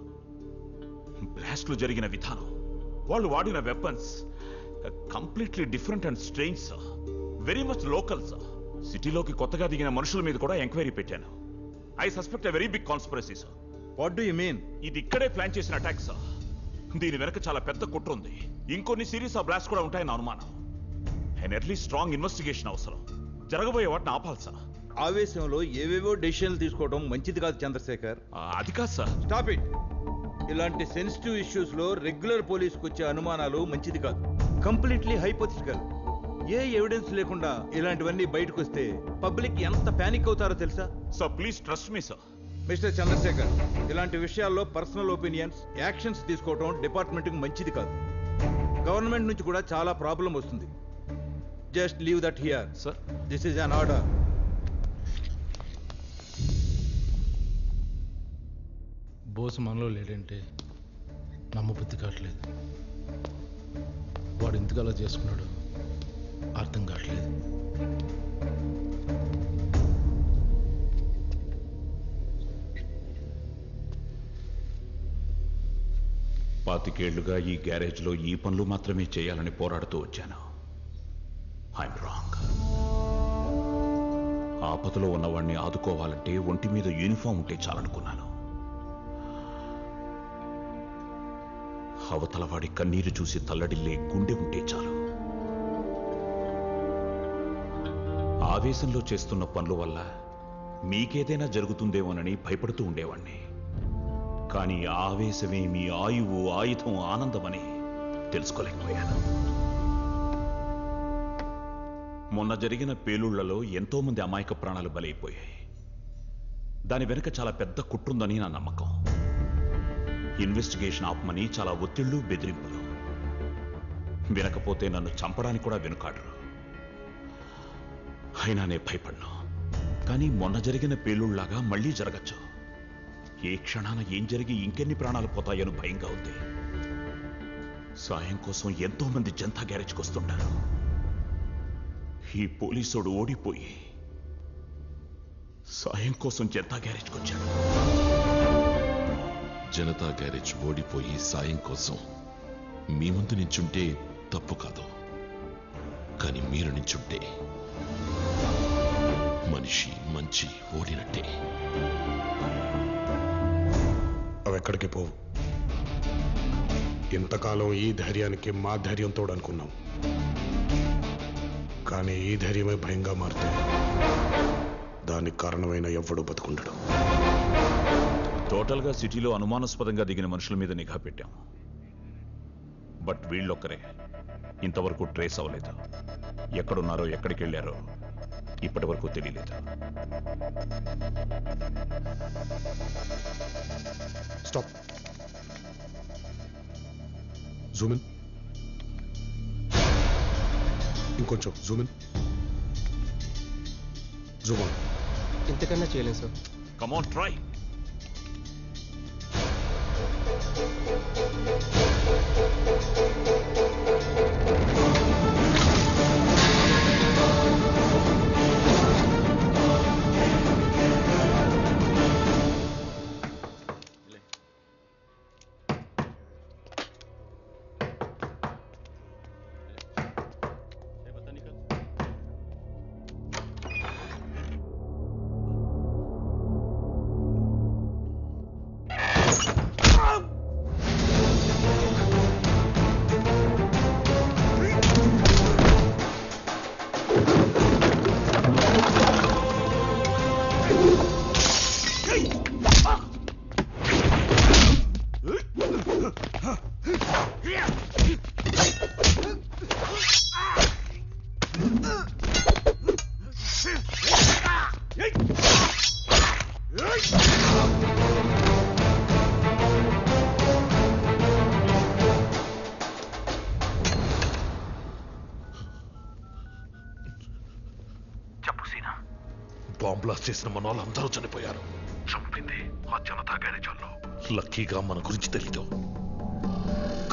బ్లాస్ట్లు జరిగిన విధానం, వాళ్ళు వాడిన weapons completely different and strange sir. Very much local sir. సిటీలోకి కొత్తగా దిగిన మనుషుల మీద కూడా ఎంక్వైరీ పెట్టాను. I suspect a very big conspiracy sir. What do you mean? ఇది ఇక్కడే ప్లాన్ చేసిన అటాక్ సార్. దీని వెనక చాలా పెద్ద కుట్ర ఉంది. ఇంకొన్ని సిరీస్ ఆఫ్ బ్లాస్ట్ కూడా ఉంటాయని అనుమానం. అండ్ ఎర్లీ స్ట్రాంగ్ ఇన్వెస్టిగేషన్ అవసరం. జరగబోయే వాటిని ఆపాలి సార్. ఆవేశంలో ఏవేవో డెసిషన్లు తీసుకోవడం మంచిది కాదు చంద్రశేఖర్. అది కాదు సార్. Stop it. ఇలాంటి సెన్సిటివ్ ఇష్యూస్ లో రెగ్యులర్ పోలీసుకు వచ్చే అనుమానాలు మంచిది కాదు. Completely hypothetical. ఏ ఎవిడెన్స్ లేకుండా ఇలాంటివన్నీ బయటకు వస్తే పబ్లిక్ ఎంత పానిక్ అవుతారో తెలుసా? So please trust me sir. Mister Chandrashekhar, ఇలాంటి విషయాల్లో పర్సనల్ ఒపీనియన్స్, యాక్షన్స్ తీసుకోవడం డిపార్ట్మెంట్కి మంచిది కాదు. గవర్నమెంట్ నుంచి కూడా చాలా ప్రాబ్లం వస్తుంది. Just leave that here sir. This is an order. Bose మనలో లేడంటే నమ్మబుద్ధి కావట్లేదు. వాడు ఎందుకు అలా చేసుకున్నాడు అర్థం కావట్లేదు. పాతికేళ్లుగా ఈ గ్యారేజ్లో ఈ పనులు మాత్రమే చేయాలని పోరాడుతూ వచ్చాను. I'm wrong. ఆపదలో ఉన్నవాడిని ఆదుకోవాలంటే ఒంటి మీద యూనిఫామ్ ఉంటే చాలనుకున్నాను. అవతలవాడి కన్నీరు చూసి తల్లడిల్లే గుండె ఉంటే చాలు. ఆవేశంలో చేస్తున్న పనుల వల్ల మీకేదైనా జరుగుతుందేమోనని భయపడుతూ ఉండేవాణ్ణి. కానీ ఆవేశమే మీ ఆయువు, ఆయుధం, ఆనందమని తెలుసుకోలేకపోయాను. మొన్న జరిగిన పేలుళ్లలో ఎంతో మంది అమాయక ప్రాణాలు బలైపోయాయి. దాని వెనుక చాలా పెద్ద కుట్రుందని నా నమ్మకం. ఇన్వెస్టిగేషన్ ఆపమని చాలా ఒత్తిళ్లు, బెదిరింపులు. వినకపోతే నన్ను చంపడానికి కూడా వెనుకాడరు. అయినా నే భయపడ్ను. కానీ మొన్న జరిగిన పేలుళ్లాగా మళ్లీ జరగచ్చు. ఏ క్షణాన ఏం జరిగి ఇంకెన్ని ప్రాణాలు పోతాయని భయంగా ఉంది. సాయం కోసం ఎంతో మంది జనతా గ్యారేజ్కి వస్తుంటారు. ఈ పోలీసుడు ఓడిపోయి సాయం కోసం జనతా గ్యారేజ్కి వచ్చాడు. జనతా గ్యారేజ్ ఓడిపోయి సాయం కోసం మీ ముందు నించుంటే తప్పు కాదు. కానీ మీరు నించుంటే మనిషి మంచి ఓడినట్టే. అవి ఎక్కడికి పోవు. ఇంతకాలం ఈ ధైర్యానికి మా ధైర్యం తోడనుకున్నాం. కానీ ఈ ధైర్యమే భయంగా మారితే దానికి కారణమైన ఎవ్వడూ బతుకుండడు. టోటల్గా సిటీలో అనుమానాస్పదంగా దిగిన మనుషుల మీద నిఘా పెట్టాం. బట్ వీళ్ళొక్కరే ఇంతవరకు ట్రేస్ అవ్వలేదు. ఎక్కడున్నారో ఎక్కడికి వెళ్ళారో ఇప్పటి వరకు తెలియలేదు. స్టాప్. జూమిన్. ఇంకొంచెం జూమిన్. జూమన్. ఇంతకన్నా చేయలేదు sir. Come on, try. Bomb blast చేసిన మన వాళ్ళందరూ చనిపోయారు. చంపింది ఆ జనతా గ్యారేజ్ వాళ్ళు. లక్కీగా మన గురించి తెలీదు.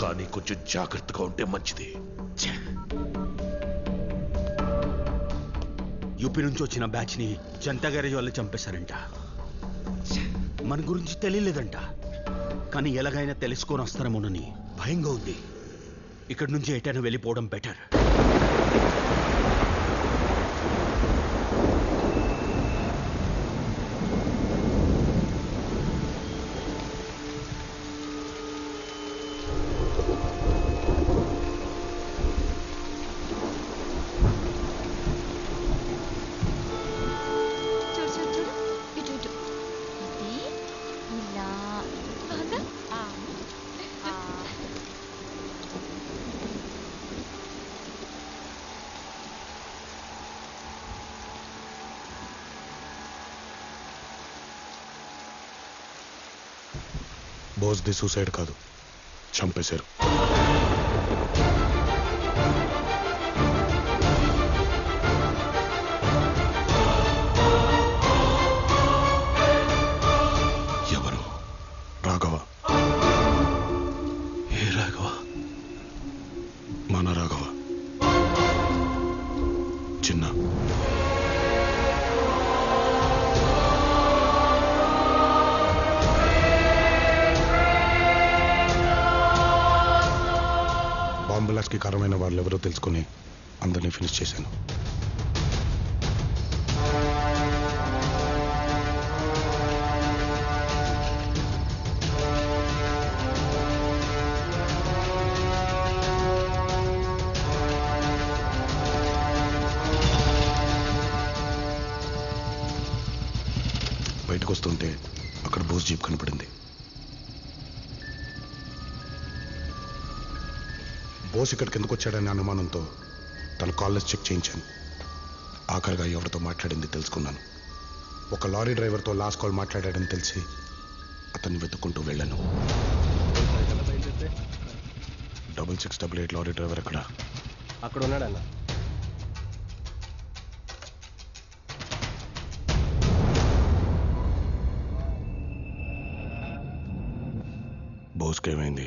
కానీ కొంచెం జాగ్రత్తగా ఉంటే మంచిది. యూపీ నుంచి వచ్చిన బ్యాచ్ ని జనతా గ్యారేజ్ వాళ్ళు చంపేశారంట. మన గురించి తెలియలేదంట. కానీ ఎలాగైనా తెలుసుకొని వస్తారేమోనని భయంగా ఉంది. ఇక్కడి నుంచి ఎటైనా వెళ్ళిపోవడం బెటర్. బోస్ది సూసైడ్ కాదు, చంపేశారు. ఎవరు? రాఘవ. ఏ రాఘవ? మన రాఘవ. చిన్న. బాంబు బ్లాస్ట్కి కారణమైన వాళ్ళు ఎవరో తెలుసుకుని అందరినీ ఫినిష్ చేశాను. బయటకు వస్తుంటే అక్కడ బోస్ జీప్ కనపడింది. బోస్ ఇక్కడికి ఎందుకు వచ్చాడనే అనుమానంతో తన కాలేజ్ చెక్ చేయించాను. ఆఖరిగా ఎవరితో మాట్లాడింది తెలుసుకున్నాను. ఒక లారీ డ్రైవర్తో లాస్ట్ కాల్ మాట్లాడాడని తెలిసి అతన్ని వెతుక్కుంటూ వెళ్ళాను. 6688 లారీ డ్రైవర్ ఎక్కడ? అక్కడ ఉన్నాడన్న. బోస్కి ఏమైంది?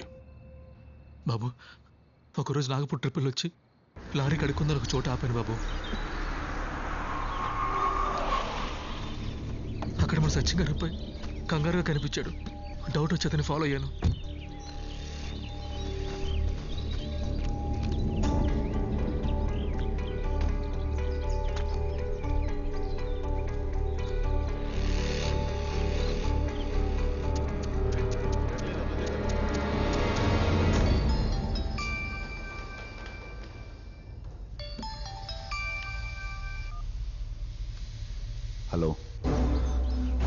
బాబు, ఒకరోజు నాగపూర్ ట్రిప్పులు వచ్చి లారీ కడుక్కుందని ఒక చోట ఆపాను బాబు. అక్కడ మన సచిన్ గారి అబ్బాయి కంగారుగా కనిపించాడు. డౌట్ వచ్చి అతన్ని ఫాలో అయ్యాను. హలో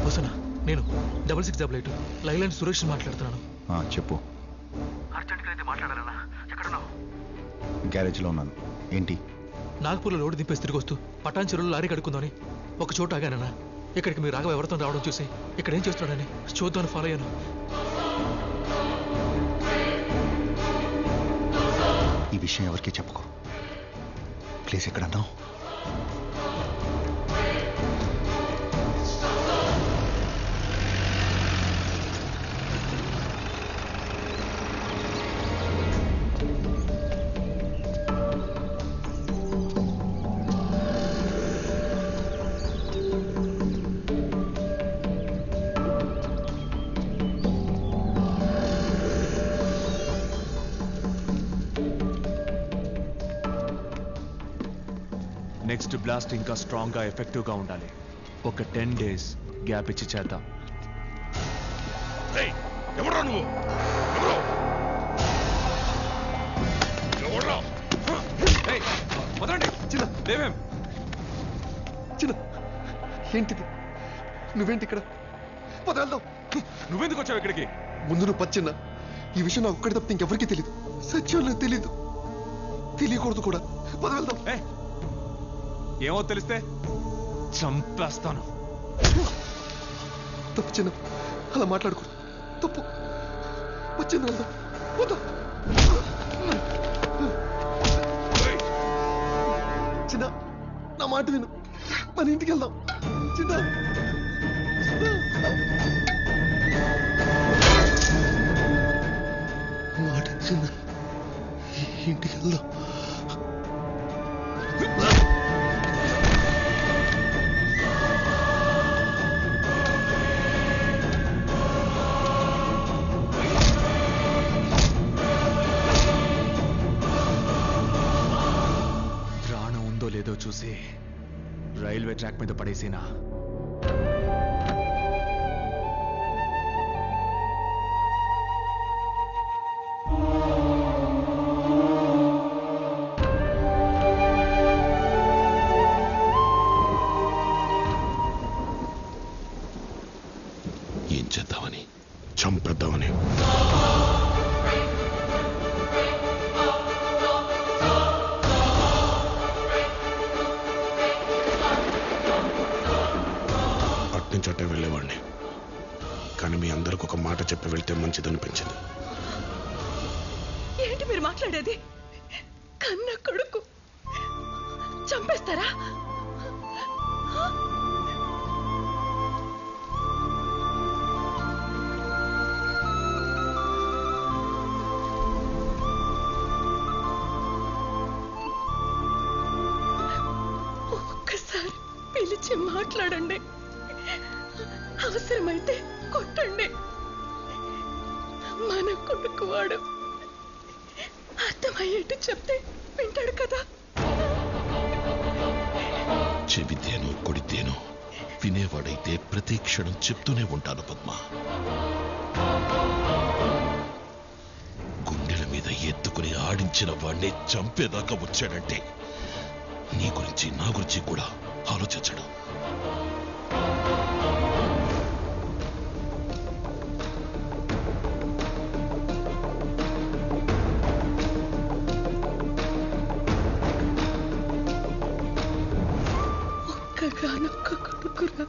వసనా, నేను 6688 లైలాండ్ సురేష్ మాట్లాడుతున్నాను. చెప్పు. అర్జెంట్గా అయితే మాట్లాడాలన్నా. ఎక్కడున్నావు? గ్యారేజ్లో ఉన్నాను. ఏంటి? నాగపూర్లో లోడ్ దింపేసి తిరిగి వస్తూ పటాన్ చెరువులో లారీ కడుక్కుందామని ఒక చోట ఆగానన్నా. ఇక్కడికి మీరు రాఘవ ఎవరితో రావడం చూసి ఇక్కడ ఏం చేస్తున్నాడని చూద్దామని ఫాలో అయ్యాను. ఈ విషయం ఎవరికి చెప్పుకో ప్లీజ్. ఎక్కడన్నా నెక్స్ట్ బ్లాస్ట్ ఇంకా స్ట్రాంగ్గా ఎఫెక్టివ్గా ఉండాలి. ఒక 10 days గ్యాప్ ఇచ్చి చేద్దాం. ఎవరా నువ్వు? చిన్న ఏంటిది? నువ్వేంటి ఇక్కడ? పదవెళ్దాం. నువ్వెందుకు వచ్చావు ఇక్కడికి? ముందు నువ్వు పచ్చిన్న. ఈ విషయం నాకు ఒక్కడి తప్పితే ఇంకెవరికి తెలియదు. సత్యం తెలీదు, తెలియకూడదు కూడా. పదవెళ్దాం. ఏమో తెలిస్తే చంపేస్తాను. తప్పు చిన్న, అలా మాట్లాడుకూడదు. తప్పు. వచ్చింది వెళ్దాం. వద్దాం. చిన్న, నా మాట విను. మన ఇంటికి వెళ్దాం. చిన్న మాట చిన్న, ఇంటికి వెళ్దాం. ప్రాణం ఉందో లేదో చూసి రైల్వే ట్రాక్ మీద పడేసినా. ఏం చేద్దామని? చంపేద్దామని. అట్నుంచి అట్టే వెళ్ళేవాడిని, కానీ మీ అందరికి ఒక మాట చెప్పి వెళ్తే మంచిదనిపించింది. ఏంటి మీరు మాట్లాడేది? కన్న కొడుకు చంపేస్తారా? ఒక్కసారి పిలిచి మాట్లాడండి. అవసరమైతే కొట్టండి. మన కొడుకు వాడు. అర్థమయ్యేట్టు చెప్తే వింటాడు కదా. చెబితేను కొడితేను వినేవాడైతే ప్రతి క్షణం చెప్తూనే ఉంటాను పద్మ. గుండెల మీద ఎత్తుకుని ఆడించిన వాణ్ణి చంపేదాకా వచ్చాడంటే నీ గురించి నా గురించి కూడా ఆలోచించడు. ఒక్కగానొక్క కొడుకురా.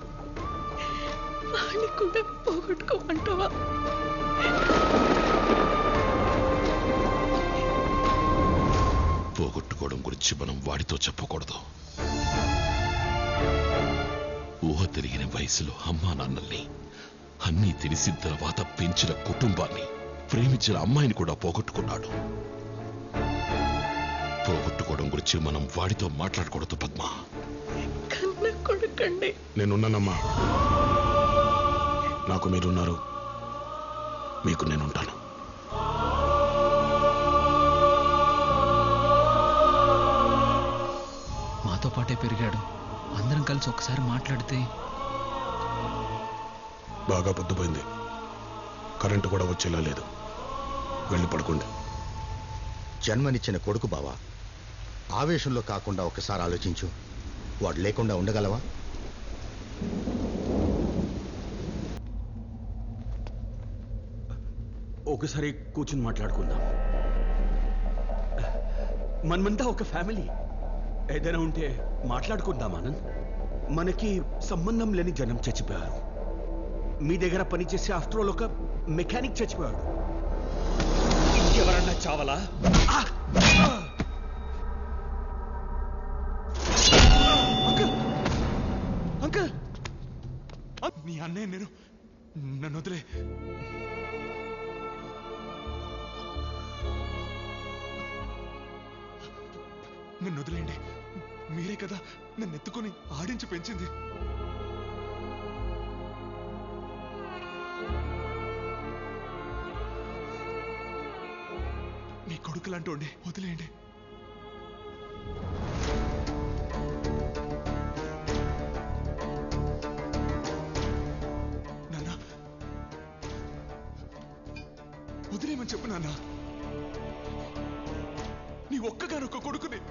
పోగొట్టుకోవడం గురించి మనం వాడితో చెప్పకూడదు. ఊహ తిరిగిన వయసులో అమ్మా నాన్నల్ని, అన్నీ తెలిసిన తర్వాత పెంచిన కుటుంబాన్ని, ప్రేమించిన అమ్మాయిని కూడా పోగొట్టుకున్నాడు. పోగొట్టుకోవడం గురించి మనం వాడితో మాట్లాడకూడదు పద్మ. నేనున్నానమ్మా. నాకు మీరున్నారు, మీకు నేనుంటాను. మాతో పాటే పెరిగాడు. అందరం కలిసి ఒకసారి మాట్లాడితే. బాగా పొద్దుపోయింది, కరెంటు కూడా వచ్చేలా లేదు. వెళ్ళి పడుకోండి. జన్మనిచ్చిన కొడుకు బావా, ఆవేశంలో కాకుండా ఒకసారి ఆలోచించు. వాడు లేకుండా ఉండగలవా? ఒకసారి కూర్చుని మాట్లాడుకుందాం. మనమంతా ఒక ఫ్యామిలీ. ఏదైనా ఉంటే మాట్లాడుకుందాం ఆనంద్. మనకి సంబంధం లేని జనం చచ్చిపోయారు. మీ దగ్గర పనిచేసే ఆఫ్టర్ ఆల్ ఒక మెకానిక్ చచ్చిపోయాడు. ఇంకెవరన్నా చావలా? అంకుల్, నీ అన్నయ్య నేను, నన్ను వదిలే. నన్ను వదిలేయండి. మీరే కదా నన్ను ఎత్తుకొని ఆడించి పెంచింది. మీ కొడుకు లాంటి వదిలేయండి. నాన్న, వదిలేయమని చెప్పు నాన్న. నీ ఒక్కగానొక్క కొడుకుని.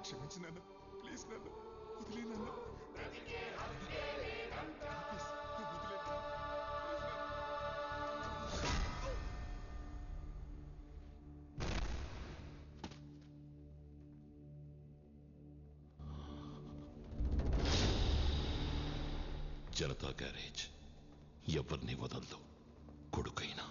క్షమించి నాన్న, ప్లీజ్ నాన్న, వదిలే నాన్న. జనతా గ్యారేజ్ ఎవరిని వదలదు, కొడుకైనా